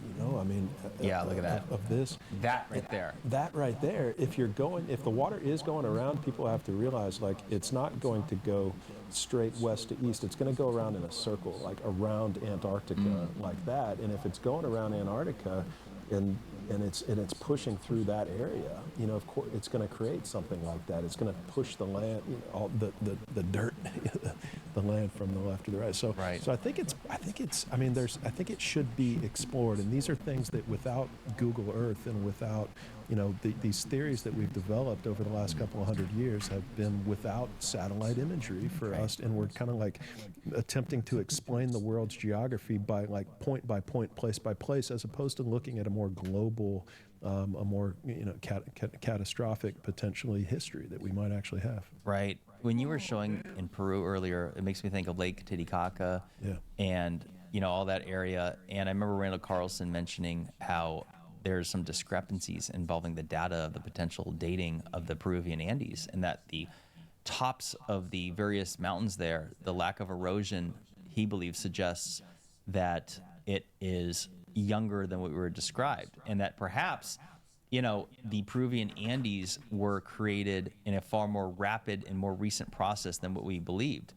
Yeah, look at that. Of this. that right there. That right there, if the water is going around, people have to realize, like, it's not going to go straight west to east. It's going to go around in a circle, like around Antarctica, like that. And if it's going around Antarctica and it's pushing through that area, of course, it's going to create something like that. It's going to push the land, all the dirt, the land from the left to the right. So, Right. so I think it should be explored. And these are things that without Google Earth and without, these theories that we've developed over the last couple of 100 years have been without satellite imagery for us. And we're kind of like attempting to explain the world's geography by like point by point, place by place, as opposed to looking at a more global, a more catastrophic potentially history that we might actually have. Right. When you were showing in Peru earlier, it makes me think of Lake Titicaca and, all that area. And I remember Randall Carlson mentioning how there's some discrepancies involving the data of the potential dating of the Peruvian Andes, and that the tops of the various mountains there, the lack of erosion, he believes, suggests that it is younger than what we were described, and that perhaps the Peruvian Andes were created in a far more rapid and more recent process than what we believed.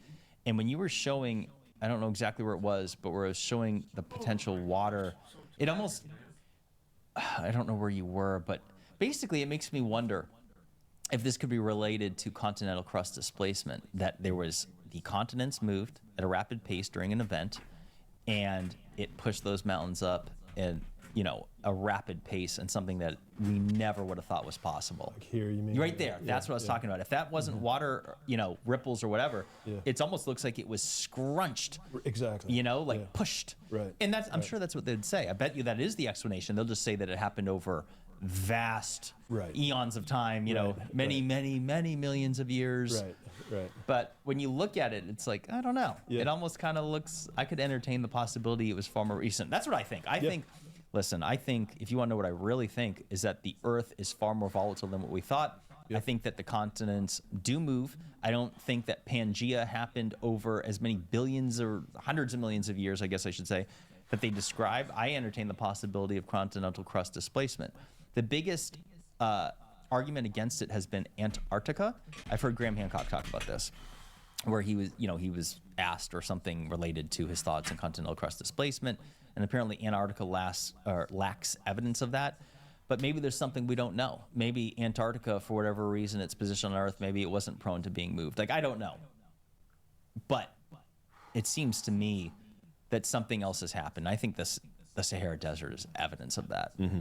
And when you were showing, I don't know exactly where it was, but where it was showing the potential water, it almost, I don't know where you were, but basically it makes me wonder if this could be related to continental crust displacement, that the continents moved at a rapid pace during an event, and it pushed those mountains up in, a rapid pace, and something that we never would have thought was possible. Like here, you mean? Right there. That's what I was talking about. If that wasn't water, ripples or whatever, Yeah. it almost looks like it was scrunched, Exactly. pushed. Right. And I'm sure that's what they'd say. I bet you that is the explanation. They'll just say that it happened over vast eons of time, many millions of years. Right. But when you look at it, it's like, I don't know. Yeah. It almost kind of looks, I could entertain the possibility it was far more recent. That's what I think. I think if you want to know what I really think, is that the Earth is far more volatile than what we thought. I think that the continents do move. I don't think that Pangea happened over as many billions or hundreds of millions of years, I guess I should say, that they describe. I entertain the possibility of continental crust displacement. The biggest argument against it has been Antarctica. I've heard Graham Hancock talk about this, where he was asked or something related to his thoughts on continental crust displacement, and apparently Antarctica lacks evidence of that. But maybe there's something we don't know. Maybe Antarctica, for whatever reason, its position on Earth, maybe it wasn't prone to being moved. Like, I don't know. But it seems to me that something else has happened. I think the Sahara Desert is evidence of that. Mm-hmm.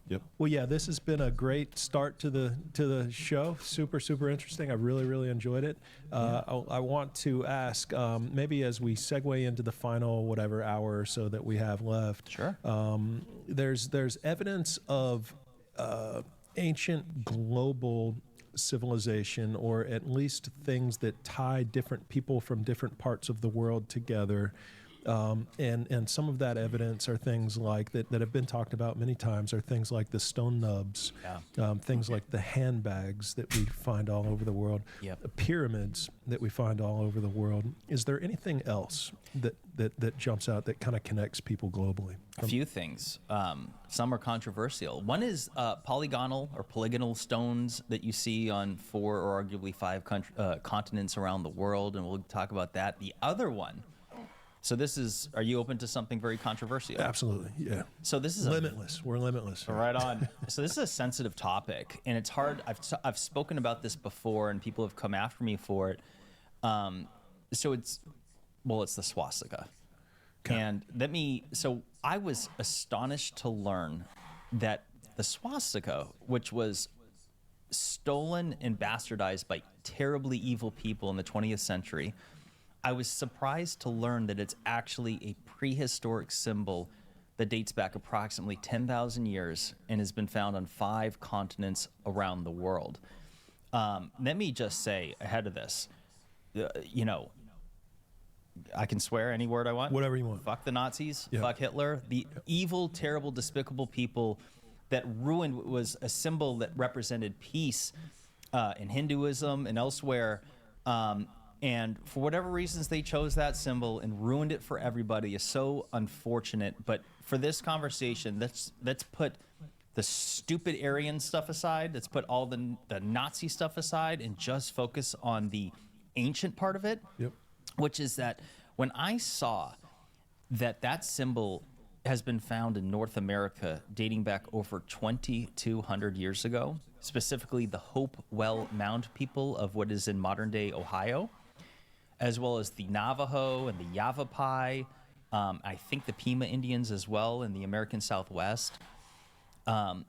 Yep. Well, yeah, this has been a great start to the show. Super, super interesting. I really, really enjoyed it. I want to ask, maybe as we segue into the final whatever hour or so that we have left. Sure. There's evidence of ancient global civilization, or at least things that tie different people from different parts of the world together. And some of that evidence are things like that have been talked about many times, are things like the stone nubs, things like the handbags that we find all over the world, the pyramids that we find all over the world. Is there anything else that jumps out that kind of connects people globally? A few things. Some are controversial. One is polygonal stones that you see on 4 or arguably 5 continents around the world, and we'll talk about that. The other one, so this is, are you open to something very controversial? Absolutely, yeah. So this is limitless. We're limitless. Right on. So this is a sensitive topic, and it's hard. I've spoken about this before, and people have come after me for it. So it's Well, it's the swastika. 'Kay. And so I was astonished to learn that the swastika, which was stolen and bastardized by terribly evil people in the 20th century, I was surprised to learn that it's actually a prehistoric symbol that dates back approximately 10,000 years and has been found on 5 continents around the world. Let me just say ahead of this, I can swear any word I want. Whatever you want. Fuck the Nazis. Yeah. Fuck Hitler. The evil, terrible, despicable people that ruined what was a symbol that represented peace in Hinduism and elsewhere. And for whatever reasons they chose that symbol and ruined it for everybody is so unfortunate. But for this conversation, let's put the stupid Aryan stuff aside. Let's put all the Nazi stuff aside and just focus on the ancient part of it. Yep. Which is that when I saw that symbol has been found in North America dating back over 2,200 years ago, specifically the Hopewell Mound people of what is in modern-day Ohio, as well as the Navajo and the Yavapai, I think the Pima Indians as well in the American Southwest.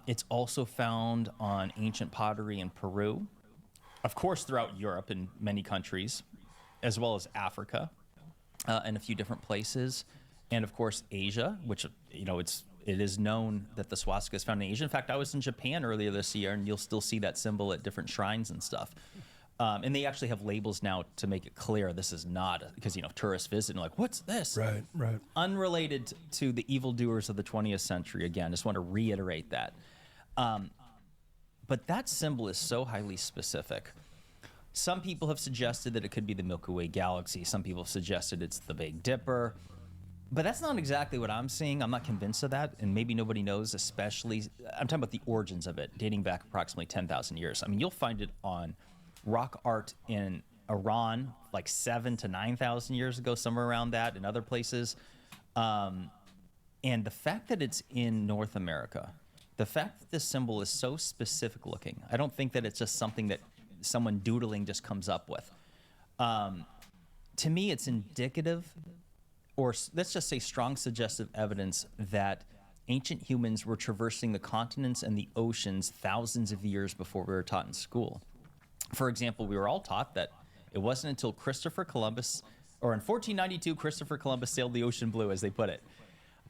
It's also found on ancient pottery in Peru, of course throughout Europe and many countries, as well as Africa and a few different places, and of course Asia, which it is known that the swastika is found in Asia. In fact, I was in Japan earlier this year, and you'll still see that symbol at different shrines and stuff. And they actually have labels now to make it clear this is not, because tourists visit and like, what's this? Right. Unrelated to the evildoers of the 20th century. Again, just want to reiterate that. But that symbol is so highly specific. Some people have suggested that it could be the Milky Way galaxy. Some people have suggested it's the Big Dipper. But that's not exactly what I'm seeing. I'm not convinced of that, and maybe nobody knows, especially, I'm talking about the origins of it, dating back approximately 10,000 years. I mean, you'll find it on rock art in Iran, like 7,000 to 9,000 years ago, somewhere around that, in other places. And the fact that it's in North America, the fact that this symbol is so specific looking, I don't think that it's just something that someone doodling just comes up with. To me, it's indicative, or let's just say strong suggestive evidence that ancient humans were traversing the continents and the oceans thousands of years before we were taught in school. For example, we were all taught that it wasn't until Christopher Columbus, or in 1492, Christopher Columbus sailed the ocean blue, as they put it.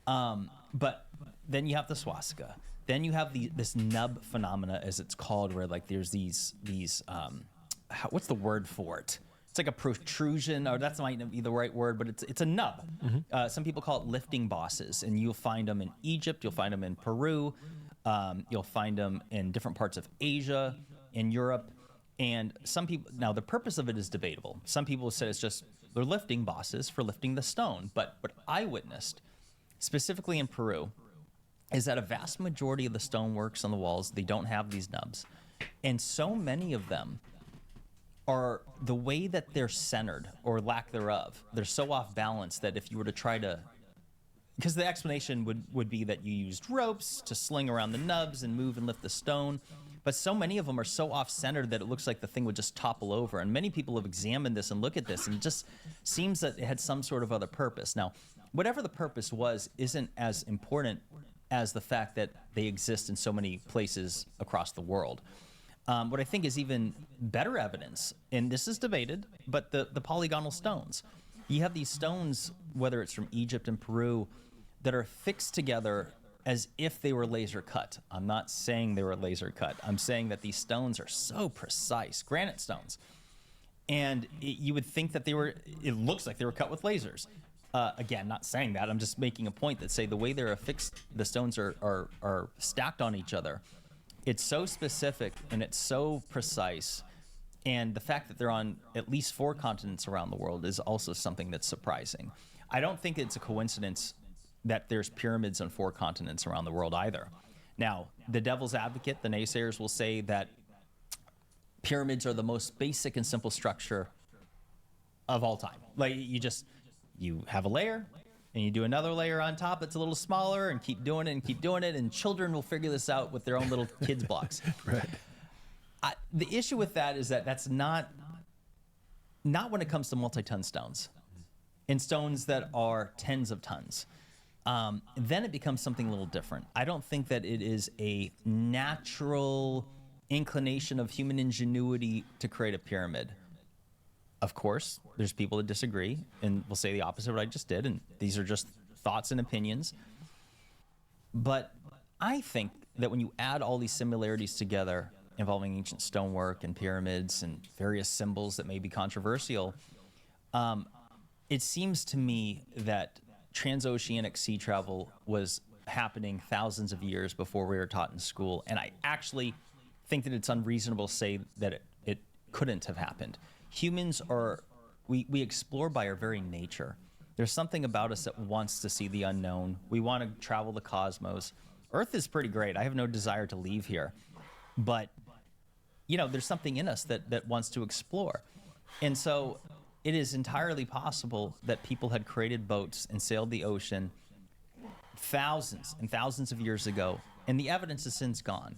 But then you have the swastika. Then you have this nub phenomena, as it's called, where like there's these what's the word for it? It's like a protrusion, or that's might not be the right word, but it's a nub. Mm-hmm. Some people call it lifting bosses, and you'll find them in Egypt, you'll find them in Peru, you'll find them in different parts of Asia, in Europe, and some people, now the purpose of it is debatable. Some people say it's just they're lifting bosses for lifting the stone, but what I witnessed, specifically in Peru, is that a vast majority of the stoneworks on the walls, they don't have these nubs, and so many of them are the way that they're centered, or lack thereof. They're so off balance that if you were to try to, because the explanation would be that you used ropes to sling around the nubs and move and lift the stone, but so many of them are so off-centered that it looks like the thing would just topple over. And many people have examined this and look at this, and it just seems that it had some sort of other purpose. Now, whatever the purpose was isn't as important as the fact that they exist in so many places across the world. What I think is even better evidence, and this is debated, but the polygonal stones. You have these stones, whether it's from Egypt and Peru, that are fixed together as if they were laser cut. I'm not saying they were laser cut. I'm saying that these stones are so precise, granite stones. And you would think that it looks like they were cut with lasers. Again, not saying that. I'm just making a point that say the way they're affixed, the stones are stacked on each other. It's so specific and it's so precise. And the fact that they're on at least 4 continents around the world is also something that's surprising. I don't think it's a coincidence that there's pyramids on 4 continents around the world either. Now, the devil's advocate, the naysayers, will say that pyramids are the most basic and simple structure of all time. Like you have a layer, and you do another layer on top that's a little smaller, and keep doing it, and children will figure this out with their own little kids blocks. Right. The issue with that is that that's not when it comes to multi-ton stones. in stones that are tens of tons. Then it becomes something a little different. I don't think that it is a natural inclination of human ingenuity to create a pyramid. Of course, there's people that disagree and will say the opposite of what I just did, and these are just thoughts and opinions. But I think that when you add all these similarities together involving ancient stonework and pyramids and various symbols that may be controversial, it seems to me that transoceanic sea travel was happening thousands of years before we were taught in school. And I actually think that it's unreasonable to say that it couldn't have happened. Humans we explore by our very nature. There's something about us that wants to see the unknown. We want to travel the cosmos. Earth is pretty great. I have no desire to leave here. But, there's something in us that wants to explore. And so it is entirely possible that people had created boats and sailed the ocean thousands and thousands of years ago, and the evidence has since gone.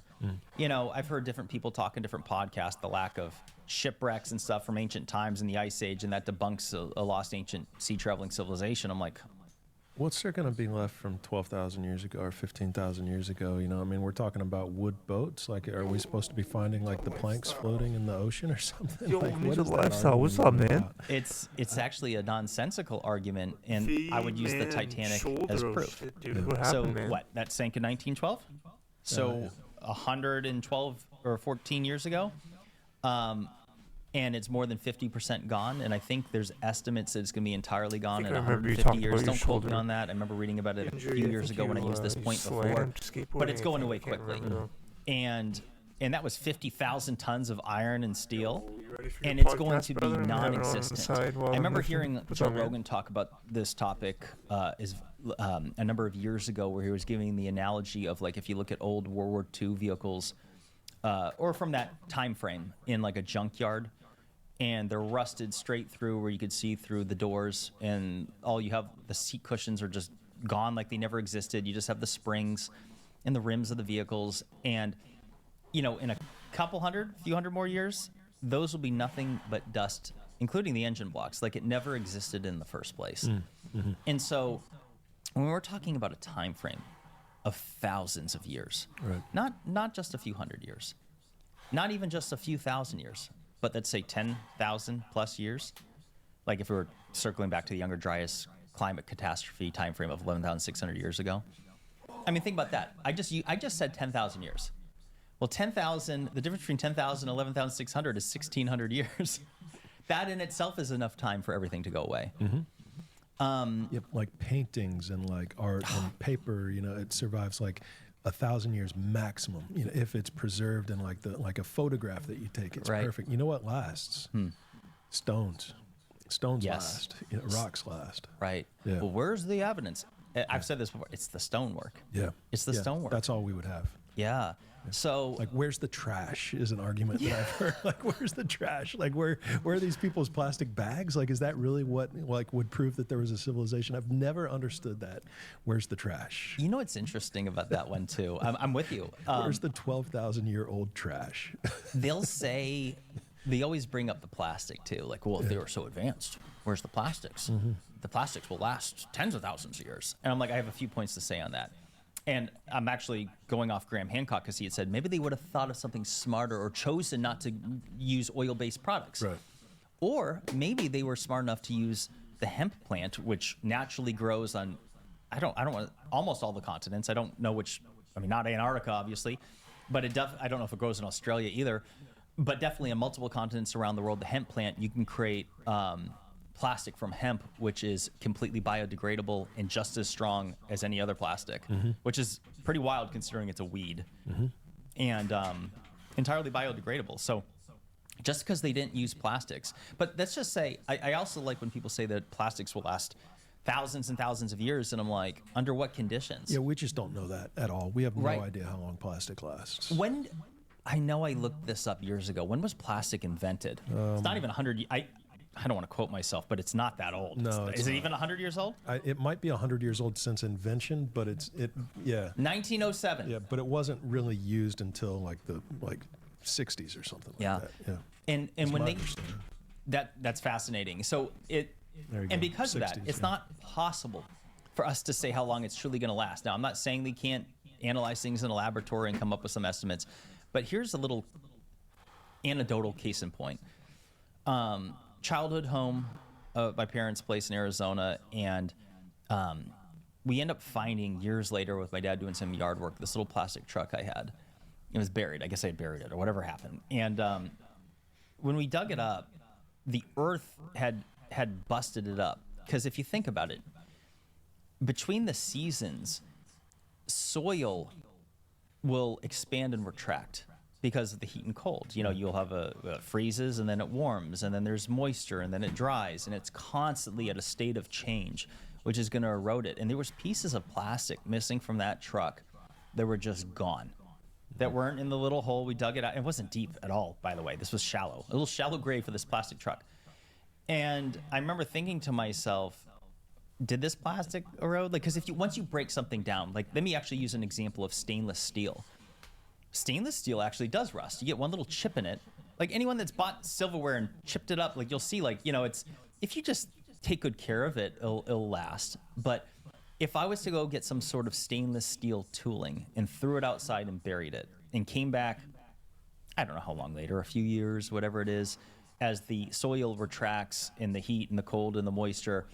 I've heard different people talk in different podcasts, the lack of shipwrecks and stuff from ancient times in the Ice Age, and that debunks a lost ancient sea traveling civilization. I'm like, what's there going to be left from 12,000 years ago or 15,000 years ago? We're talking about wood boats. Like, are we supposed to be finding like the planks floating in the ocean or something? Yo, like, Ninja is that Lifestyle, what's up, argument man? about? it's actually a nonsensical argument, and I would use the Titanic as proof. Shit, dude. What So happened, man? what? That sank in 1912. So 112 or 14 years ago, and it's more than 50% gone. And I think there's estimates that it's going to be entirely gone in I remember you 150 talking years. about your Don't quote me shoulder on that. I remember reading about it a injury. few I years think ago when I you, used this point before. slammed skateboarding, But it's going I away can't quickly. remember now. And that was 50,000 tons of iron and steel. You ready for your And it's going podcast, to be brother? I'm having it on the non-existent. side while I I'm remember listening. hearing What's Joe up, man? Rogan talk about this topic a number of years ago, where he was giving the analogy of, like, if you look at old World War II vehicles, or from that time frame in like a junkyard, and they're rusted straight through where you could see through the doors, and all you have, the seat cushions are just gone, like they never existed. You just have the springs and the rims of the vehicles, and in a few hundred more years, those will be nothing but dust, including the engine blocks. Like, it never existed in the first place. And so when we're talking about a time frame of thousands of years, Right. not just a few hundred years, not even just a few thousand years, but let's say 10,000 plus years. Like, if we were circling back to the Younger Dryas climate catastrophe time frame of 11,600 years ago. I mean, think about that. I just said 10,000 years. Well, 10,000, the difference between 10,000 and 11,600 is 1,600 years. That in itself is enough time for everything to go away. Yep, like paintings and like art and paper, it survives like 1,000 years maximum. If it's preserved in like a photograph that you take, it's Right. perfect. You know what lasts? Stones. Stones Yes. last. Rocks last. Right. Yeah. Well, where's the evidence? I've said this before. It's the stonework. Yeah. It's the stonework. That's all we would have. Yeah. So, Like, where's the trash is an argument that I've heard. Like, where's the trash? Like, where are these people's plastic bags? Like, is that really what would prove that there was a civilization? I've never understood that. Where's the trash? what's interesting about that one too? I'm with you. Where's the 12,000-year-old trash? They always bring up the plastic too. Like, well, if they were so advanced, where's the plastics? The plastics will last tens of thousands of years. And I'm like, I have a few points to say on that. And I'm actually going off Graham Hancock, because he had said maybe they would have thought of something smarter or chosen not to use oil-based products. Right. Or maybe they were smart enough to use the hemp plant, which naturally grows on, I don't want, almost all the continents. I don't know which, not Antarctica, obviously, but I don't know if it grows in Australia either, but definitely on multiple continents around the world, the hemp plant, you can create plastic from hemp, which is completely biodegradable and just as strong as any other plastic, which is pretty wild considering it's a weed, and entirely biodegradable. So just because they didn't use plastics, but let's just say, I also like when people say that plastics will last thousands and thousands of years, and I'm like, under what conditions? Yeah, we just don't know that at all. We have no Right. idea how long plastic lasts. When, I know I looked this up years ago. When was plastic invented? It's not even 100. I don't want to quote myself, but it's not that old. No, it's is it not. even 100 years old? It might be 100 years old since invention, but yeah. 1907. Yeah, but it wasn't really used until like the 60s or something Yeah. like that. Yeah. And That's when my they understanding. that's fascinating. So There you And go. because of that, 60s, it's yeah. not possible for us to say how long it's truly going to last. Now, I'm not saying they can't analyze things in a laboratory and come up with some estimates, but here's a little anecdotal case in point. Childhood home, my parents' place in Arizona, and we end up finding years later with my dad doing some yard work, this little plastic truck I had. It was buried. I guess I had buried it or whatever happened. And when we dug it up, the earth had busted it up. Because if you think about it, between the seasons, soil will expand and retract because of the heat and cold. You know, you'll have it freezes and then it warms and then there's moisture and then it dries and it's constantly at a state of change, which is going to erode it. And there was pieces of plastic missing from that truck that were just gone, that weren't in the little hole. We dug it out. It wasn't deep at all, by the way. This was shallow, a little shallow grave for this plastic truck. And I remember thinking to myself, did this plastic erode? Like, because once you break something down, like, let me actually use an example of stainless steel. Stainless steel actually does rust. You get one little chip in it. Like, anyone that's bought silverware and chipped it up, like, you'll see, like, you know, it's, if you just take good care of it, it'll last. But if I was to go get some sort of stainless steel tooling and threw it outside and buried it and came back, I don't know how long later, a few years, whatever it is, as the soil retracts in the heat and the cold and the moisture,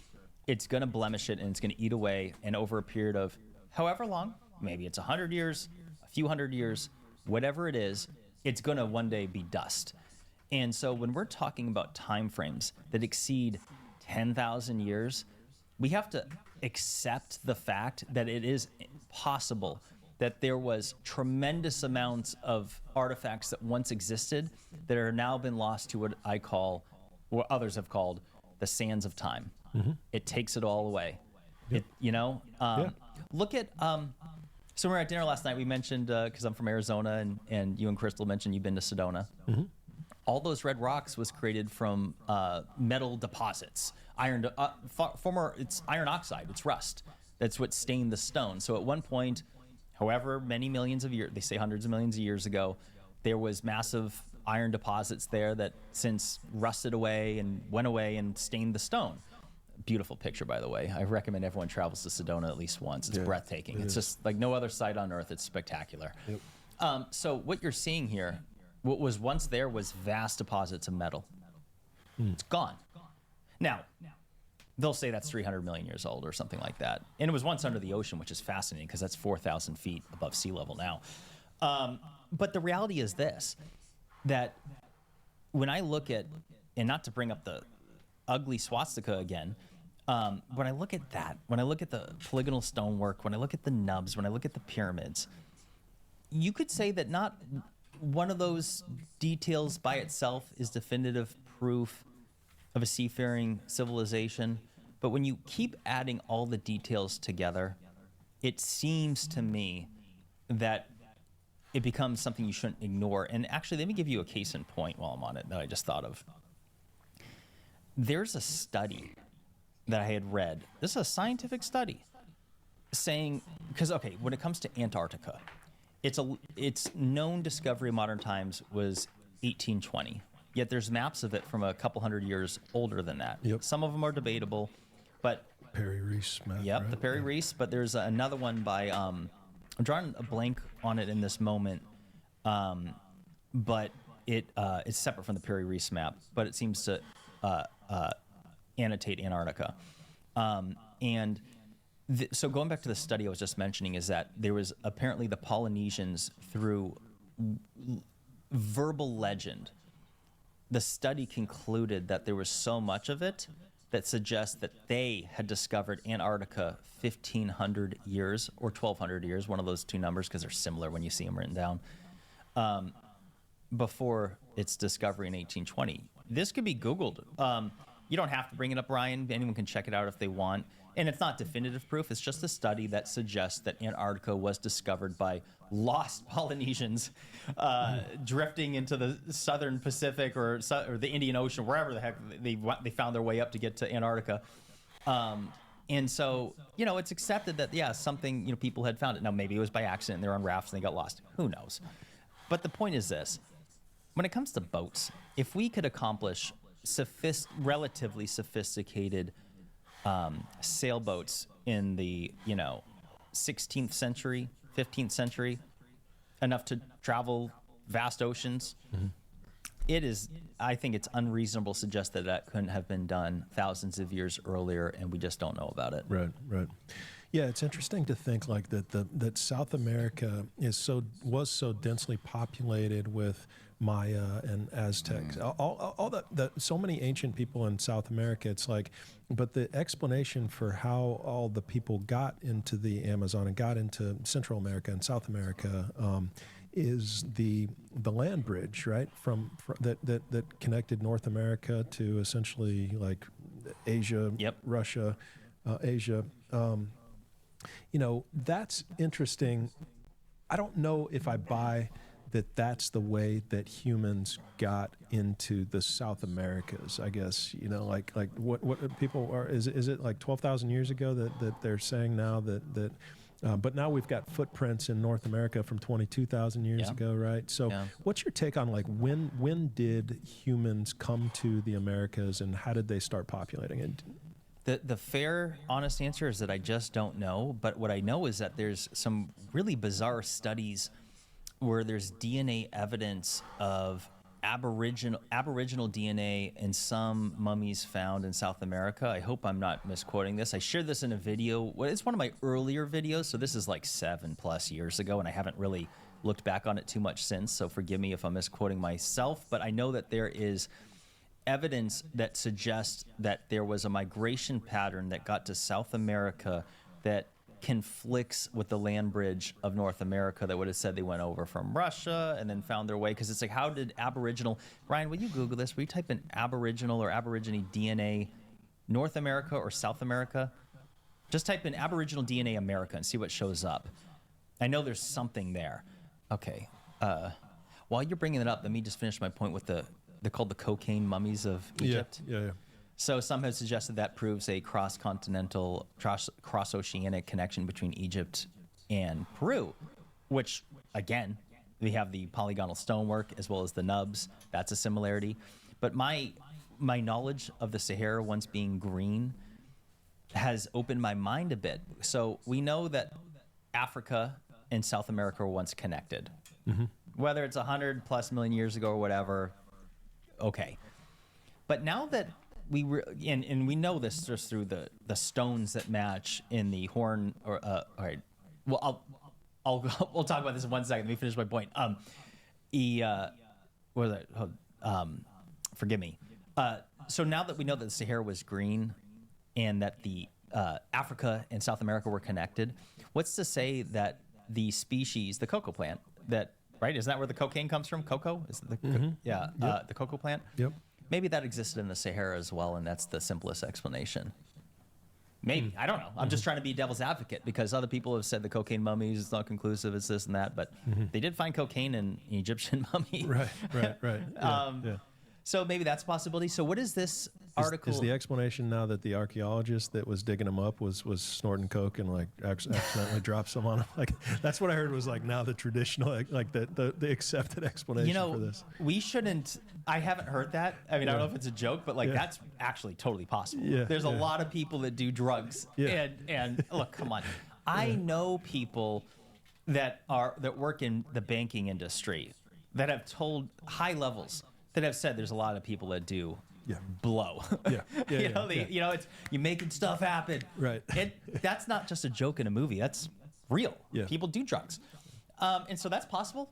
it's going to blemish it and it's going to eat away. And over a period of however long, maybe it's 100 years, a few hundred years, whatever it is, it's going to one day be dust. And so when we're talking about time frames that exceed 10,000 years, we have to accept the fact that it is possible that there was tremendous amounts of artifacts that once existed that are now been lost to what I call, what others have called, the sands of time. Mm-hmm. It takes it all away. Yep. Look at, so we were at dinner last night. We mentioned, because I'm from Arizona, and you and Crystal mentioned you've been to Sedona. Mm-hmm. All those red rocks was created from metal deposits. It's iron oxide. It's rust. That's what stained the stone. So at one point, however many millions of years, they say hundreds of millions of years ago, there was massive iron deposits there that since rusted away and went away and stained the stone. Beautiful picture, by the way. I recommend everyone travels to Sedona at least once. It's breathtaking. It's just like no other site on earth. It's spectacular. Yep. So what you're seeing here, what was once there was vast deposits of metal. It's gone. Now, they'll say that's 300 million years old or something like that. And it was once under the ocean, which is fascinating because that's 4,000 feet above sea level now. But the reality is this, that when I look at, and not to bring up the ugly swastika again, when I look at that, when I look at the polygonal stonework, when I look at the nubs, when I look at the pyramids, you could say that not one of those details by itself is definitive proof of a seafaring civilization. But when you keep adding all the details together, it seems to me that it becomes something you shouldn't ignore. And actually, let me give you a case in point while I'm on it that I just thought of. There's a study that I had read. This is a scientific study saying, because, okay, when it comes to Antarctica, its known discovery of modern times was 1820. Yet there's maps of it from a couple hundred years older than that. Yep. Some of them are debatable, but Perry Reese map. yep, right? the Perry Reese. But there's another one by I'm drawing a blank on it in this moment, but it's separate from the Perry Reese map. But it seems to annotate Antarctica, so going back to the study I was just mentioning is that there was apparently the Polynesians, through verbal legend, the study concluded that there was so much of it that suggests that they had discovered Antarctica 1,500 years or 1,200 years, one of those two numbers, because they're similar when you see them written down, before its discovery in 1820. This could be Googled. You don't have to bring it up, Ryan. Anyone can check it out if they want. And it's not definitive proof. It's just a study that suggests that Antarctica was discovered by lost Polynesians drifting into the southern Pacific or the Indian Ocean, wherever the heck they found their way up to get to Antarctica. And so, it's accepted that, something, people had found it. Now, maybe it was by accident. They're on rafts and they got lost. Who knows? But the point is this. When it comes to boats, if we could accomplish relatively sophisticated sailboats in the 16th century, 15th century, enough to travel vast oceans. I think it's unreasonable to suggest that that couldn't have been done thousands of years earlier, and we just don't know about it. Right. Yeah, it's interesting to think like that South America was so densely populated with Maya and Aztecs, all that so many ancient people in South America. It's like, but the explanation for how all the people got into the Amazon and got into Central America and South America is the land bridge, right? From that connected North America to essentially like Asia, Russia, Asia. That's interesting. I don't know if I buy that that's the way that humans got into the South Americas. I guess like what people are. Is it like 12,000 years ago that they're saying now that. But now we've got footprints in North America from 22,000 years ago, right? So what's your take on like when did humans come to the Americas and how did they start populating it? The fair, honest answer is that I just don't know. But what I know is that there's some really bizarre studies where there's DNA evidence of aboriginal DNA in some mummies found in South America. I hope I'm not misquoting this. I shared this in a video. Well, it's one of my earlier videos, so this is like 7+ years ago, and I haven't really looked back on it too much since, so forgive me if I'm misquoting myself. But I know that there is evidence that suggests that there was a migration pattern that got to South America that conflicts with the land bridge of North America that would have said they went over from Russia and then found their way. Because it's like, how did Aboriginal... Ryan, will you Google this? Will you type in Aboriginal or Aborigine DNA North America or South America? Just type in Aboriginal DNA America and see what shows up. I know there's something there. Okay. While you're bringing it up, let me just finish my point with they're called the cocaine mummies of Egypt. Yeah. So some have suggested that proves a cross-continental, cross-oceanic connection between Egypt and Peru, which, again, we have the polygonal stonework as well as the nubs. That's a similarity. But my knowledge of the Sahara once being green has opened my mind a bit. So we know that Africa and South America were once connected. Mm-hmm. Whether it's 100+ million years ago or whatever, okay. But now that and we know this just through the stones that match in the horn. All right. Well, we'll talk about this in 1 second. Let me finish my point. What was that? Forgive me. So now that we know that the Sahara was green, and that the Africa and South America were connected, what's to say that the species, the cocoa plant, right? Isn't that where the cocaine comes from? Cocoa? Is it the cocoa plant? Yep. Maybe that existed in the Sahara as well, and that's the simplest explanation. Maybe. I don't know. I'm just trying to be devil's advocate because other people have said the cocaine mummies is not conclusive, it's this and that, but they did find cocaine in an Egyptian mummy. Right. Yeah. So maybe that's a possibility. So what is this article? Is the explanation now that the archaeologist that was digging them up was snorting coke and like accidentally dropped some on him? Like that's what I heard was like now the traditional like the accepted explanation for this. We shouldn't. I haven't heard that. I mean, I don't know if it's a joke, but like that's actually totally possible. Yeah, There's a lot of people that do drugs, and look, come on. I know people that work in the banking industry that have told high levels. That have said there's a lot of people that do blow. It's you're making stuff happen. Right. That's not just a joke in a movie. That's real. Yeah. People do drugs. And so that's possible.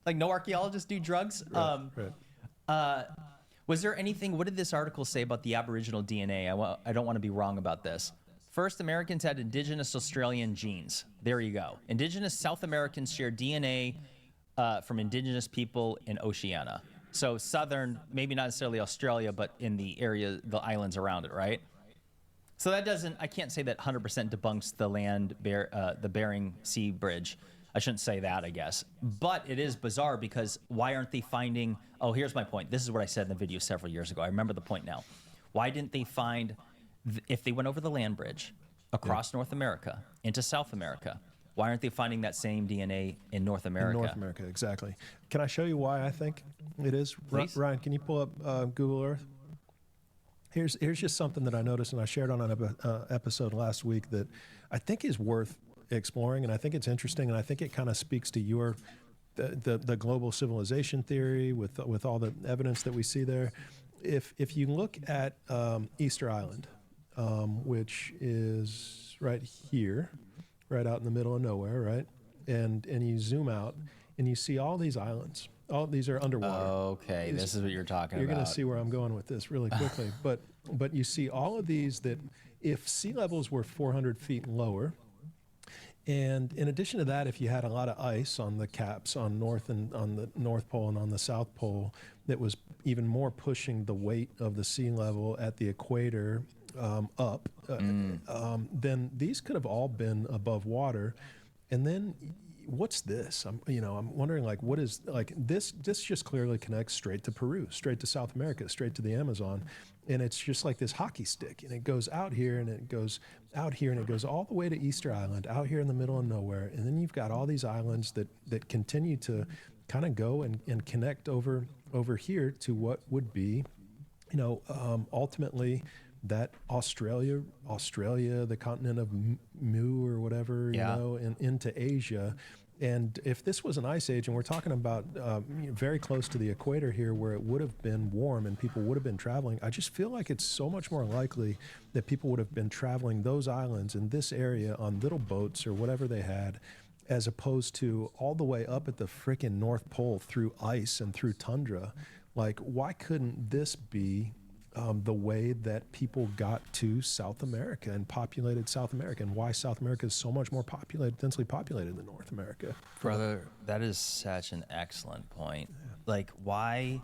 Like no archaeologists do drugs. Right. Was there anything, what did this article say about the Aboriginal DNA? I don't want to be wrong about this. First, Americans had indigenous Australian genes. There you go. Indigenous South Americans share DNA from indigenous people in Oceania. So southern, maybe not necessarily Australia, but in the area, the islands around it, right? So that I can't say that 100% debunks the Bering Sea Bridge. I shouldn't say that, I guess. But it is bizarre because why aren't they finding, here's my point. This is what I said in the video several years ago. I remember the point now. Why didn't they find, if they went over the land bridge across North America into South America, why aren't they finding that same DNA in North America? In North America, exactly. Can I show you why I think it is? Please. Ryan, can you pull up Google Earth? Here's just something that I noticed, and I shared on an episode last week that I think is worth exploring, and I think it's interesting, and I think it kind of speaks to your the global civilization theory with all the evidence that we see there. If you look at Easter Island, which is right here, right out in the middle of nowhere, right, and you zoom out and you see all these islands. All these are underwater. Okay, this is what you're talking You're about. going to see where I'm going with this really quickly. but you see all of these that if sea levels were 400 feet lower, and in addition to that, if you had a lot of ice on the caps on the North Pole and on the South Pole, that was even more pushing the weight of the sea level at the equator up, then these could have all been above water. And then what's this? I'm wondering, like, what is, like, this just clearly connects straight to Peru, straight to South America, straight to the Amazon. And it's just like this hockey stick, and it goes out here and it goes out here and it goes all the way to Easter Island, out here in the middle of nowhere. And then you've got all these islands that continue to kind of go and connect over here to what would be, ultimately that Australia, the continent of Mu or whatever, and into Asia. And if this was an ice age, and we're talking about very close to the equator here, where it would have been warm and people would have been traveling, I just feel like it's so much more likely that people would have been traveling those islands in this area on little boats or whatever they had, as opposed to all the way up at the frickin' North Pole through ice and through tundra. Like, why couldn't this be the way that people got to South America and populated South America, and why South America is so much more densely populated than North America? Brother, that is such an excellent point. Yeah. Like, why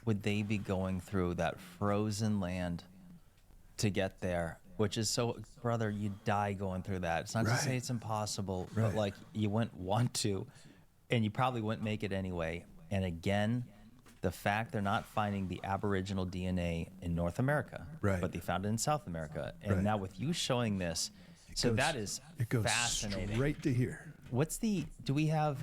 would they be going through that frozen land to get there? Which is so, brother, you die going through that. It's not to say it's impossible, but like, you wouldn't want to, and you probably wouldn't make it anyway. And again, the fact they're not finding the Aboriginal DNA in North America, but they found it in South America. And now with you showing this, that is fascinating. It goes straight to here. Do we have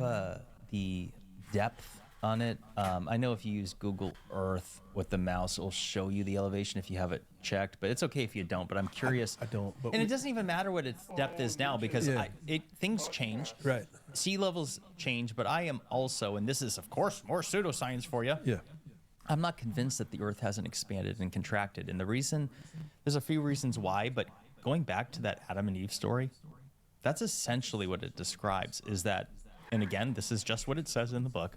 the depth on it? I know if you use Google Earth with the mouse, it'll show you the elevation if you have it checked, but it's okay if you don't. But I'm curious. I don't. But and it doesn't even matter what its depth is now, because things change. Right. Sea levels change, but I am also, and this is, of course, more pseudoscience for you. Yeah. I'm not convinced that the Earth hasn't expanded and contracted. And the reason, there's a few reasons why, but going back to that Adam and Eve story, that's essentially what it describes, is that, and again, this is just what it says in the book,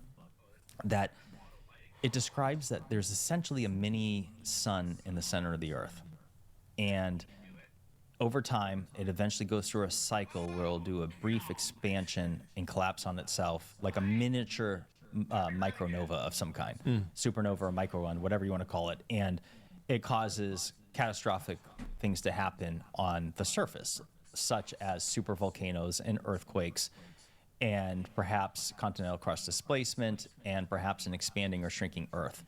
that it describes that there's essentially a mini sun in the center of the Earth. And over time, it eventually goes through a cycle where it'll do a brief expansion and collapse on itself, like a miniature micronova of some kind, supernova or micro one, whatever you want to call it. And it causes catastrophic things to happen on the surface, such as supervolcanoes and earthquakes, and perhaps continental crust displacement, and perhaps an expanding or shrinking Earth.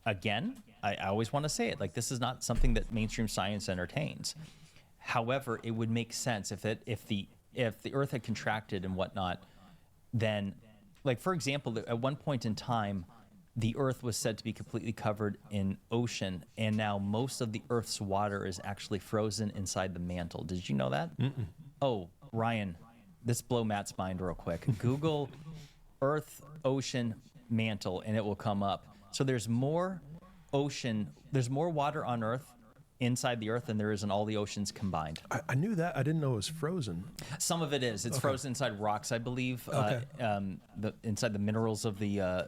Again, I always want to say it, like, this is not something that mainstream science entertains. However, it would make sense if the Earth had contracted and whatnot, then, like, for example, at one point in time, the Earth was said to be completely covered in ocean, and now most of the Earth's water is actually frozen inside the mantle. Did you know that? Mm-mm. Oh, Ryan, this blow Matt's mind real quick. Google Earth, ocean, mantle, and it will come up. So there's more water on Earth, inside the Earth, than there is in all the oceans combined. I knew that. I didn't know it was frozen. Some of it is. It's frozen inside rocks, I believe. Okay. Inside the minerals of the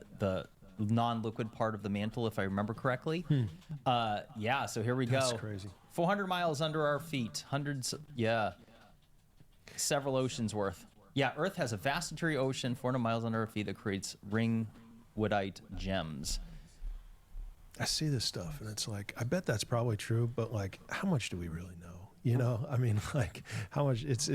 non-liquid part of the mantle, if I remember correctly. So here we go. That's crazy. 400 miles under our feet. Several oceans worth. Yeah, Earth has a vast interior ocean 400 miles under our feet that creates ring woodite gems. I see this stuff, and it's like, I bet that's probably true, but, like, how much do we really know? You know, I mean, like, how much? It's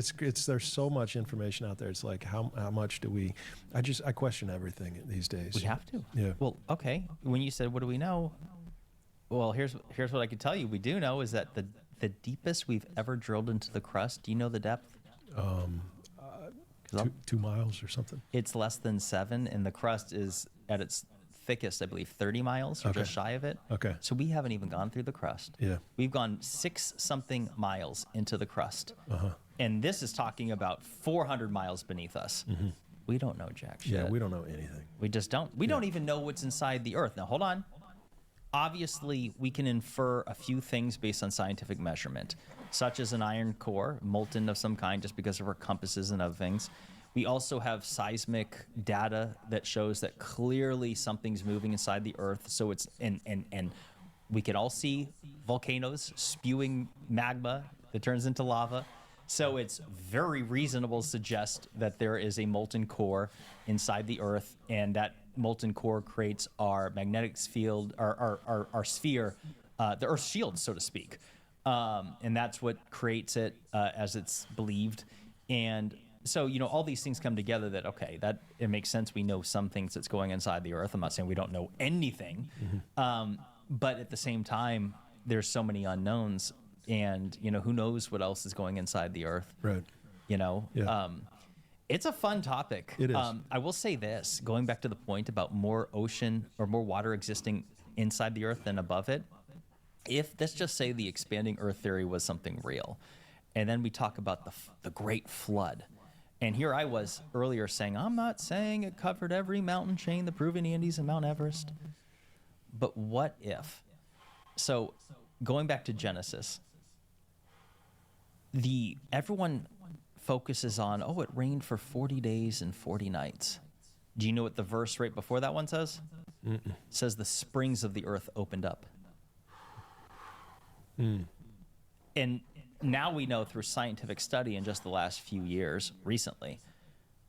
there's so much information out there. It's like, how much do we? I question everything these days. We have to. Yeah. Well, okay. When you said, what do we know? Well, here's what I can tell you. We do know is that the deepest we've ever drilled into the crust. Do you know the depth? 2 miles or something. It's less than 7, and the crust is at its thickest, I believe, 30 miles or Okay. just shy of it. Okay. So we haven't even gone through the crust. Yeah. We've gone 6-something miles into the crust. And this is talking about 400 miles beneath us. We don't know jack shit. Yeah, we don't know anything. We just don't. We don't even know what's inside the earth. Now, hold on. Obviously, we can infer a few things based on scientific measurement, such as an iron core, molten of some kind, just because of our compasses and other things. We also have seismic data that shows that clearly something's moving inside the earth. So it's, and we can all see volcanoes spewing magma that turns into lava. So it's very reasonable to suggest that there is a molten core inside the earth, and that molten core creates our magnetic field, our sphere, the Earth's shield, so to speak. And that's what creates it, as it's believed. And so, you know, all these things come together that, okay, that it makes sense. We know some things that's going inside the earth. I'm not saying we don't know anything. But at the same time, there's so many unknowns, and, you know, who knows what else is going inside the earth. Right. You know, Yeah. it's a fun topic. It is. I will say this, going back to the point about more ocean or more water existing inside the earth than above it. If, let's just say, the expanding earth theory was something real, and then we talk about the great flood. And here I was earlier saying, I'm not saying it covered every mountain chain, the Peruvian Andes and Mount Everest. But what if? So going back to Genesis, everyone focuses on, oh, it rained for 40 days and 40 nights. Do you know what the verse right before that one says? It says the springs of the earth opened up. And now we know through scientific study in just the last few years, recently,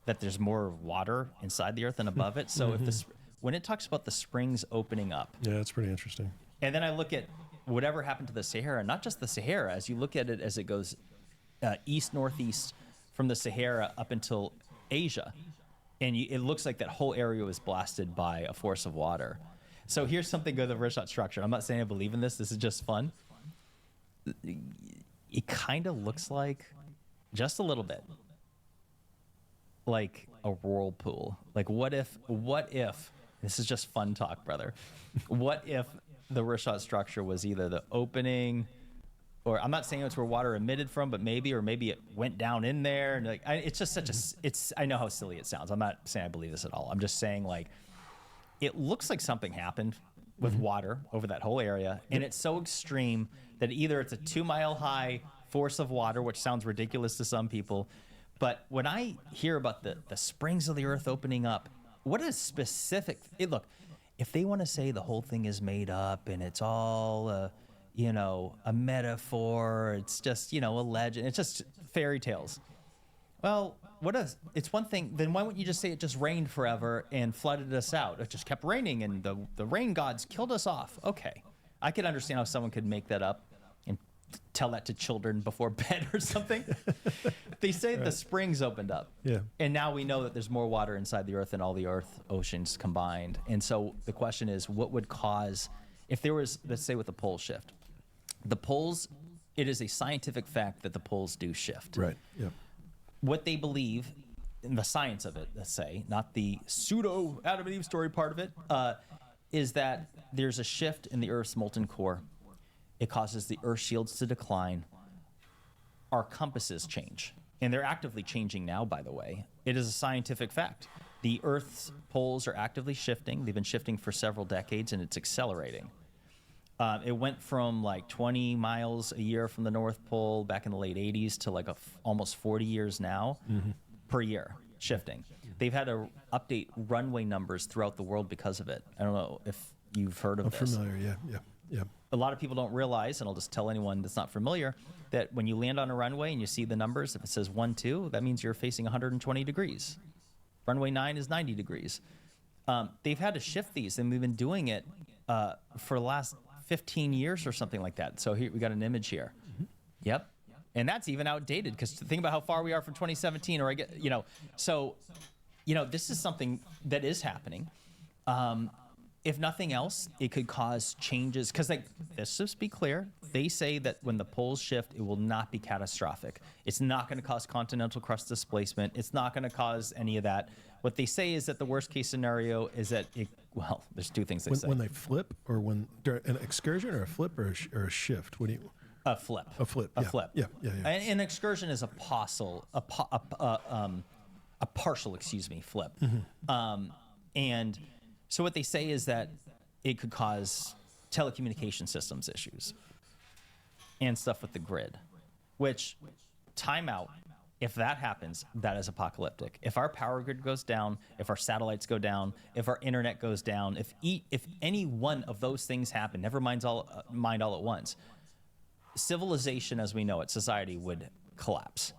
that there's more water inside the earth than above it. So if when it talks about the springs opening up, Yeah, that's pretty interesting. and then I look at whatever happened to the Sahara, not just the Sahara, as you look at it as it goes east-northeast from the Sahara up until Asia, and it looks like that whole area was blasted by a force of water. So here's something good with the Richat structure. I'm not saying I believe in this. This is just fun. It kind of looks like, just a little bit, like a whirlpool. Like what if, this is just fun talk, brother. What if the Richat structure was either the opening, or I'm not saying it's where water emitted from, but maybe it went down in there. And like, it's just such I know how silly it sounds. I'm not saying I believe this at all. I'm just saying, like, it looks like something happened with water over that whole area. And it's so extreme that either it's a 2-mile high force of water, which sounds ridiculous to some people. But when I hear about the springs of the earth opening up, what is specific? Look, if they want to say the whole thing is made up and it's all, you know, a metaphor, it's just, you know, a legend, it's just fairy tales. Well, it's one thing, then why wouldn't you just say it just rained forever and flooded us out? It just kept raining and the rain gods killed us off. Okay. I could understand how someone could make that up and tell that to children before bed or something. They say the springs opened up. Yeah. And now we know that there's more water inside the earth than all the earth oceans combined. And so the question is, what would cause, if there was, let's say with the pole shift, the poles, it is a scientific fact that the poles do shift. Right. Yep. What they believe, in the science of it, let's say, not the pseudo Adam and Eve story part of it, is that there's a shift in the Earth's molten core. It causes the Earth shields to decline. Our compasses change. And they're actively changing now, by the way. It is a scientific fact. The Earth's poles are actively shifting. They've been shifting for several decades, and it's accelerating. It went from like 20 miles a year from the North Pole back in the late 80s to like almost 40 years now per year shifting. They've had to update runway numbers throughout the world because of it. I don't know if you've heard of I'm this. familiar. Yeah. A lot of people don't realize, and I'll just tell anyone that's not familiar, that when you land on a runway and you see the numbers, if it says 1-2, that means you're facing 120 degrees. Runway 9 is 90 degrees. They've had to shift these, and we've been doing it for the last 15 years or something like that. So here we got an image here. Yep. And that's even outdated, because think about how far we are from 2017, or so, this is something that is happening. if nothing else, it could cause changes. Because, like, let's just be clear. They say that when the poles shift, it will not be catastrophic. It's not going to cause continental crust displacement. It's not going to cause any of that. What they say is that the worst case scenario is that it, well, there's two things they say. When they flip, or when during an excursion, or a flip, or a shift? What do you? A flip. A flip. A yeah. flip. Yeah. An excursion is a partial, flip. And so what they say is that it could cause telecommunication systems issues and stuff with the grid, which, timeout, if that happens, that is apocalyptic. If our power grid goes down, if our satellites go down, if our internet goes down, if any one of those things happen, never mind all at once, civilization as we know it, society, would collapse.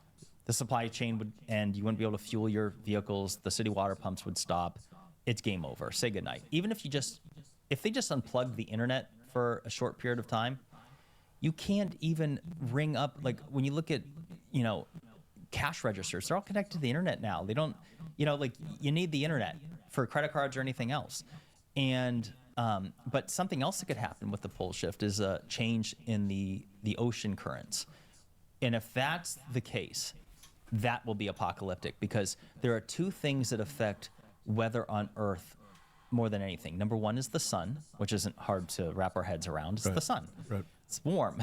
The supply chain would end. You wouldn't be able to fuel your vehicles. The city water pumps would stop. It's game over. Say goodnight. Even if they just unplug the internet for a short period of time, you can't even ring up, like, when you look at, cash registers, they're all connected to the internet now. They don't, like, you need the internet for credit cards or anything else. And, but something else that could happen with the pole shift is a change in the ocean currents. And if that's the case, that will be apocalyptic, because there are two things that affect weather on Earth more than anything. Number one is the sun, which isn't hard to wrap our heads around. It's the sun. Right. It's warm.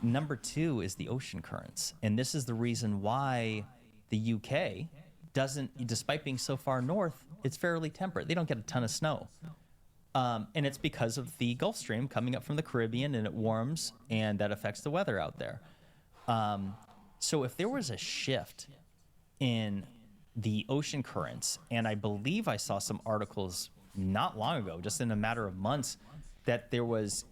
Number two is the ocean currents. And this is the reason why the UK doesn't, despite being so far north, it's fairly temperate. They don't get a ton of snow. And it's because of the Gulf Stream coming up from the Caribbean, and it warms, and that affects the weather out there. So if there was a shift in the ocean currents, and I believe I saw some articles not long ago, just in a matter of months, that there was,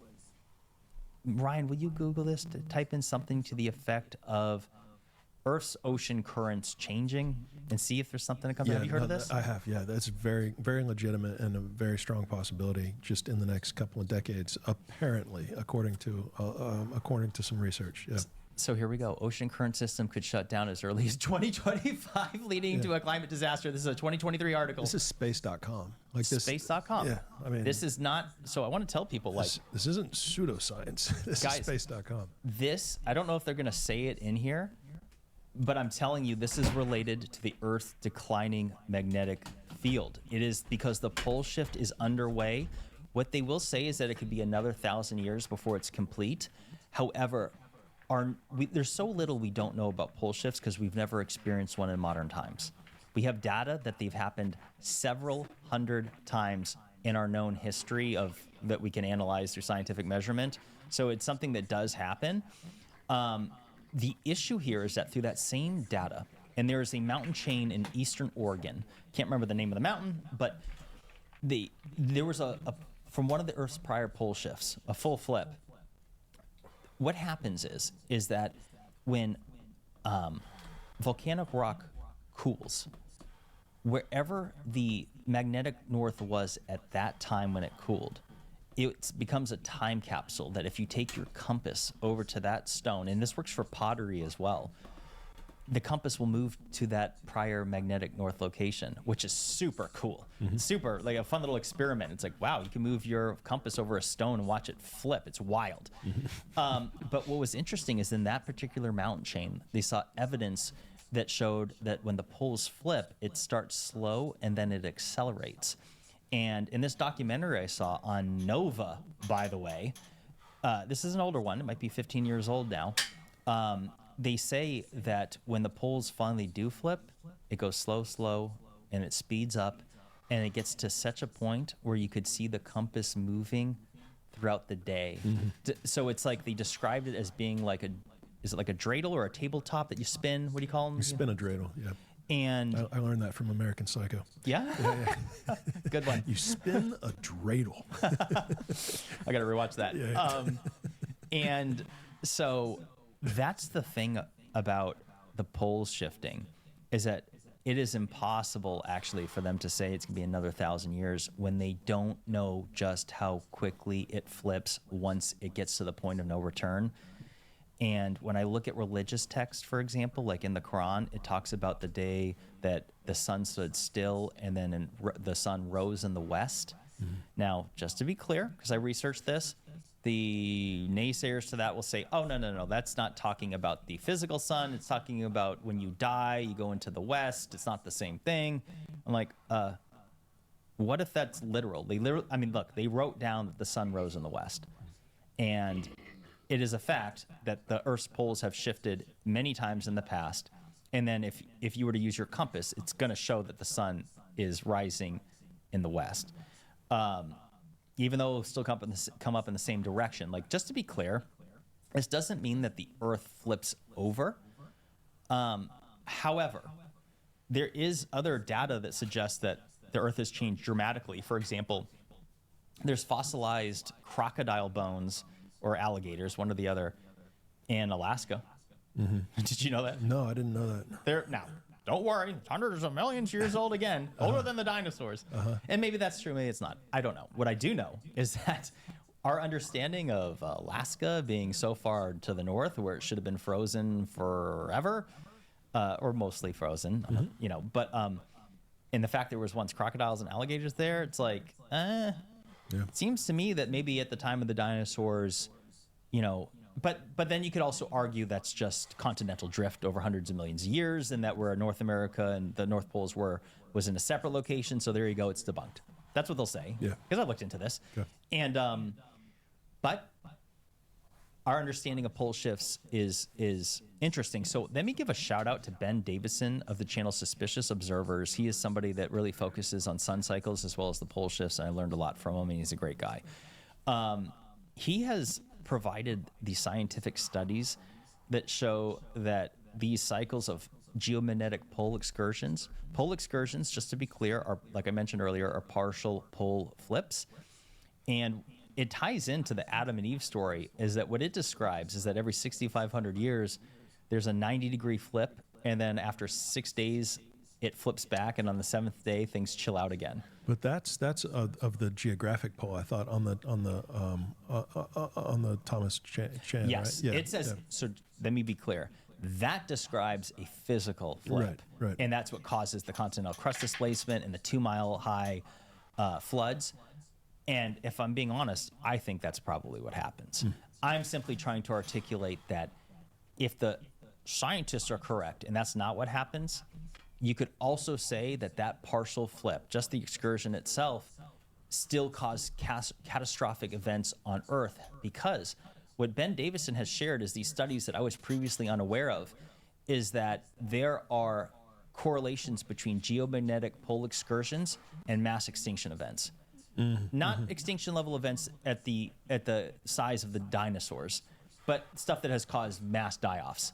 Ryan, will you Google this, to type in something to the effect of Earth's ocean currents changing, and see if there's something that comes out? Have you heard of this? I have, yeah. That's very, very legitimate and a very strong possibility just in the next couple of decades, apparently, according to some research. Yeah. So here we go. Ocean current system could shut down as early as 2025, leading to a climate disaster. This is a 2023 article. This is space.com. Like this. Space.com. Yeah, I mean, this is not. So I want to tell people, like, this isn't pseudoscience. This guys, is space.com. This, I don't know if they're going to say it in here, but I'm telling you, this is related to the Earth's declining magnetic field. It is because the pole shift is underway. What they will say is that it could be another 1,000 years before it's complete. However, there's so little we don't know about pole shifts because we've never experienced one in modern times. We have data that they've happened several hundred times in our known history that we can analyze through scientific measurement. So it's something that does happen. The issue here is that through that same data, and there is a mountain chain in eastern Oregon, can't remember the name of the mountain, but there was from one of the Earth's prior pole shifts, a full flip. What happens is that when volcanic rock cools, wherever the magnetic north was at that time when it cooled, it becomes a time capsule that if you take your compass over to that stone, and this works for pottery as well, the compass will move to that prior magnetic north location, which is super cool. Super, like a fun little experiment. It's like, wow, you can move your compass over a stone and watch it flip. It's wild. But what was interesting is in that particular mountain chain, they saw evidence that showed that when the poles flip, it starts slow and then it accelerates. And in this documentary I saw on Nova, by the way, this is an older one. It might be 15 years old now. They say that when the poles finally do flip, it goes slow, and it speeds up, and it gets to such a point where you could see the compass moving throughout the day. So it's like they described it as being like is it like a dreidel or a tabletop that you spin? What do you call them? You spin a dreidel, yeah. And I learned that from American Psycho. Yeah? Good one. You spin a dreidel. I got to rewatch that. Yeah. And so that's the thing about the poles shifting, is that it is impossible actually for them to say it's going to be another 1,000 years when they don't know just how quickly it flips once it gets to the point of no return. And when I look at religious text, for example, like in the Quran, it talks about the day that the sun stood still and then the sun rose in the west. Now, just to be clear, because I researched this, the naysayers to that will say, oh, no, that's not talking about the physical sun. It's talking about when you die, you go into the west. It's not the same thing. I'm like, what if that's literal? I mean, look, they wrote down that the sun rose in the west. And it is a fact that the Earth's poles have shifted many times in the past. And then if you were to use your compass, it's going to show that the sun is rising in the west. Even though it'll still come up in the same direction. Like, just to be clear, this doesn't mean that the Earth flips over. However, there is other data that suggests that the Earth has changed dramatically. For example, there's fossilized crocodile bones or alligators, one or the other, in Alaska. Did you know that? No, I didn't know that. Now, don't worry, hundreds of millions of years old again, older than the dinosaurs. And maybe that's true, maybe it's not. I don't know. What I do know is that our understanding of Alaska being so far to the north, where it should have been frozen forever, or mostly frozen, you know, but and the fact there was once crocodiles and alligators there, it's like, it seems to me that maybe at the time of the dinosaurs, you know, but then you could also argue that's just continental drift over hundreds of millions of years, and that where North America and the North Poles was in a separate location. So there you go, it's debunked. That's what they'll say. Yeah. Because I looked into this. Okay. And but our understanding of pole shifts is interesting. So let me give a shout out to Ben Davison of the channel Suspicious Observers. He is somebody that really focuses on sun cycles as well as the pole shifts, and I learned a lot from him, and he's a great guy. He has provided the scientific studies that show that these cycles of geomagnetic pole excursions, just to be clear, are, like I mentioned earlier, are partial pole flips. And it ties into the Adam and Eve story, is that what it describes is that every 6,500 years, there's a 90-degree flip, and then after 6 days, it flips back, and on the 7th day, things chill out again. But that's of the geographic pole. I thought on the Thomas Chan. Yes, right? it says. So let me be clear. That describes a physical flip, right. And that's what causes the continental crust displacement and the 2-mile-high floods. And if I'm being honest, I think that's probably what happens. I'm simply trying to articulate that if the scientists are correct, and that's not what happens, you could also say that that partial flip, just the excursion itself, still caused catastrophic events on Earth, because what Ben Davison has shared is these studies that I was previously unaware of, is that there are correlations between geomagnetic pole excursions and mass extinction events. Not extinction level events at the size of the dinosaurs, but stuff that has caused mass die-offs.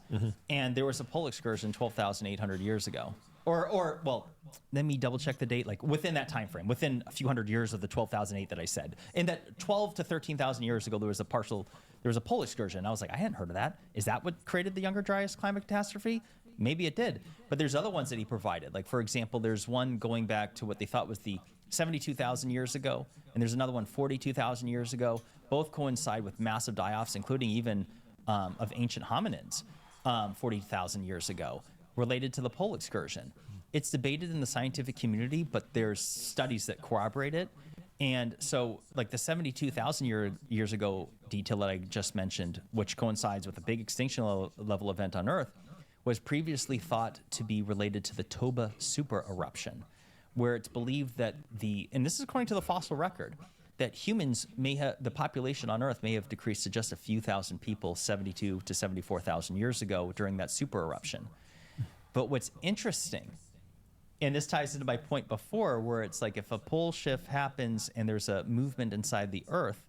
And there was a pole excursion 12,800 years ago. Or well, let me double check the date, like within that time frame, within a few hundred years of the 12,008 that I said. In that 12 to 13,000 years ago, there was a pole excursion. I was like, I hadn't heard of that. Is that what created the Younger Dryas climate catastrophe? Maybe it did. But there's other ones that he provided. Like, for example, there's one going back to what they thought was the 72,000 years ago, and there's another one 42,000 years ago. Both coincide with massive die-offs, including even of ancient hominids 40,000 years ago, related to the pole excursion. It's debated in the scientific community, but there's studies that corroborate it. And so, like the 72,000 years ago detail that I just mentioned, which coincides with a big extinction level event on Earth, was previously thought to be related to the Toba super eruption, where it's believed that and this is according to the fossil record, that humans the population on Earth may have decreased to just a few thousand people 72 to 74,000 years ago during that super eruption. But what's interesting, and this ties into my point before, where it's like if a pole shift happens and there's a movement inside the Earth,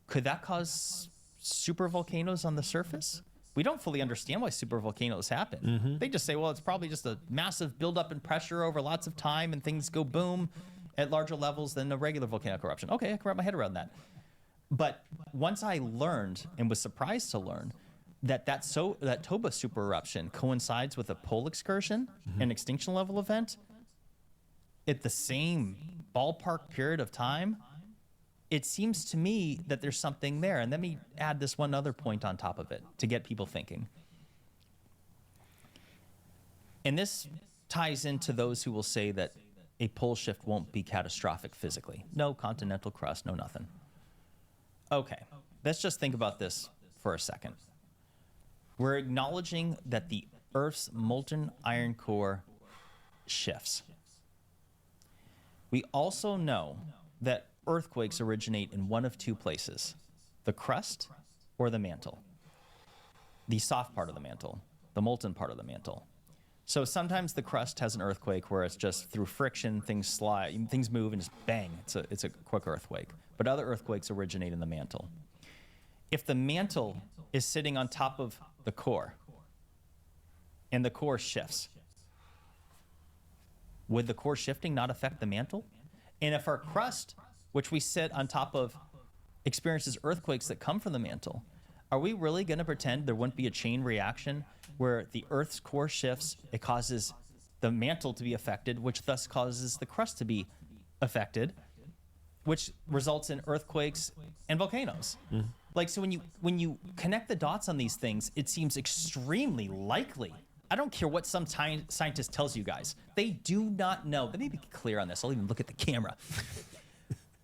could that cause supervolcanoes on the surface? We don't fully understand why supervolcanoes happen. They just say, well, it's probably just a massive buildup in pressure over lots of time, and things go boom at larger levels than a regular volcanic eruption. Okay, I can wrap my head around that. But once I learned, and was surprised to learn, that Toba super eruption coincides with a pole excursion, an extinction level event, at the same ballpark period of time, it seems to me that there's something there. And let me add this one other point on top of it to get people thinking. And this ties into those who will say that a pole shift won't be catastrophic physically. No continental crust, no nothing. Okay, let's just think about this for a second. We're acknowledging that the Earth's molten iron core shifts. We also know that earthquakes originate in one of two places, the crust or the mantle, the soft part of the mantle, the molten part of the mantle. So sometimes the crust has an earthquake where it's just through friction, things slide, things move, and just bang, it's a quick earthquake. But other earthquakes originate in the mantle. If the mantle is sitting on top of the core and the core shifts, would the core shifting not affect the mantle? And if our crust, which we sit on top of, experiences earthquakes that come from the mantle, are we really going to pretend there wouldn't be a chain reaction where the Earth's core shifts, it causes the mantle to be affected, which thus causes the crust to be affected, which results in earthquakes and volcanoes? Like, so when you connect the dots on these things, it seems extremely likely. I don't care what some scientist tells you guys. They do not know. Let me be clear on this. I'll even look at the camera.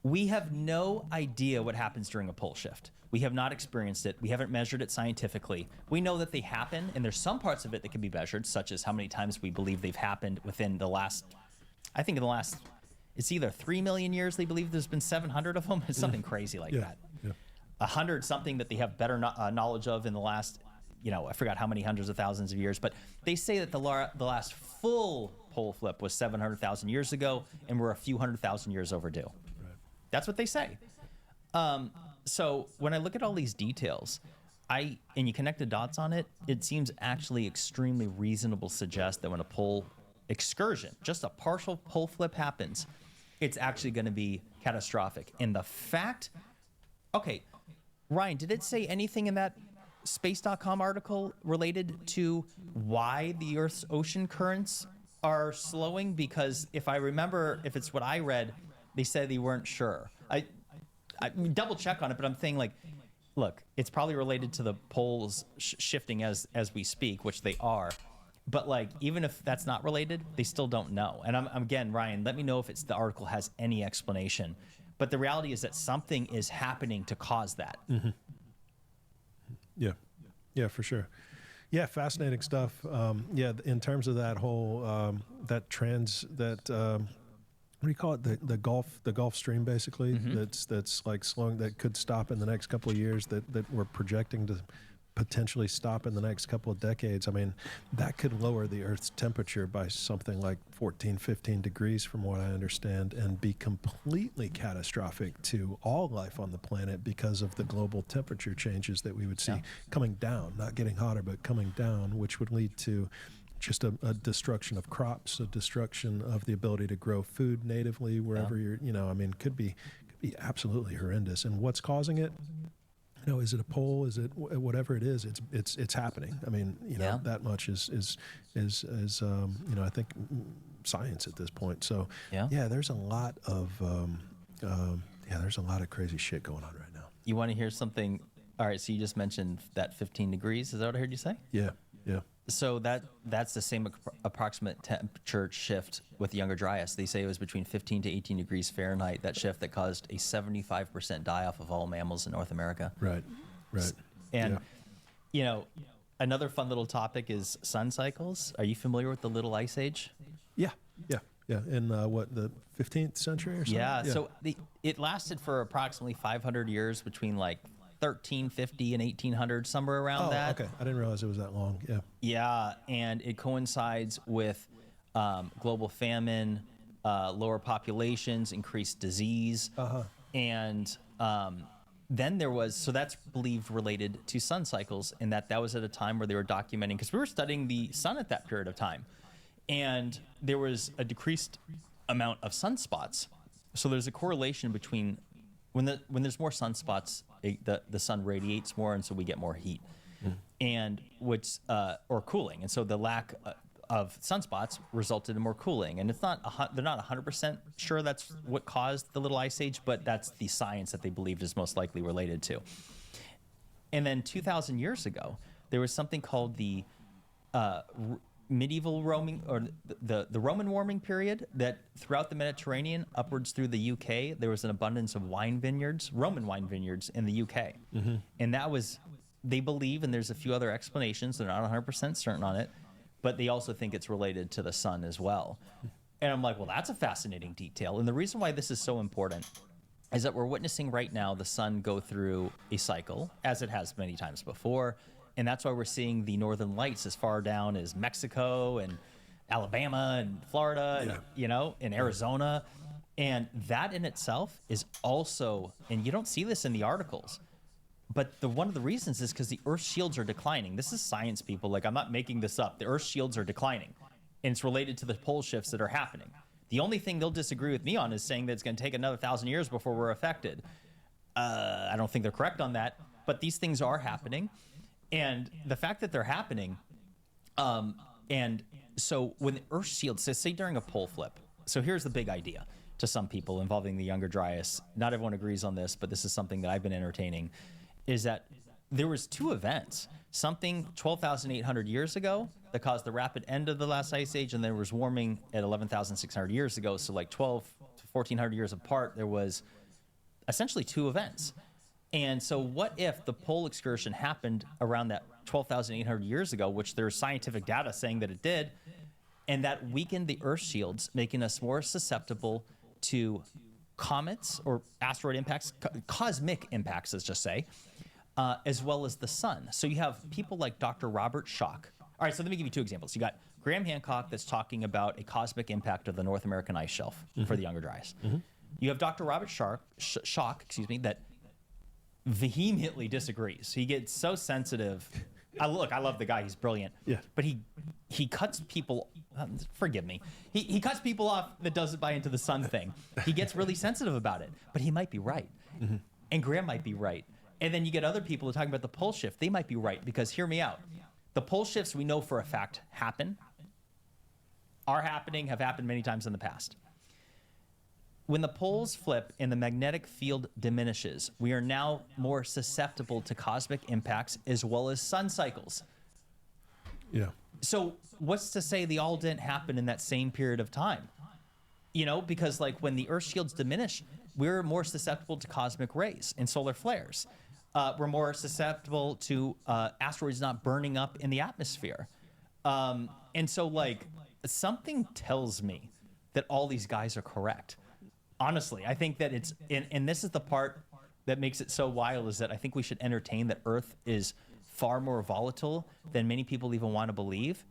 We have no idea what happens during a pole shift. We have not experienced it. We haven't measured it scientifically. We know that they happen, and there's some parts of it that can be measured, such as how many times we believe they've happened within the last, I think in the last, it's either 3 million years they believe there's been 700 of them. It's something crazy like that. 100 something that they have better knowledge of in the last, I forgot how many hundreds of thousands of years, but they say that the last full pole flip was 700,000 years ago, and we're a few 100,000 years overdue. Right. That's what they say. So when I look at all these details, and you connect the dots on it, it seems actually extremely reasonable to suggest that when a pole excursion, just a partial pole flip happens, it's actually going to be catastrophic. And the fact, okay, Ryan, did it say anything in that space.com article related to why the Earth's ocean currents are slowing? Because if I remember, if it's what I read, they said they weren't sure. I double check on it, but I'm saying, like, look, it's probably related to the poles shifting as we speak, which they are. But like, even if that's not related, they still don't know. And I'm again, Ryan, let me know if the article has any explanation. But the reality is that something is happening to cause that. Mm-hmm. Yeah, for sure. Yeah, fascinating stuff. In terms of that whole what do you call it? The Gulf Stream, basically. Mm-hmm. That's like slowing. That could stop in the next couple of years. That we're projecting to potentially stop in the next couple of decades. I mean, that could lower the Earth's temperature by something like 14, 15 degrees, from what I understand, and be completely catastrophic to all life on the planet because of the global temperature changes that we would see coming down, not getting hotter, but coming down, which would lead to just a destruction of crops, a destruction of the ability to grow food natively wherever could be absolutely horrendous. And what's causing it? Is it a pole? Is it whatever it is? It's happening. I mean, that much is I think science at this point. So there's a lot of there's a lot of crazy shit going on right now. You want to hear something? All right. So you just mentioned that 15 degrees. Is that what I heard you say? Yeah. So that's the same approximate temperature shift with younger Dryas. They say it was between 15 to 18 degrees Fahrenheit, that shift that caused a 75% die-off of all mammals in North America. Right. And, another fun little topic is sun cycles. Are you familiar with the Little Ice Age? Yeah. In the 15th century or something? Yeah. So it lasted for approximately 500 years, between like 1350 and 1800, somewhere around that. Okay. I didn't realize it was that long. Yeah, and it coincides with global famine, lower populations, increased disease, and then there was, so that's believed related to sun cycles, in that was at a time where they were documenting, because we were studying the sun at that period of time, and there was a decreased amount of sunspots. So there's a correlation between when there's more sunspots, the sun radiates more, and so we get more heat, and or cooling, and so the lack of sunspots resulted in more cooling. And they're not 100% sure that's what caused the Little Ice Age, but that's the science that they believed is most likely related to. And then 2,000 years ago, there was something called the medieval roaming, or the Roman warming period, that throughout the Mediterranean upwards through the UK, there was an abundance of wine vineyards, Roman wine vineyards in the UK. And that was, they believe, and there's a few other explanations, they're not 100% certain on it, but they also think it's related to the sun as well. And I'm like, well, that's a fascinating detail. And the reason why this is so important is that we're witnessing right now the sun go through a cycle, as it has many times before. And that's why we're seeing the northern lights as far down as Mexico and Alabama and Florida, and, and Arizona. And that in itself is also, and you don't see this in the articles, but one of the reasons is because the Earth's shields are declining. This is science, people. Like, I'm not making this up. The Earth's shields are declining, and it's related to the pole shifts that are happening. The only thing they'll disagree with me on is saying that it's going to take another 1,000 years before we're affected. I don't think they're correct on that, but these things are happening. And the fact that they're happening, and so when the Earth shield, say during a pole flip, so here's the big idea to some people involving the younger Dryas. Not everyone agrees on this, but this is something that I've been entertaining, is that there was two events. Something 12,800 years ago that caused the rapid end of the last ice age, and there was warming at 11,600 years ago. So like 12 to 1,400 years apart, there was essentially two events. And so what if the pole excursion happened around that 12,800 years ago, which there's scientific data saying that it did, and that weakened the Earth shields, making us more susceptible to comets or asteroid impacts, cosmic impacts, let's just say, as well as the sun. So you have people like Dr. Robert Schoch. All right, so let me give you two examples. You got Graham Hancock that's talking about a cosmic impact of the North American ice shelf for the younger Dryas. You have Dr. Robert Schoch, that vehemently disagrees. He gets so sensitive. I love the guy. He's brilliant. Yeah. But he cuts people. Forgive me. He cuts people off that doesn't buy into the sun thing. He gets really sensitive about it. But he might be right. And Graham might be right. And then you get other people who are talking about the pole shift. They might be right, because hear me out. The pole shifts we know for a fact are happening, have happened many times in the past. When the poles flip and the magnetic field diminishes, we are now more susceptible to cosmic impacts as well as sun cycles. Yeah. So what's to say they all didn't happen in that same period of time? Because like when the Earth shields diminish, we're more susceptible to cosmic rays and solar flares. We're more susceptible to asteroids not burning up in the atmosphere. And so like something tells me that all these guys are correct. Honestly, I think that it's, and this is the part that makes it so wild, is that I think we should entertain that Earth is far more volatile than many people even want to believe.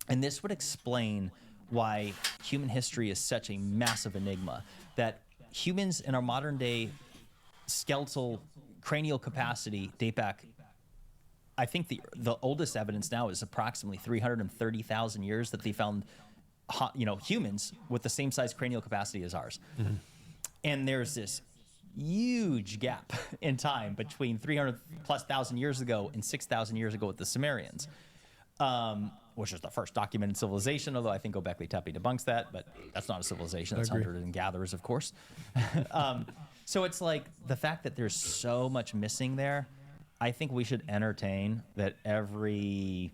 And this would explain why human history is such a massive enigma, that humans in our modern day skeletal cranial capacity date back, I think the oldest evidence now is approximately 330,000 years that they found humans with the same size cranial capacity as ours. And there's this huge gap in time between 300,000+ years ago and 6,000 years ago with the Sumerians, which is the first documented civilization, although I think Göbekli Tepe debunks that, but that's not a civilization. That's hunter and gatherers, of course. So it's like the fact that there's so much missing there, I think we should entertain that every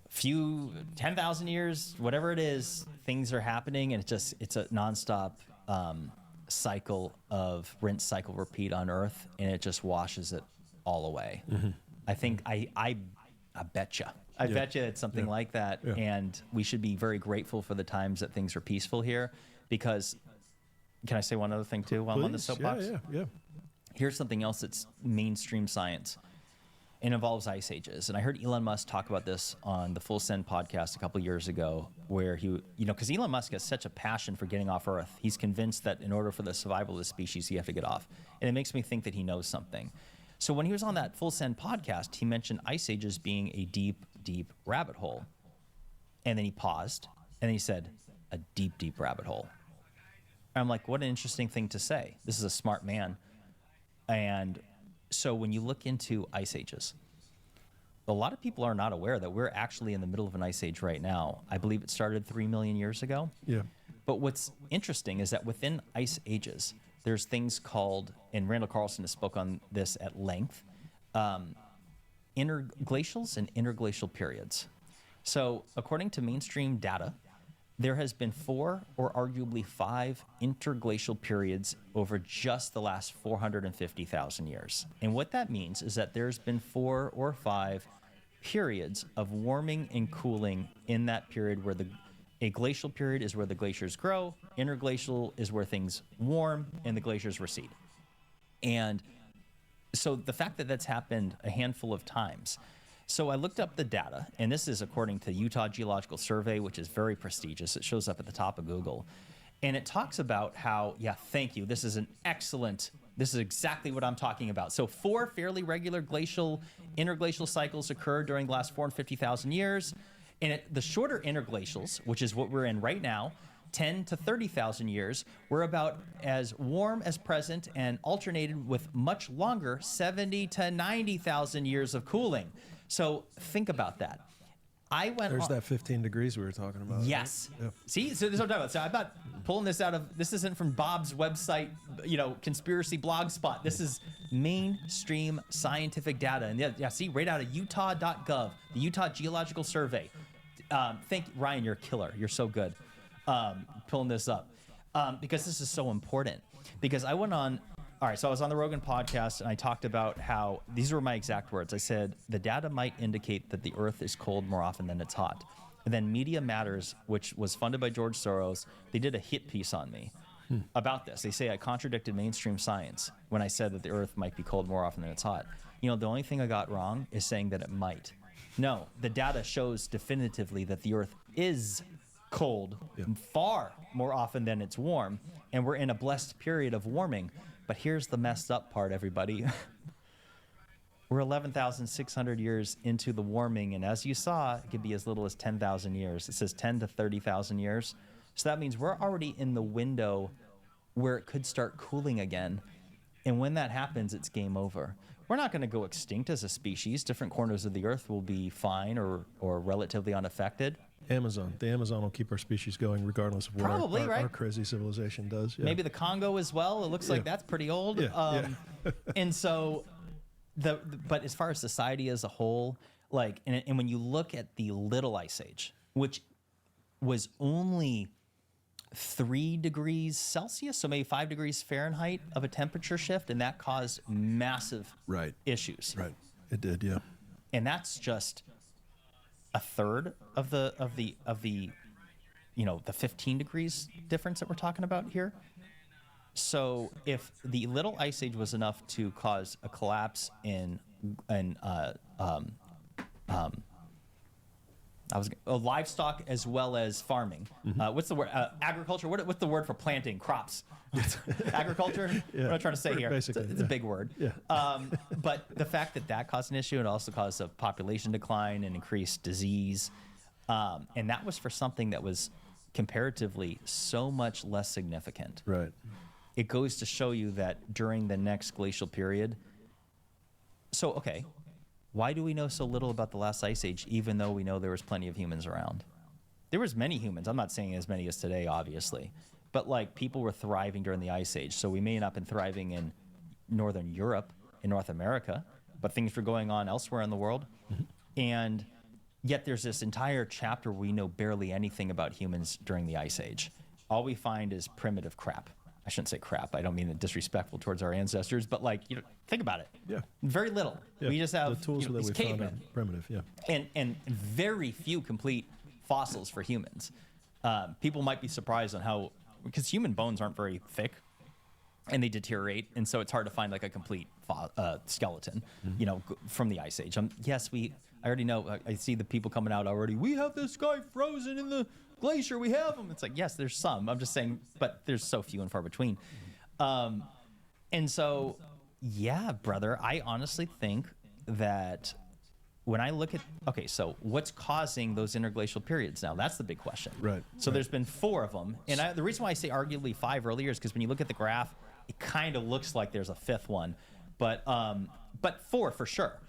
few 10,000 years, whatever it is, things are happening, and it's a nonstop cycle of rinse, cycle, repeat on Earth, and it just washes it all away. I think I bet you. I bet you it's something like that, and we should be very grateful for the times that things are peaceful here, because, can I say one other thing too while I'm on the soapbox? Yeah. Here's something else that's mainstream science. It involves ice ages. And I heard Elon Musk talk about this on the Full Send podcast a couple years ago, where he, because Elon Musk has such a passion for getting off Earth. He's convinced that in order for the survival of the species, you have to get off. And it makes me think that he knows something. So when he was on that Full Send podcast, he mentioned ice ages being a deep, deep rabbit hole. And then he paused, and then he said, a deep, deep rabbit hole. And I'm like, what an interesting thing to say. This is a smart man. And so when you look into ice ages, a lot of people are not aware that we're actually in the middle of an ice age right now. I believe it started 3 million years ago. Yeah. But what's interesting is that within ice ages, there's things called, and Randall Carlson has spoke on this at length, interglacials and interglacial periods. So, according to mainstream data, there has been 4 or arguably 5 interglacial periods over just the last 450,000 years. And what that means is that there's been 4 or 5 periods of warming and cooling in that period where a glacial period is where the glaciers grow, interglacial is where things warm and the glaciers recede. And so the fact that that's happened a handful of times. So I looked up the data, and this is according to Utah Geological Survey, which is very prestigious. It shows up at the top of Google. And it talks about how, yeah, thank you. This is exactly what I'm talking about. So 4 fairly regular interglacial cycles occurred during the last 450,000 years. And the shorter interglacials, which is what we're in right now, 10 to 30,000 years, were about as warm as present and alternated with much longer 70 to 90,000 years of cooling. So think about that. There's that 15 degrees we were talking about. Yes. Right? Yep. See, so this is what I'm talking about. So I'm not pulling this out of, this isn't from Bob's website, conspiracy blog spot. This is mainstream scientific data. And yeah, see, right out of utah.gov, the Utah Geological Survey. Thank you, Ryan, you're a killer. You're so good pulling this up because this is so important. Because I went on, all right, so I was on the Rogan podcast and I talked about how, these were my exact words. I said, the data might indicate that the earth is cold more often than it's hot. And then Media Matters, which was funded by George Soros, they did a hit piece on me about this. They say I contradicted mainstream science when I said that the earth might be cold more often than it's hot. The only thing I got wrong is saying that it might. No, the data shows definitively that the earth is cold far more often than it's warm. And we're in a blessed period of warming. But here's the messed up part, everybody. We're 11,600 years into the warming, and as you saw, it could be as little as 10,000 years. It says 10 to 30,000 years. So that means we're already in the window where it could start cooling again. And when that happens, it's game over. We're not going to go extinct as a species. Different corners of the earth will be fine or relatively unaffected. The Amazon will keep our species going regardless of what our crazy civilization does. Yeah. Maybe the Congo as well. It looks like that's pretty old. Yeah. And so, but as far as society as a whole, and when you look at the Little Ice Age, which was only 3 degrees Celsius, so maybe 5 degrees Fahrenheit of a temperature shift, and that caused massive issues. Right. It did, yeah. And that's just a third of the 15 degrees difference that we're talking about here. So if the Little Ice Age was enough to cause a collapse in livestock as well as farming. What's the word? Agriculture. What's the word for planting crops? Agriculture. What am I trying to say here? Basically, it's a big word. Yeah. But the fact that caused an issue, it also caused a population decline and increased disease, and that was for something that was comparatively so much less significant. Right. It goes to show you that during the next glacial period. So okay. Why do we know so little about the last ice age, even though we know there was plenty of humans around? There was many humans. I'm not saying as many as today, obviously. But people were thriving during the ice age. So we may not have been thriving in Northern Europe, in North America, but things were going on elsewhere in the world. And yet there's this entire chapter where we know barely anything about humans during the ice age. All we find is primitive crap. I shouldn't say crap. I don't mean it disrespectful towards our ancestors, but think about it. Yeah. Very little. Yeah. We just have the tools that these we found are cavemen. primitive. Yeah. And very few complete fossils for humans. People might be surprised on how, because human bones aren't very thick, and they deteriorate, and so it's hard to find a complete skeleton, from the ice age. I already know. I see the people coming out already. We have this guy frozen in the glacier. We have him. It's yes, there's some. I'm just saying, but there's so few and far between. And so, yeah, brother, I honestly think that when I look at, so what's causing those interglacial periods now? That's the big question. Right. So there's been 4 of them. And the reason why I say arguably 5 earlier is because when you look at the graph, it kind of looks like there's a 5th one. But 4 for sure.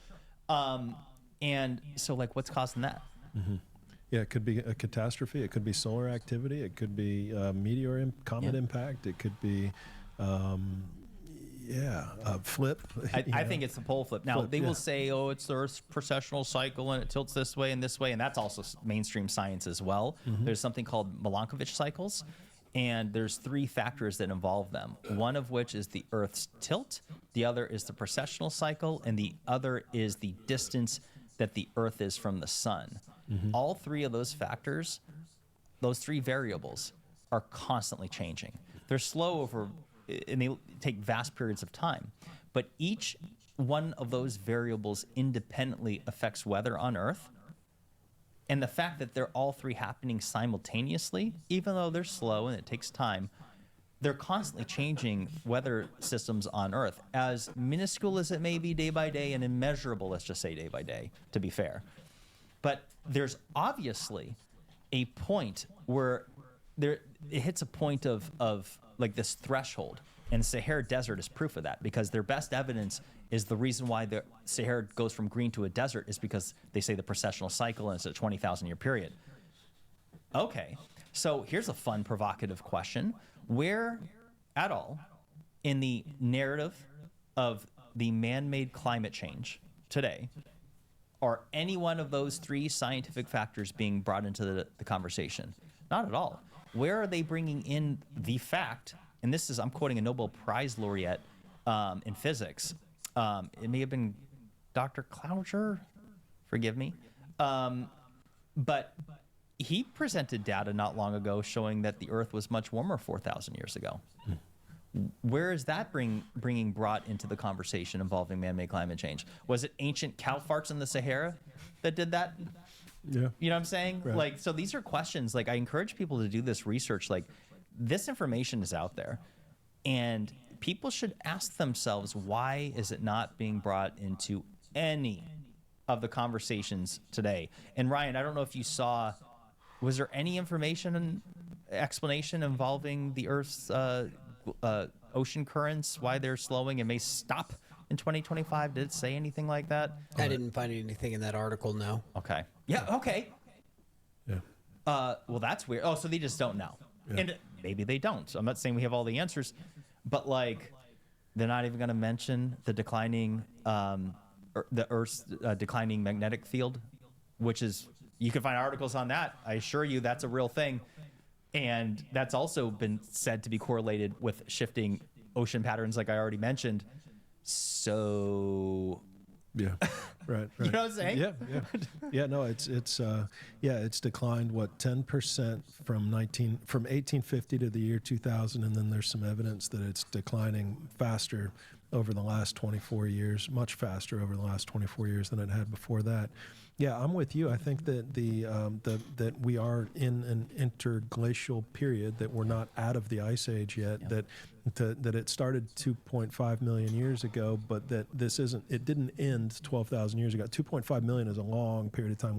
And so, what's causing that? Mm-hmm. Yeah, it could be a catastrophe. It could be solar activity. It could be comet impact. It could be flip. I think it's the pole flip. Now, Flip, they yeah. will say, oh, it's the Earth's precessional cycle and it tilts this way, and that's also mainstream science as well. There's something called Milankovitch cycles, and there's 3 factors that involve them. One of which is the Earth's tilt, the other is the precessional cycle, and the other is the distance that the Earth is from the sun. All 3 of those factors, those 3 variables, are constantly changing. They're slow over, and they take vast periods of time. But each one of those variables independently affects weather on Earth. And the fact that they're all 3 happening simultaneously, even though they're slow and it takes time, they're constantly changing weather systems on Earth, as minuscule as it may be day by day and immeasurable, let's just say day by day, to be fair. But there's obviously a point where it hits a point of like this threshold, and the Sahara Desert is proof of that, because their best evidence is the reason why the Sahara goes from green to a desert is because they say the precessional cycle, and it's a 20,000 year period. Okay, so here's a fun provocative question. Where at all in the narrative of the man-made climate change today are any one of those 3 scientific factors being brought into the conversation? Not at all. Where are they bringing in the fact, and this is, I'm quoting a Nobel Prize laureate in physics. It may have been Dr. Cloucher, forgive me. But he presented data not long ago showing that the Earth was much warmer 4,000 years ago. Where is that bringing brought into the conversation involving man-made climate change? Was it ancient cow farts in the Sahara that did that? Yeah. You know what I'm saying? Right. Like, so these are questions. Like, I encourage people to do this research. Like, this information is out there, and people should ask themselves, why is it not being brought into any of the conversations today? And Ryan, I don't know if you saw, was there any information, explanation involving the Earth's ocean currents, why they're slowing and may stop in 2025? Did it say anything like that? I didn't find anything in that article, no. Okay. Yeah, okay. Yeah. Well, that's weird. Oh, so they just don't know. Yeah. And maybe they don't. I'm not saying we have all the answers, but like, they're not even going to mention the declining, the Earth's declining magnetic field, which is, you can find articles on that. I assure you that's a real thing. And that's also been said to be correlated with shifting ocean patterns, like I already mentioned. So, Yeah. Right. you know what I'm saying? Yeah. No, it's declined 10% from 1850 to the year 2000, and then there's some evidence that it's declining faster over the last 24 years, much faster over the last 24 years than it had before that. Yeah, I'm with you. I think that that we are in an interglacial period, that we're not out of the ice age yet. Yeah. That it started 2.5 million years ago, but that it didn't end 12,000 years ago. 2.5 million is a long period of time.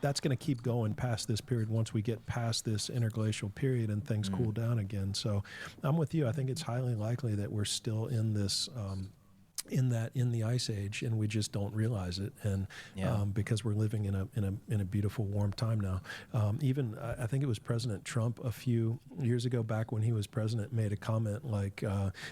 That's going to keep going past this period once we get past this interglacial period and things cool down again. So I'm with you. I think it's highly likely that we're still in this. In the ice age, and we just don't realize it, and because we're living in a beautiful warm time now. Even I think it was President Trump a few years ago, back when he was president, made a comment like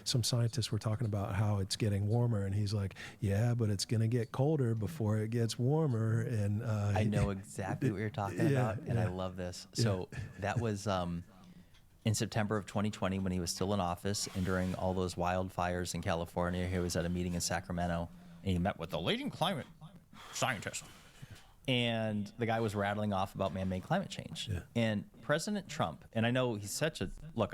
some scientists were talking about how it's getting warmer, and he's like, yeah, but it's going to get colder before it gets warmer. And I know exactly what you're talking about, and I love this. So that was in September of 2020, when he was still in office, and during all those wildfires in California. He was at a meeting in Sacramento, and he met with the leading climate scientist. And the guy was rattling off about man-made climate change. Yeah. And President Trump, and I know he's such a, look,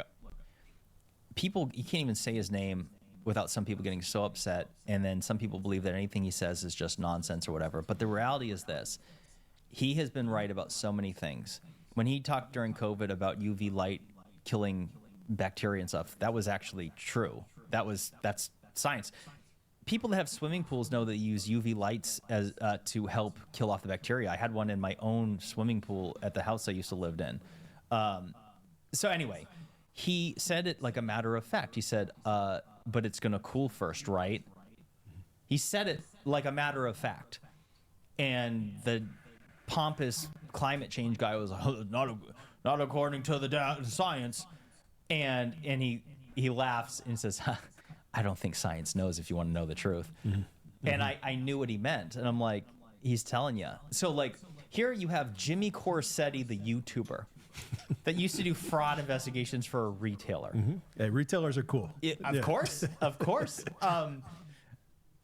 people, you can't even say his name without some people getting so upset, and then some people believe that anything he says is just nonsense or whatever. But the reality is this: he has been right about so many things. When he talked during COVID about UV light killing bacteria and stuff, that was actually true. That's science. People that have swimming pools know that you use UV lights as to help kill off the bacteria. I had one in my own swimming pool at the house I used to live in. So anyway, he said it like a matter of fact. He said, but it's going to cool first, right? He said it like a matter of fact. And the pompous climate change guy was like, oh, not according to the science. And he laughs and says, I don't think science knows if you want to know the truth. And I knew what he meant. And I'm like, he's telling you. So like here you have Jimmy Corsetti, the YouTuber that used to do fraud investigations for a retailer. Hey, retailers are cool. Of course.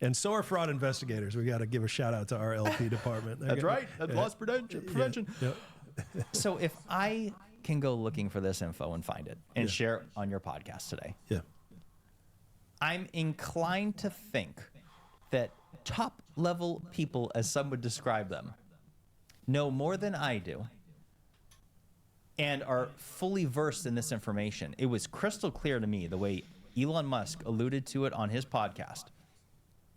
And so are fraud investigators. We got to give a shout out to our LP department. That's right. That's loss prevention. Yeah. So if I can go looking for this info and find it and share it on your podcast today, I'm inclined to think that top level people, as some would describe them, know more than I do and are fully versed in this information. It was crystal clear to me the way Elon Musk alluded to it on his podcast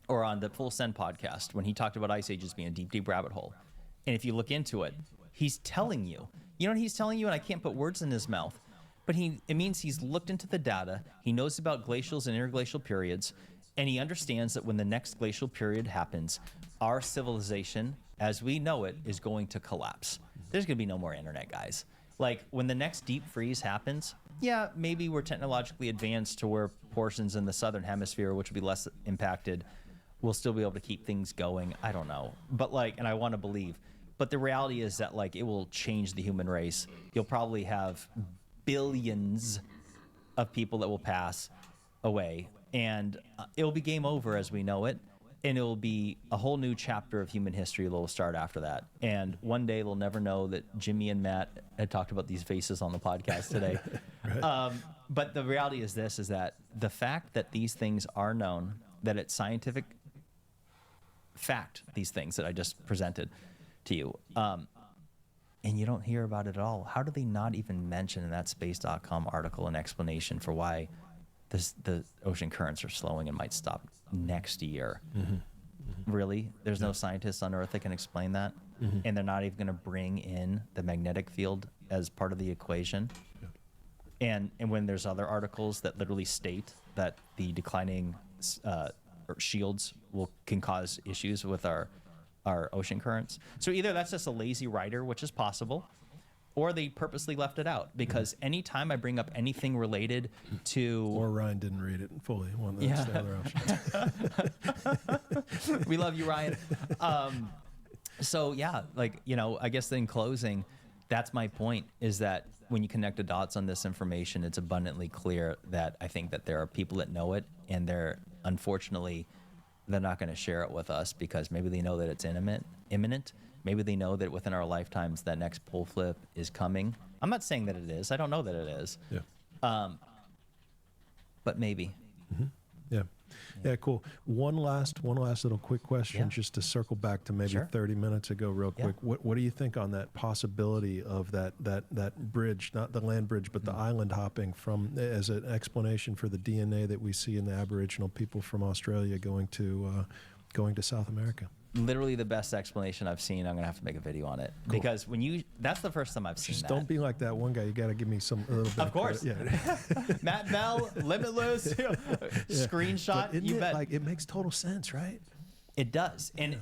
or on the Full Send podcast when he talked about ice ages being a deep, deep rabbit hole. And if you look into it, he's telling you, you know what he's telling you? And I can't put words in his mouth, but it means he's looked into the data. He knows about glacials and interglacial periods, and he understands that when the next glacial period happens, our civilization, as we know it, is going to collapse. There's going to be no more internet, guys. Like, when the next deep freeze happens, yeah, maybe we're technologically advanced to where portions in the southern hemisphere, which will be less impacted, will still be able to keep things going. I don't know. But, like, and I want to believe. But the reality is that, like, it will change the human race. You'll probably have billions of people that will pass away. And it'll be game over as we know it. And it'll be a whole new chapter of human history that will start after that. And one day they'll never know that Jimmy and Matt had talked about these faces on the podcast today. Right. But the reality is this, is that the fact that these things are known, that it's scientific fact, these things that I just presented to you, and you don't hear about it at all. How do they not even mention in that space.com article an explanation for why the ocean currents are slowing and might stop next year? Really? There's no scientists on Earth that can explain that? And they're not even going to bring in the magnetic field as part of the equation? And when there's other articles that literally state that the declining shields can cause issues with our ocean currents. So either that's just a lazy writer, which is possible, or they purposely left it out, because anytime I bring up anything related to... Or Ryan didn't read it fully. That's the other option. We love you, Ryan. So yeah, like, you know, I guess in closing, that's my point, is that when you connect the dots on this information, it's abundantly clear that I think that there are people that know it, and unfortunately, they're not going to share it with us because maybe they know that it's imminent. Maybe they know that within our lifetimes that next pole flip is coming. I'm not saying that it is. I don't know that it is. Yeah. But maybe. Yeah, cool. One last little quick question, Yeah. just to circle back to maybe Sure. 30 minutes ago real Yeah. quick. What do you think on that possibility of that bridge, not the land bridge, but the island hopping as an explanation for the DNA that we see in the Aboriginal people from Australia going to South America? Literally the best explanation I've seen. I'm going to have to make a video on it. Cool. Because that's the first time I've seen Just that. don't be like that one guy. You got to give me a little bit. Of course. Credit. Yeah. Matt Bell, Limitless, screenshot. But isn't You it, bet. like, it makes total sense, right? It does. And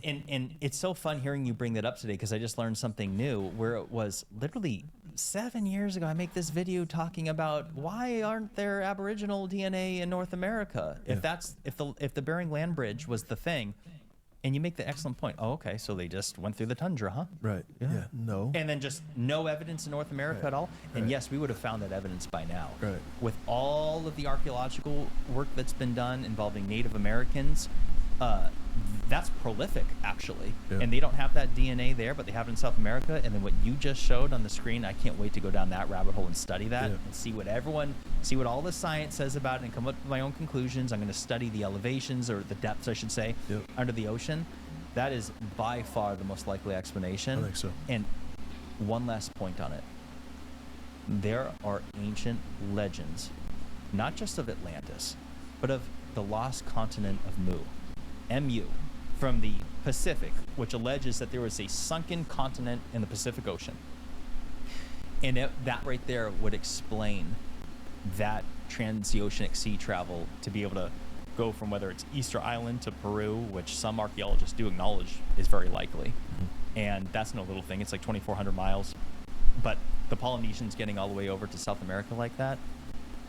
it's so fun hearing you bring that up today, because I just learned something new, where it was literally 7 years ago. I make this video talking about why aren't there Aboriginal DNA in North America? If the Bering Land Bridge was the thing, and you make the excellent point. Oh, okay, so they just went through the tundra, huh? Right. Yeah. No. And then just no evidence in North America at all. And yes, we would have found that evidence by now. Right. With all of the archaeological work that's been done involving Native Americans, that's prolific, actually. Yeah. And they don't have that DNA there, but they have it in South America. And then what you just showed on the screen, I can't wait to go down that rabbit hole and study that and see what all the science says about it and come up with my own conclusions. I'm going to study the elevations, or the depths, I should say, under the ocean. That is by far the most likely explanation. I think so. And one last point on it. There are ancient legends, not just of Atlantis, but of the lost continent of Mu, MU, from the Pacific, which alleges that there was a sunken continent in the Pacific Ocean. And that right there would explain that transoceanic sea travel to be able to go from whether it's Easter Island to Peru, which some archaeologists do acknowledge is very likely. And that's no little thing. It's like 2,400 miles. But the Polynesians getting all the way over to South America like that,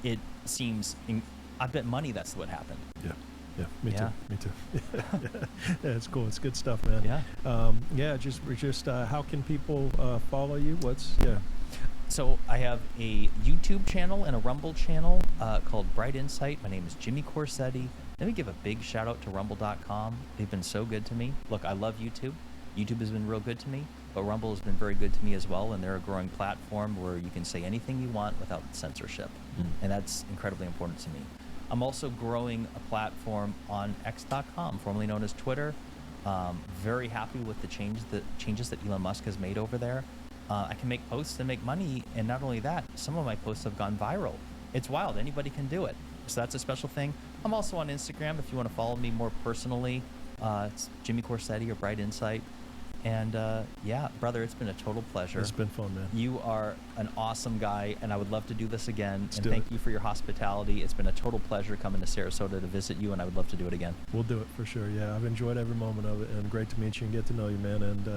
it seems... I bet money that's what happened. Yeah, me Yeah. too. Me too. Yeah, it's cool. It's good stuff, man. Yeah. Just how can people follow you? So I have a YouTube channel and a Rumble channel called Bright Insight. My name is Jimmy Corsetti. Let me give a big shout out to Rumble.com. They've been so good to me. Look, I love YouTube. YouTube has been real good to me, but Rumble has been very good to me as well, and they're a growing platform where you can say anything you want without censorship, and that's incredibly important to me. I'm also growing a platform on X.com, formerly known as Twitter. Very happy with the changes that Elon Musk has made over there. I can make posts and make money, and not only that, some of my posts have gone viral. It's wild. Anybody can do it. So that's a special thing. I'm also on Instagram if you want to follow me more personally. It's Jimmy Corsetti or Bright Insight. And yeah, brother, it's been a total pleasure. It's been fun, man. You are an awesome guy, and I would love to do this again. Let's and do thank it. you for your hospitality. It's been a total pleasure coming to Sarasota to visit you, and I would love to do it again. We'll do it for sure. Yeah, I've enjoyed every moment of it, and great to meet you and get to know you, man. And we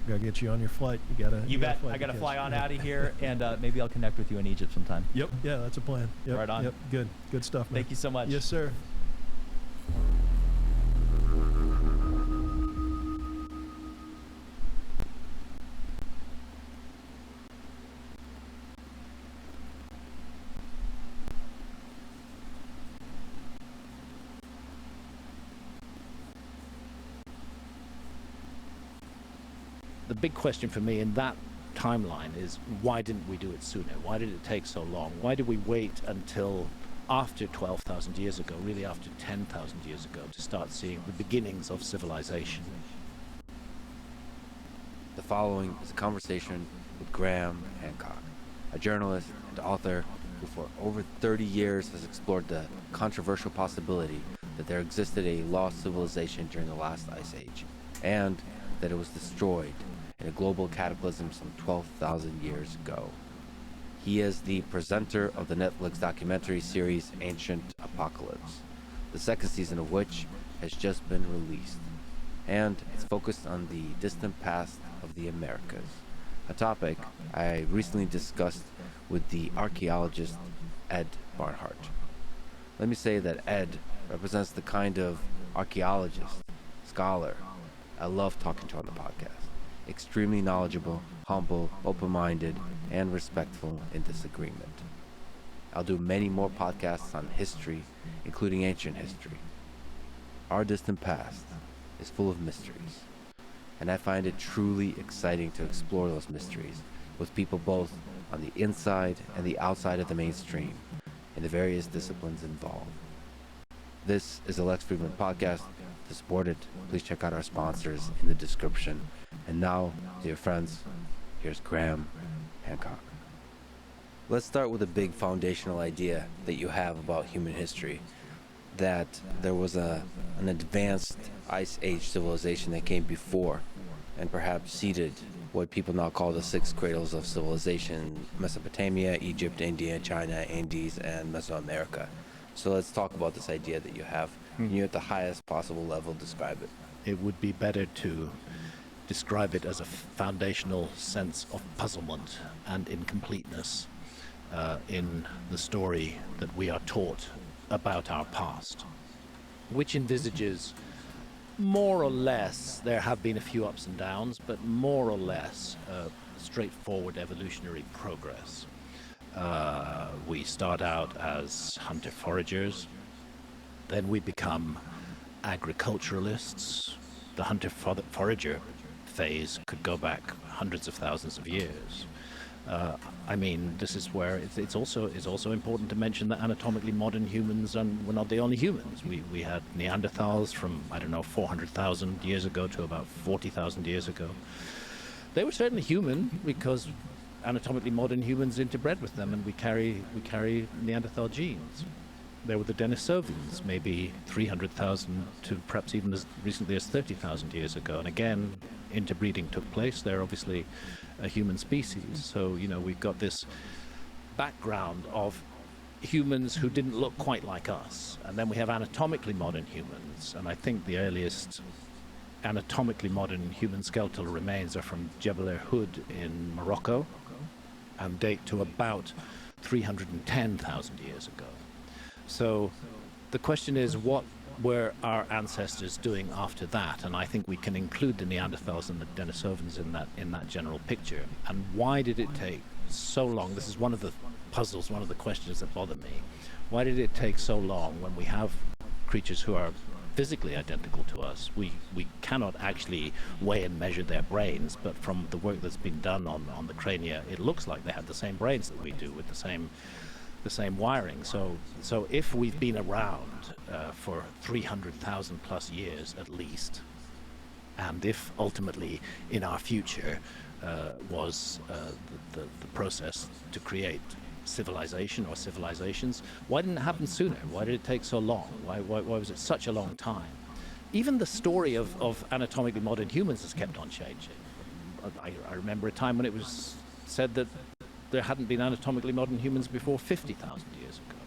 gotta get you on your flight. You bet. I got to fly on out of here, and maybe I'll connect with you in Egypt sometime. Yep. Yeah, that's a plan. Yep. Right on. Yep. Good stuff, man. Thank you so much. Yes, sir. The big question for me in that timeline is, why didn't we do it sooner? Why did it take so long? Why did we wait until after 12,000 years ago, really after 10,000 years ago, to start seeing the beginnings of civilization? The following is a conversation with Graham Hancock, a journalist and author who for over 30 years has explored the controversial possibility that there existed a lost civilization during the last ice age, and that it was destroyed in a global cataclysm some 12,000 years ago. He is the presenter of the Netflix documentary series Ancient Apocalypse, the second season of which has just been released, and it's focused on the distant past of the Americas, a topic I recently discussed with the archaeologist Ed Barnhart. Let me say that Ed represents the kind of archaeologist, scholar, I love talking to on the podcast. Extremely knowledgeable, humble, open-minded, and respectful in disagreement. I'll do many more podcasts on history, including ancient history. Our distant past is full of mysteries, and I find it truly exciting to explore those mysteries with people both on the inside and the outside of the mainstream in the various disciplines involved. This is the Lex Friedman Podcast. To support it, please check out our sponsors in the description. And now, dear friends, here's Graham Hancock. Let's start with a big foundational idea that you have about human history, that there was an advanced Ice Age civilization that came before and perhaps seeded what people now call the six cradles of civilization: Mesopotamia, Egypt, India, China, Andes, and Mesoamerica. So let's talk about this idea that you have. Can you, at the highest possible level, describe it? It would be better to describe it as a foundational sense of puzzlement and incompleteness in the story that we are taught about our past, which envisages more or less, there have been a few ups and downs, but more or less straightforward evolutionary progress. We start out as hunter-foragers, then we become agriculturalists. The hunter-forager phase could go back hundreds of thousands of years. I mean, this is where it's also important to mention that anatomically modern humans were not the only humans. We had Neanderthals from, 400,000 years ago to about 40,000 years ago. They were certainly human because anatomically modern humans interbred with them, and we carry Neanderthal genes. There were the Denisovans, maybe 300,000 to perhaps even as recently as 30,000 years ago. And again, interbreeding took place. They're obviously a human species. So, we've got this background of humans who didn't look quite like us. And then we have anatomically modern humans. And I think the earliest anatomically modern human skeletal remains are from Jebel Irhoud in Morocco and date to about 310,000 years ago. So the question is, what were our ancestors doing after that? And I think we can include the Neanderthals and the Denisovans in that general picture. And why did it take so long? This is one of the puzzles, one of the questions that bother me. Why did it take so long when we have creatures who are physically identical to us? We cannot actually weigh and measure their brains, but from the work that's been done on the crania, it looks like they have the same brains that we do, with the same wiring. So if we've been around for 300,000 plus years at least, and if ultimately in our future was the process to create civilization or civilizations, why didn't it happen sooner? Why did it take so long? Why was it such a long time? Even the story of anatomically modern humans has kept on changing. I remember a time when it was said that there hadn't been anatomically modern humans before 50,000 years ago.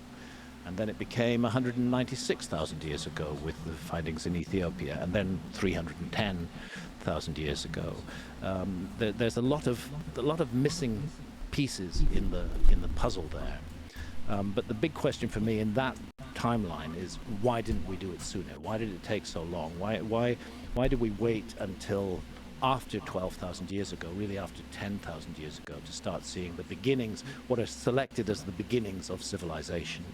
And then it became 196,000 years ago with the findings in Ethiopia, and then 310,000 years ago. There's a lot of missing pieces in the puzzle there. But the big question for me in that timeline is, why didn't we do it sooner? Why did it take so long? Why did we wait until after 12,000 years ago, really after 10,000 years ago, to start seeing the beginnings, what are selected as the beginnings of civilization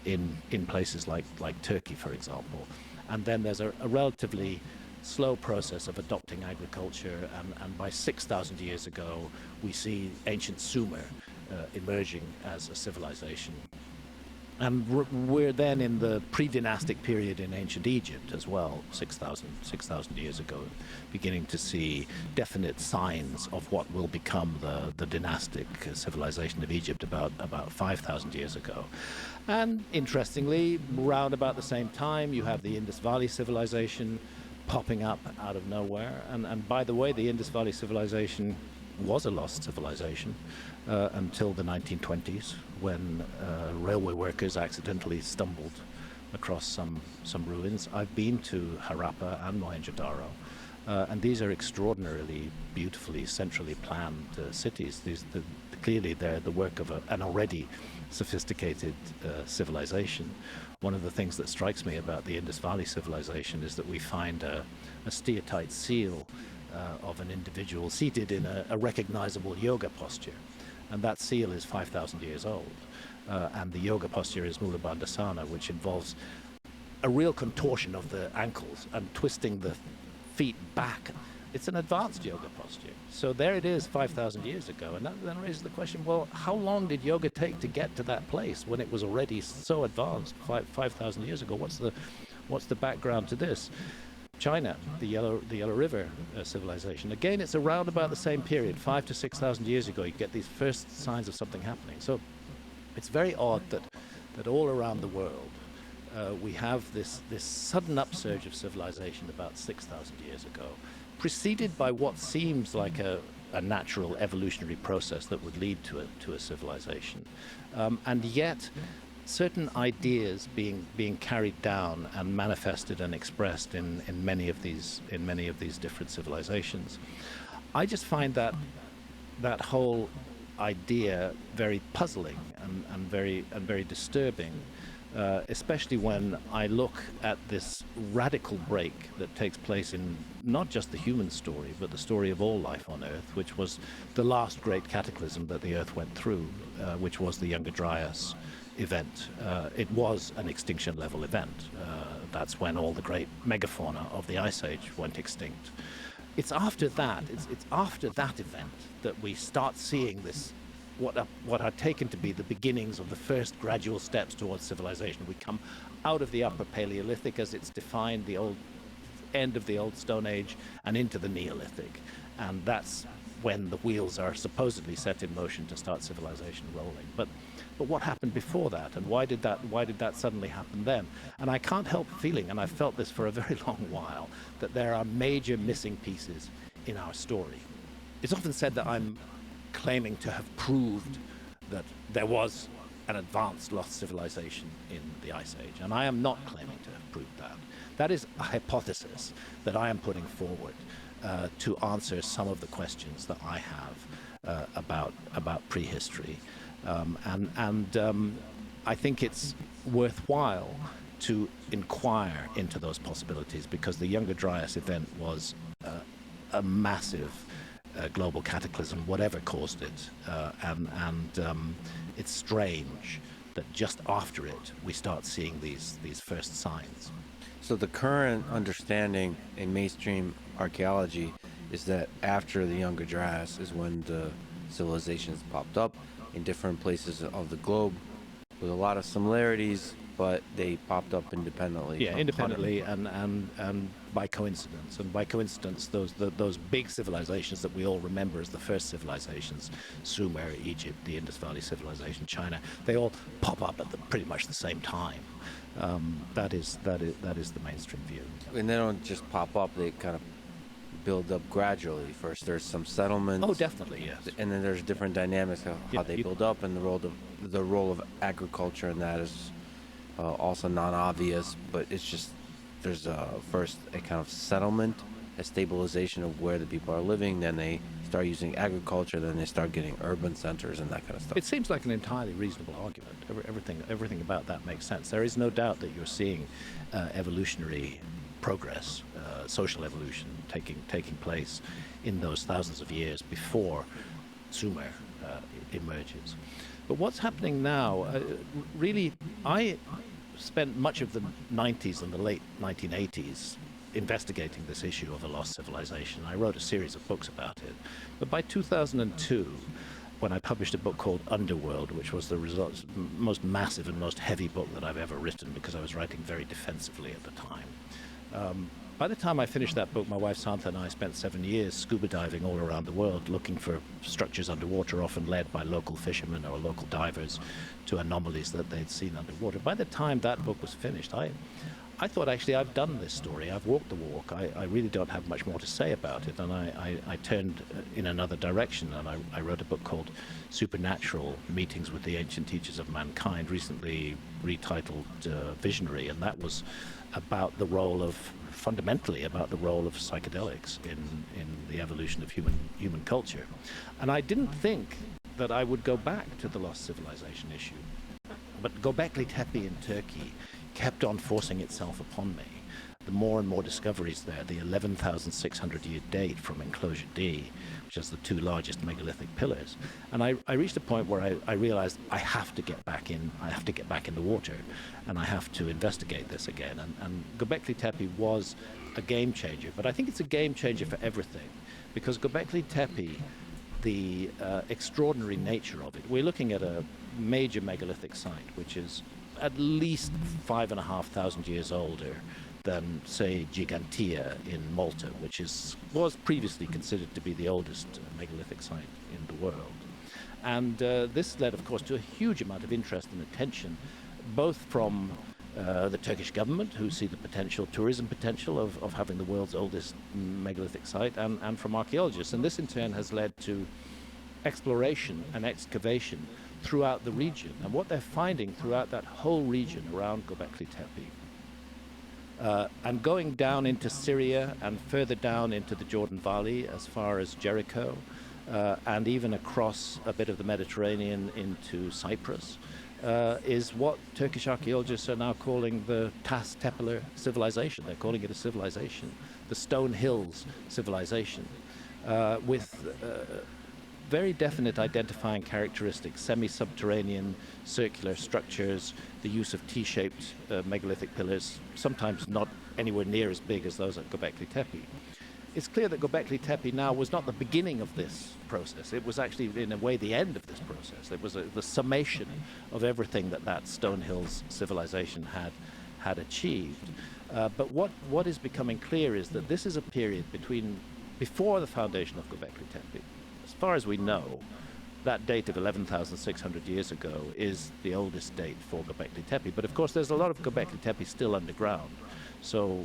in places like Turkey, for example? And then there's a relatively slow process of adopting agriculture, and by 6,000 years ago, we see ancient Sumer emerging as a civilization. And we're then in the pre-dynastic period in ancient Egypt as well, 6,000 years ago, beginning to see definite signs of what will become the dynastic civilization of Egypt about 5,000 years ago. And interestingly, round about the same time, you have the Indus Valley civilization popping up out of nowhere. And by the way, the Indus Valley civilization was a lost civilization until the 1920s, when railway workers accidentally stumbled across some ruins. I've been to Harappa and Mohenjo-Daro, and these are extraordinarily beautifully centrally planned cities. Clearly they're the work of an already sophisticated civilization. One of the things that strikes me about the Indus Valley civilization is that we find a steatite seal of an individual seated in a recognizable yoga posture. And that seal is 5,000 years old. And the yoga posture is Mula Bandhasana, which involves a real contortion of the ankles and twisting the feet back. It's an advanced yoga posture. So there it is 5,000 years ago. And that then raises the question, well, how long did yoga take to get to that place when it was already so advanced 5,000 years ago? What's the background to this? China, the Yellow River civilization. Again, it's around about the same period, 5,000 to 6,000 years ago. You get these first signs of something happening. So it's very odd that all around the world we have this sudden upsurge of civilization about 6,000 years ago, preceded by what seems like a natural evolutionary process that would lead to a civilization, and yet certain ideas being carried down and manifested and expressed in many of these different civilizations. I just find that whole idea very puzzling and very disturbing, especially when I look at this radical break that takes place in not just the human story, but the story of all life on Earth, which was the last great cataclysm that the Earth went through, which was the Younger Dryas event. It was an extinction level event. That's when all the great megafauna of the Ice Age went extinct. It's after that event that we start seeing this, what are taken to be the beginnings of the first gradual steps towards civilization. We come out of the Upper Paleolithic as it's defined, the old end of the Old Stone Age, and into the Neolithic. And that's when the wheels are supposedly set in motion to start civilization rolling. But what happened before that, and why did that suddenly happen then? And I can't help feeling, and I've felt this for a very long while, that there are major missing pieces in our story. It's often said that I'm claiming to have proved that there was an advanced lost civilization in the Ice Age, and I am not claiming to have proved that. That is a hypothesis that I am putting forward to answer some of the questions that I have about prehistory. I think it's worthwhile to inquire into those possibilities, because the Younger Dryas event was a massive global cataclysm, whatever caused it, and it's strange that just after it we start seeing these first signs. So the current understanding in mainstream archaeology is that after the Younger Dryas is when the civilizations popped up in different places of the globe with a lot of similarities, but they popped up independently. Yeah, independently and by coincidence. And by coincidence, those big civilizations that we all remember as the first civilizations, Sumer, Egypt, the Indus Valley Civilization, China, they all pop up at pretty much the same time. That is the mainstream view. And they don't just pop up; they kind of build up gradually. First, there's some settlements. Oh, definitely, yes. And then there's different dynamics of how they build up, and the role of agriculture in that is also non-obvious. But it's just there's first a kind of settlement, a stabilization of where the people are living. Then they start using agriculture. Then they start getting urban centers and that kind of stuff. It seems like an entirely reasonable argument. Everything about that makes sense. There is no doubt that you're seeing evolutionary progress, social evolution taking place in those thousands of years before Sumer emerges. But what's happening now, really, I spent much of the 90s and the late 1980s investigating this issue of a lost civilization. I wrote a series of books about it. But by 2002, when I published a book called Underworld, which was the most massive and most heavy book that I've ever written, because I was writing very defensively at the time. By the time I finished that book, my wife Santha and I spent 7 years scuba diving all around the world, looking for structures underwater, often led by local fishermen or local divers to anomalies that they'd seen underwater. By the time that book was finished, I thought, actually, I've done this story. I've walked the walk. I really don't have much more to say about it. And I turned in another direction, and I wrote a book called Supernatural: Meetings with the Ancient Teachers of Mankind, recently retitled Visionary. And that was fundamentally about the role of psychedelics in the evolution of human culture. And I didn't think that I would go back to the lost civilization issue. But Göbekli Tepe in Turkey kept on forcing itself upon me. The more and more discoveries there, the 11,600-year date from Enclosure D, which is the two largest megalithic pillars. And I reached a point where I realized I have to get back in the water, and I have to investigate this again. And Göbekli Tepe was a game changer, but I think it's a game changer for everything, because Göbekli Tepe, the extraordinary nature of it, we're looking at a major megalithic site, which is at least 5,500 years older than, say, Gigantia in Malta, which was previously considered to be the oldest megalithic site in the world. And this led, of course, to a huge amount of interest and attention, both from the Turkish government, who see the tourism potential of having the world's oldest megalithic site, and from archaeologists. And this, in turn, has led to exploration and excavation throughout the region. And what they're finding throughout that whole region around Göbekli Tepe, and going down into Syria and further down into the Jordan Valley as far as Jericho, and even across a bit of the Mediterranean into Cyprus, is what Turkish archaeologists are now calling the Tas Tepeler civilization. They're calling it a civilization, the Stone Hills civilization, with very definite identifying characteristics: semi-subterranean circular structures, the use of T-shaped megalithic pillars, sometimes not anywhere near as big as those at Göbekli Tepe. It's clear that Göbekli Tepe now was not the beginning of this process. It was actually, in a way, the end of this process. It was the summation of everything that Stone Hills civilization had achieved. But what is becoming clear is that this is a period before the foundation of Göbekli Tepe. As far as we know, that date of 11,600 years ago is the oldest date for Göbekli Tepe. But of course, there's a lot of Göbekli Tepe still underground, so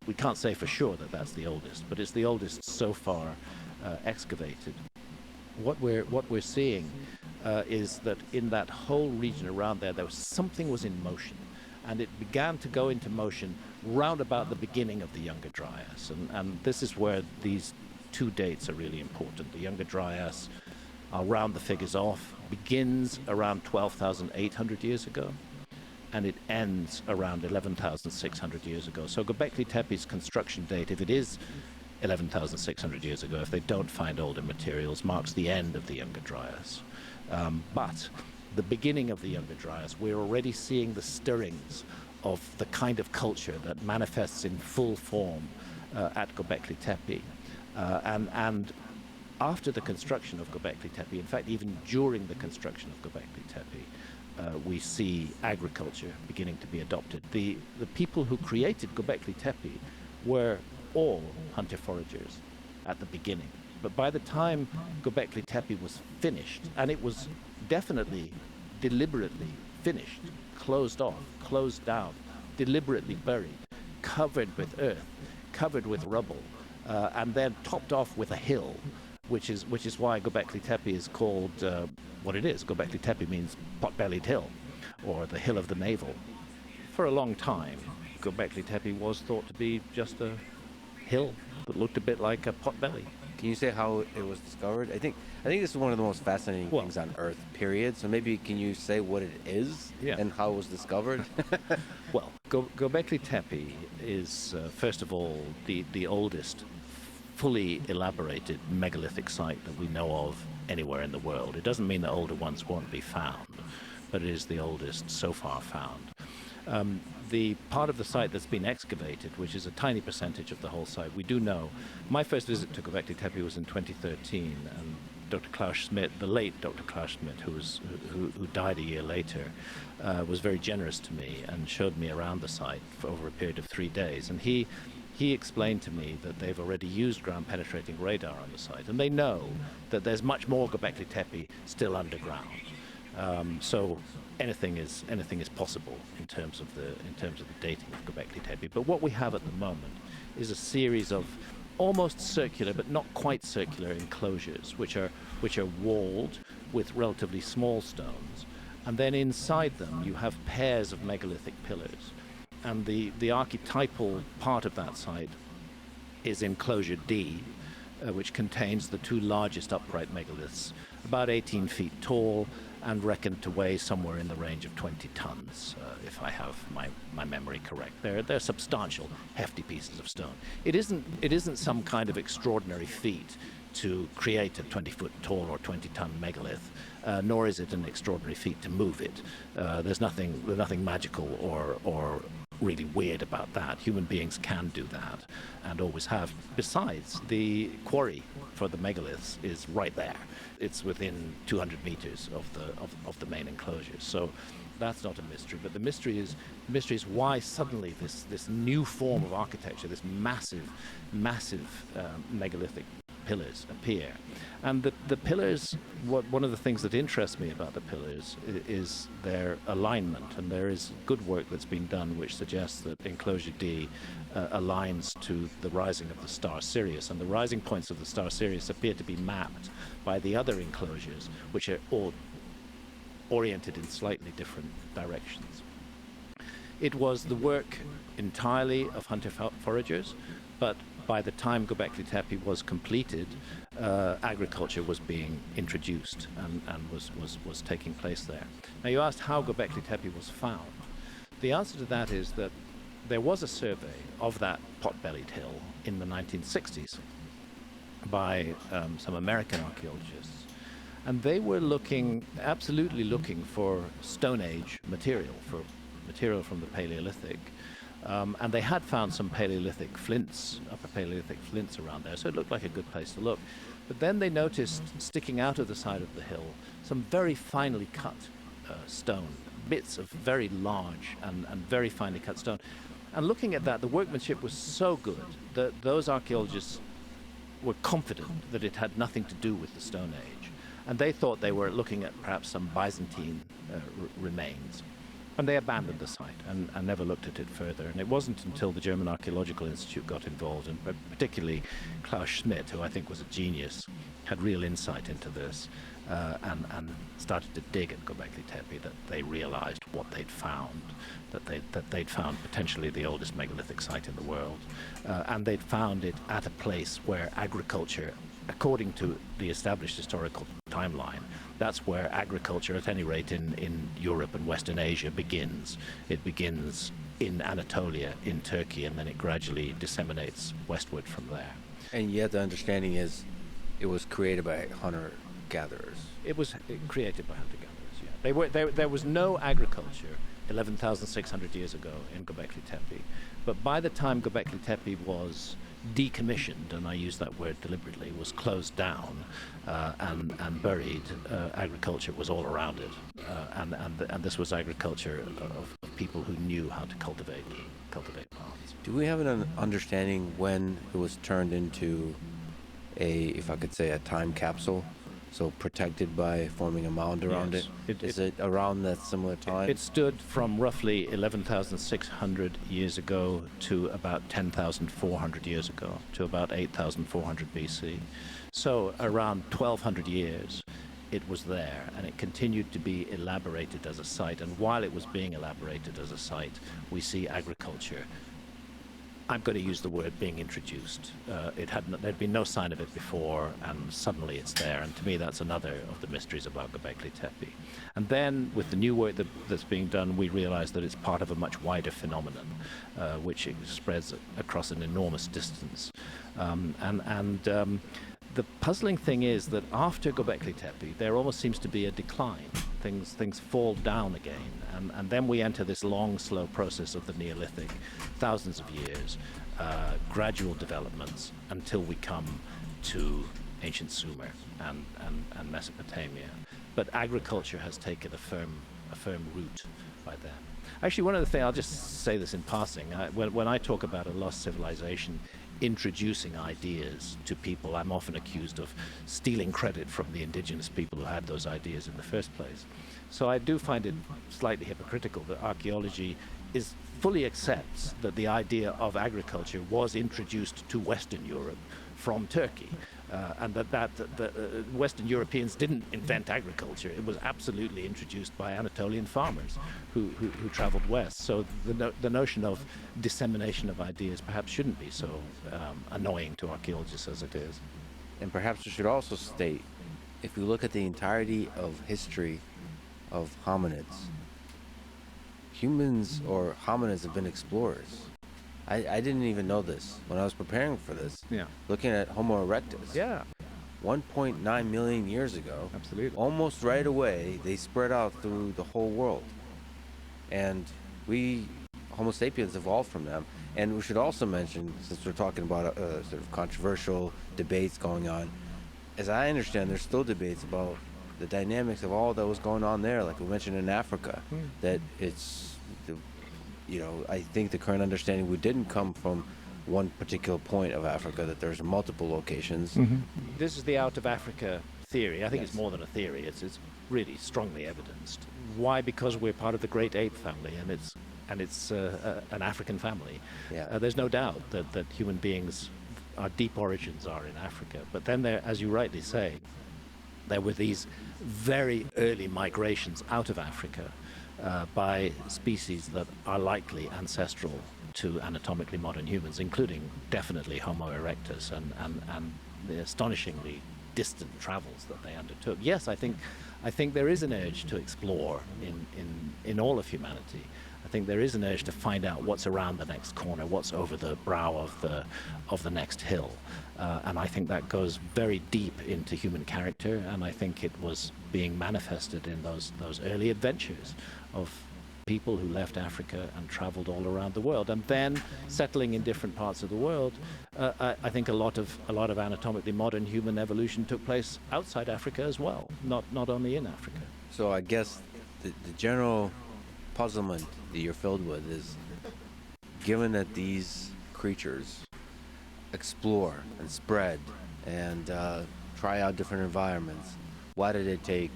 we can't say for sure that that's the oldest, but it's the oldest so far excavated. What we're seeing is that in that whole region around there, something was in motion, and it began to go into motion round about the beginning of the Younger Dryas, and this is where these two dates are really important. The Younger Dryas, I'll round the figures off, begins around 12,800 years ago, and it ends around 11,600 years ago. So Göbekli Tepe's construction date, if it is 11,600 years ago, if they don't find older materials, marks the end of the Younger Dryas. But the beginning of the Younger Dryas, we're already seeing the stirrings of the kind of culture that manifests in full form at Göbekli Tepe. And after the construction of Göbekli Tepe, in fact, even during the construction of Göbekli Tepe, we see agriculture beginning to be adopted. The people who created Göbekli Tepe were all hunter-foragers at the beginning. But by the time Göbekli Tepe was finished, and it was definitely, deliberately finished, closed off, closed down, deliberately buried, covered with earth, covered with rubble, and then topped off with a hill, which is why Göbekli Tepe is called what it is. Göbekli Tepe means pot-bellied hill, or the hill of the navel. For a long time, Göbekli Tepe was thought to be just a hill that looked a bit like a pot-belly. Can you say how it was discovered? I think this is one of the most fascinating things on Earth, period. So maybe can you say what it is and how it was discovered? Well, Göbekli Tepe is, first of all, the oldest fully elaborated megalithic site that we know of anywhere in the world. It doesn't mean that older ones won't be found, but it is the oldest so far found. The part of the site that's been excavated, which is a tiny percentage of the whole site, we do know. My first visit to Göbekli Tepe was in 2013, and Dr. Klaus Schmidt, the late Dr. Klaus Schmidt, who died a year later, was very generous to me and showed me around the site for over a period of 3 days. And he explained to me that they've already used ground-penetrating radar on the site, and they know that there's much more Göbekli Tepe still underground. So anything is possible in terms of the dating of Göbekli Tepe. But what we have at the moment is a series of almost circular but not quite circular enclosures, which are walled with relatively small stones, and then inside them you have pairs of megalithic pillars. And the archetypal part of that site is enclosure D, which contains the two largest upright megaliths, about 18 feet tall and reckoned to weigh somewhere in the range of 20 tons, if I have my memory correct. They're substantial, hefty pieces of stone. It isn't some kind of extraordinary feat to create a 20-foot tall or 20-ton megalith, nor is it an extraordinary feat to move it. There's nothing magical or really weird about that. Human beings can do that and always have. Besides, the quarry for the megaliths is right there. It's within 200 meters of the main enclosure. So that's not a mystery. But the mystery is why suddenly this new form of architecture, this massive megalithic pillars appear. And the pillars, one of the things that interests me about the pillars is their alignment, and there is good work that's been done which suggests that enclosure D aligns to the rising of the star Sirius, and the rising points of the star Sirius appear to be mapped by the other enclosures, which are all oriented in slightly different directions. It was the work entirely of hunter-foragers, but by the time Göbekli Tepe was completed, agriculture was being introduced and was taking place there. Now, you asked how Göbekli Tepe was found. The answer to that is that there was a survey of that pot-bellied hill in the 1960s by some American archaeologists, and they were absolutely looking for Stone Age material, for material from the Paleolithic. And they had found some Paleolithic flints, upper Paleolithic flints around there, so it looked like a good place to look. But then they noticed, sticking out of the side of the hill, some very finely cut stone, bits of very large and very finely cut stone. And looking at that, the workmanship was so good that those archaeologists were confident that it had nothing to do with the Stone Age. And they thought they were looking at perhaps some Byzantine remains. And they abandoned the site and never looked at it further. And it wasn't until the German Archaeological Institute got involved, and particularly Klaus Schmidt, who I think was a genius, had real insight into this, and started to dig at Göbekli Tepe, that they realized what they'd found, that they'd found potentially the oldest megalithic site in the world. And they'd found it at a place where agriculture, according to the established historical timeline. That's where agriculture, at any rate in Europe and Western Asia, begins. It begins in Anatolia, in Turkey, and then it gradually disseminates westward from there. And yet the understanding is it was created by hunter-gatherers. It was created by hunter-gatherers, yeah. There was no agriculture 11,600 years ago in Göbekli Tepe. But by the time Göbekli Tepe was decommissioned, and I use that word deliberately, was closed down and buried, agriculture was all around it. And this was agriculture of people who knew how to cultivate plants. Do we have an understanding when it was turned into if I could say, a time capsule? So protected by forming a mound around Yes. it? Is it around that similar time? It stood from roughly 11,600 years ago to about 10,400 years ago, to about 8,400 BC. So around 1,200 years, it was there, and it continued to be elaborated as a site. And while it was being elaborated as a site, we see agriculture, I'm going to use the word, being introduced. There'd been no sign of it before, and suddenly it's there. And to me, that's another of the mysteries about Göbekli Tepe. And then, with the new work that's being done, we realize that it's part of a much wider phenomenon, which spreads across an enormous distance. The puzzling thing is that after Göbekli Tepe, there almost seems to be a decline. Things fall down again, and then we enter this long, slow process of the Neolithic, thousands of years, gradual developments, until we come to ancient Sumer and Mesopotamia. But agriculture has taken a firm root by then. Actually, one other thing, I'll just say this in passing. When I talk about a lost civilization introducing ideas to people, I'm often accused of stealing credit from the indigenous people who had those ideas in the first place. So I do find it slightly hypocritical that archaeology fully accepts that the idea of agriculture was introduced to Western Europe from Turkey, and that Western Europeans didn't invent agriculture. It was absolutely introduced by Anatolian farmers who traveled west. So the notion of dissemination of ideas perhaps shouldn't be so annoying to archaeologists as it is. And perhaps we should also state, if you look at the entirety of history of hominids, humans or hominids have been explorers. I didn't even know this when I was preparing for this. Yeah. Looking at Homo erectus. Yeah. 1.9 million years ago. Absolutely. Almost right away, they spread out through the whole world. And we, Homo sapiens, evolved from them. And we should also mention, since we're talking about sort of controversial debates going on, as I understand, there's still debates about the dynamics of all that was going on there, like we mentioned in Africa, that I think the current understanding, we didn't come from one particular point of Africa, that there's multiple locations. Mm-hmm. This is the out of Africa theory. I think Yes. it's more than a theory. It's really strongly evidenced. Why? Because we're part of the great ape family, and it's an African family. Yeah. There's no doubt that human beings, our deep origins are in Africa. But then there, as you rightly say, there were these very early migrations out of Africa by species that are likely ancestral to anatomically modern humans, including definitely Homo erectus and the astonishingly distant travels that they undertook. Yes, I think there is an urge to explore in all of humanity. I think there is an urge to find out what's around the next corner, what's over the brow of the next hill. And I think that goes very deep into human character, and I think it was being manifested in those early adventures of people who left Africa and traveled all around the world, and then settling in different parts of the world. I think a lot of anatomically modern human evolution took place outside Africa as well, not only in Africa. So I guess the general puzzlement that you're filled with is, given that these creatures explore and spread and try out different environments, why did it take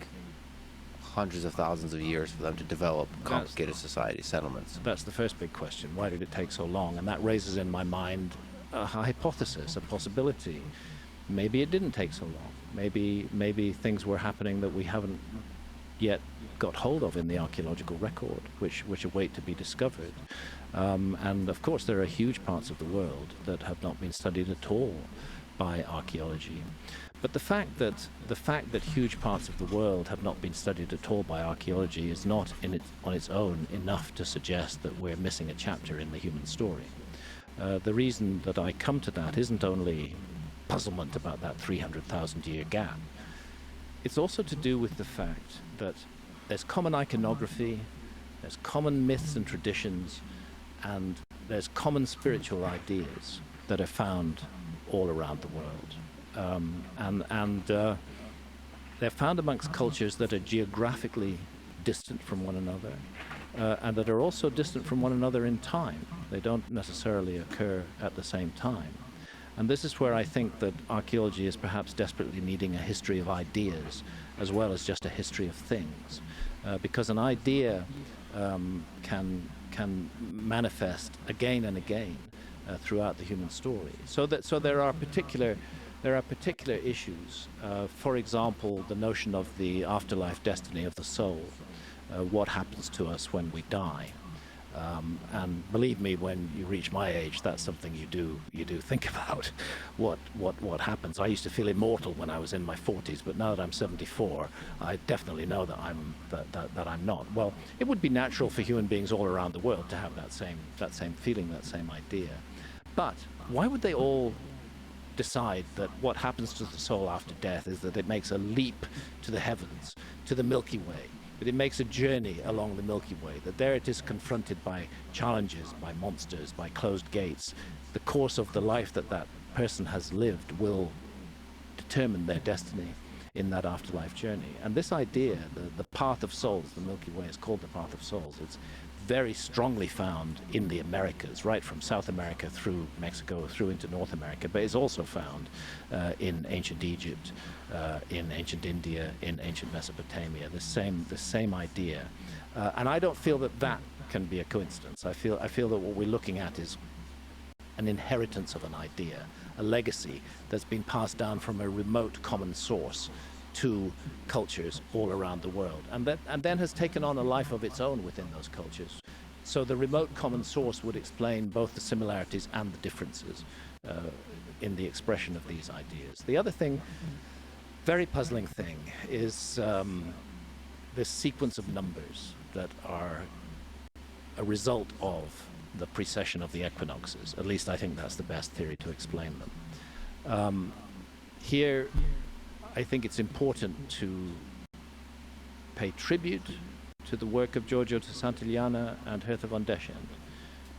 hundreds of thousands of years for them to develop complicated society settlements? That's the first big question. Why did it take so long? And that raises in my mind a hypothesis, a possibility. Maybe it didn't take so long. Maybe things were happening that we haven't yet got hold of in the archaeological record, which await to be discovered. And of course, there are huge parts of the world that have not been studied at all by archaeology. But the fact that huge parts of the world have not been studied at all by archaeology is not on its own enough to suggest that we're missing a chapter in the human story. The reason that I come to that isn't only puzzlement about that 300,000 year gap. It's also to do with the fact that there's common iconography, there's common myths and traditions, and there's common spiritual ideas that are found all around the world. They're found amongst cultures that are geographically distant from one another, and that are also distant from one another in time. They don't necessarily occur at the same time. And this is where I think that archaeology is perhaps desperately needing a history of ideas as well as just a history of things. Because an idea can manifest again and again throughout the human story. So there are particular issues. For example, the notion of the afterlife destiny of the soul. What happens to us when we die? And believe me, when you reach my age, that's something you do think about. What happens? I used to feel immortal when I was in my 40s, but now that I'm 74, I definitely know that I'm not. Well, it would be natural for human beings all around the world to have that same feeling, that same idea. But why would they all decide that what happens to the soul after death is that it makes a leap to the heavens, to the Milky Way? But it makes a journey along the Milky Way, that there it is confronted by challenges, by monsters, by closed gates. The course of the life that that person has lived will determine their destiny in that afterlife journey. And this idea, the path of souls, the Milky Way is called the path of souls. It's very strongly found in the Americas, right from South America through Mexico, through into North America, but it's also found in ancient Egypt, in ancient India, in ancient Mesopotamia, the same idea. And I don't feel that can be a coincidence. I feel that what we're looking at is an inheritance of an idea, a legacy that's been passed down from a remote common source to cultures all around the world, and then has taken on a life of its own within those cultures. So the remote common source would explain both the similarities and the differences in the expression of these ideas. The other thing, very puzzling thing, is this sequence of numbers that are a result of the precession of the equinoxes. At least I think that's the best theory to explain them. Here, I think it's important to pay tribute to the work of Giorgio de Santillana and Hertha von Deschend.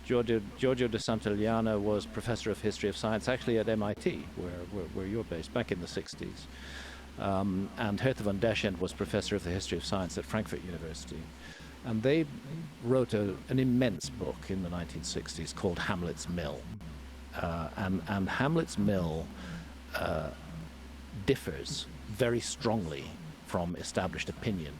Giorgio de Santillana was professor of history of science actually at MIT, where you're based, back in the 60s. And Hertha von Deschend was professor of the history of science at Frankfurt University. And they wrote an immense book in the 1960s called Hamlet's Mill. And Hamlet's Mill differs very strongly from established opinion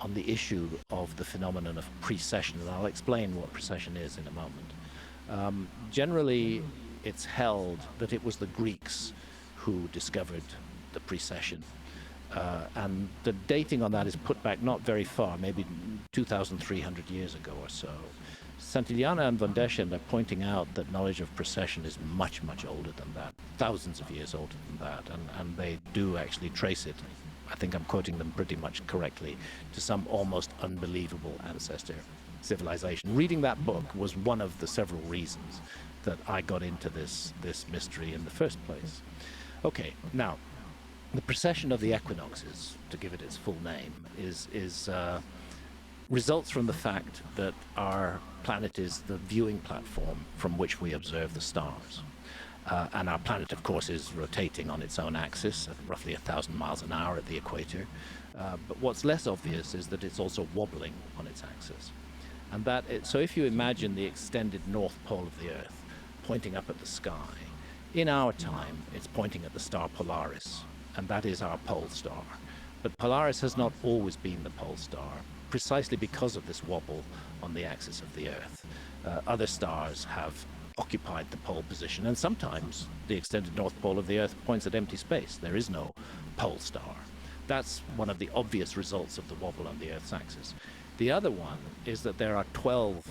on the issue of the phenomenon of precession, and I'll explain what precession is in a moment. Generally, it's held that it was the Greeks who discovered the precession, and the dating on that is put back not very far, maybe 2,300 years ago or so. Santillana and von Deschend are pointing out that knowledge of precession is much, much older than that, thousands of years older than that, and they do actually trace it, I think I'm quoting them pretty much correctly, to some almost unbelievable ancestor civilization. Reading that book was one of the several reasons that I got into this mystery in the first place. Okay, now, the precession of the equinoxes, to give it its full name, results from the fact that our planet is the viewing platform from which we observe the stars. And our planet, of course, is rotating on its own axis at roughly 1,000 miles an hour at the equator. But what's less obvious is that it's also wobbling on its axis. And so if you imagine the extended north pole of the Earth pointing up at the sky, in our time, it's pointing at the star Polaris, and that is our pole star. But Polaris has not always been the pole star, precisely because of this wobble on the axis of the Earth. Other stars have occupied the pole position, and sometimes the extended north pole of the Earth points at empty space. There is no pole star. That's one of the obvious results of the wobble on the Earth's axis. The other one is that there are 12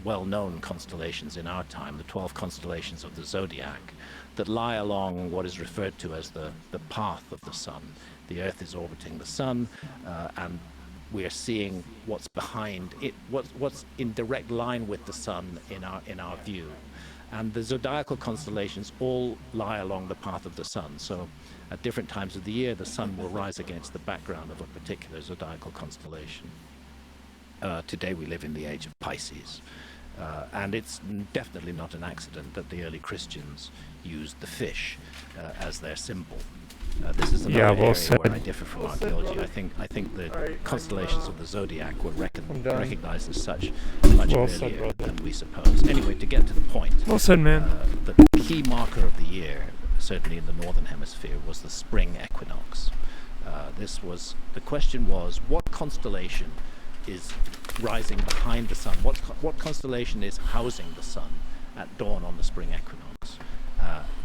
well-known constellations in our time, the 12 constellations of the zodiac, that lie along what is referred to as the path of the sun. The Earth is orbiting the sun, and we are seeing what's behind it, what's in direct line with the sun in our view. And the zodiacal constellations all lie along the path of the sun. So at different times of the year, the sun will rise against the background of a particular zodiacal constellation. Today we live in the age of Pisces. And it's definitely not an accident that the early Christians used the fish as their symbol. This is another area where I differ from archaeology. I think the constellations of the zodiac were recognized as such much earlier than we suppose. Anyway, to get to the point, Well said, man. the key marker of the year, certainly in the northern hemisphere, was the spring equinox. The question was, what constellation is rising behind the sun? What constellation is housing the sun at dawn on the spring equinox?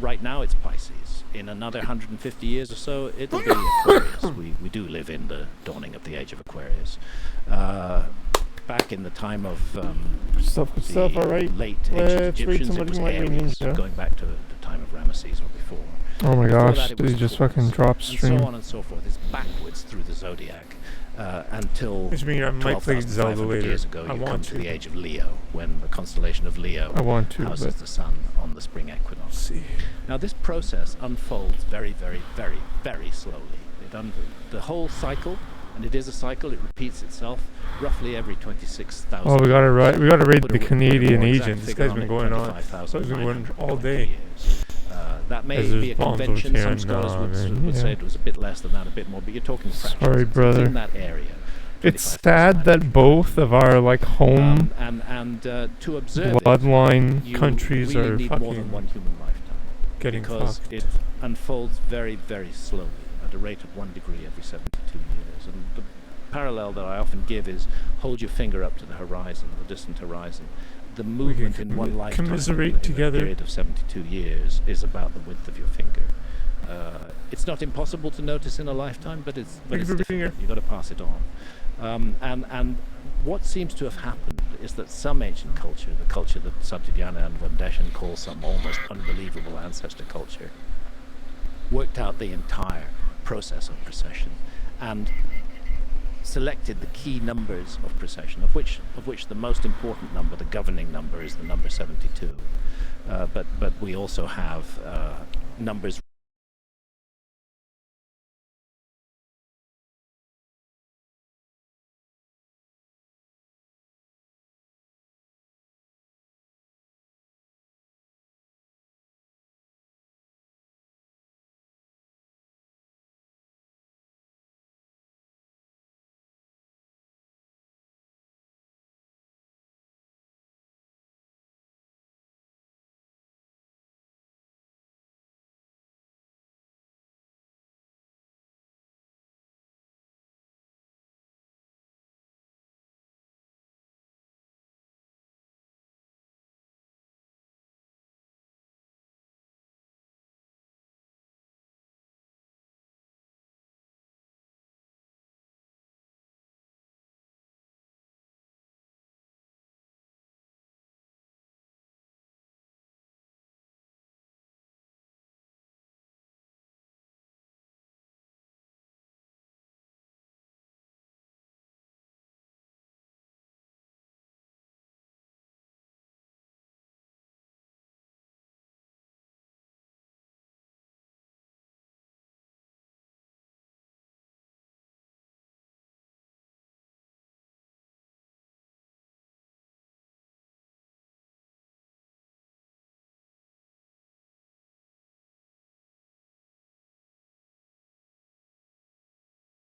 Right now it's Pisces. In another 150 years or so, it'll be Aquarius. We do live in the dawning of the age of Aquarius. Back in the time of Stuff, all right. late ancient Egyptians, it was Aries, going back to the time of Ramesses or before. Oh my Before gosh, that, it was he just Taurus, fucking dropped and stream. so on and so forth. It's backwards through the zodiac until Which means I might play Zelda 12,500 later. years ago. I You want come to to. the age of Leo, when the constellation of Leo I want to, houses but the sun on the spring equinox. see. Now this process unfolds very, very, very, very slowly. The whole cycle, and it is a cycle, it repeats itself roughly every 26,000. Oh, we gotta rate Put the a Canadian more exact agent. This figure guy's been it, going on. 25,900 This guy's been going all day. years. That may As be a there's bombs over convention. here. Some scholars No, would man, say yeah. it was a bit less than that, a bit more, but you're talking fractions. Sorry, It's brother. in that area. It's 25,000 sad that both of our like home to observe bloodline you countries really are need more than one fucking human lifetime, getting because fucked. it unfolds very, very slowly at a rate of 1 degree every 72 years. And the parallel that I often give is hold your finger up to the horizon, the distant horizon. The movement in one lifetime commiserate in a together. period of 72 years is about the width of your finger. It's not impossible to notice in a lifetime, but it's difficult. You've got to pass it on. And what seems to have happened is that some ancient culture, the culture that Satyavrana and Vandeshan call some almost unbelievable ancestor culture, worked out the entire process of precession and selected the key numbers of precession, of which the most important number, the governing number, is the number 72. But we also have numbers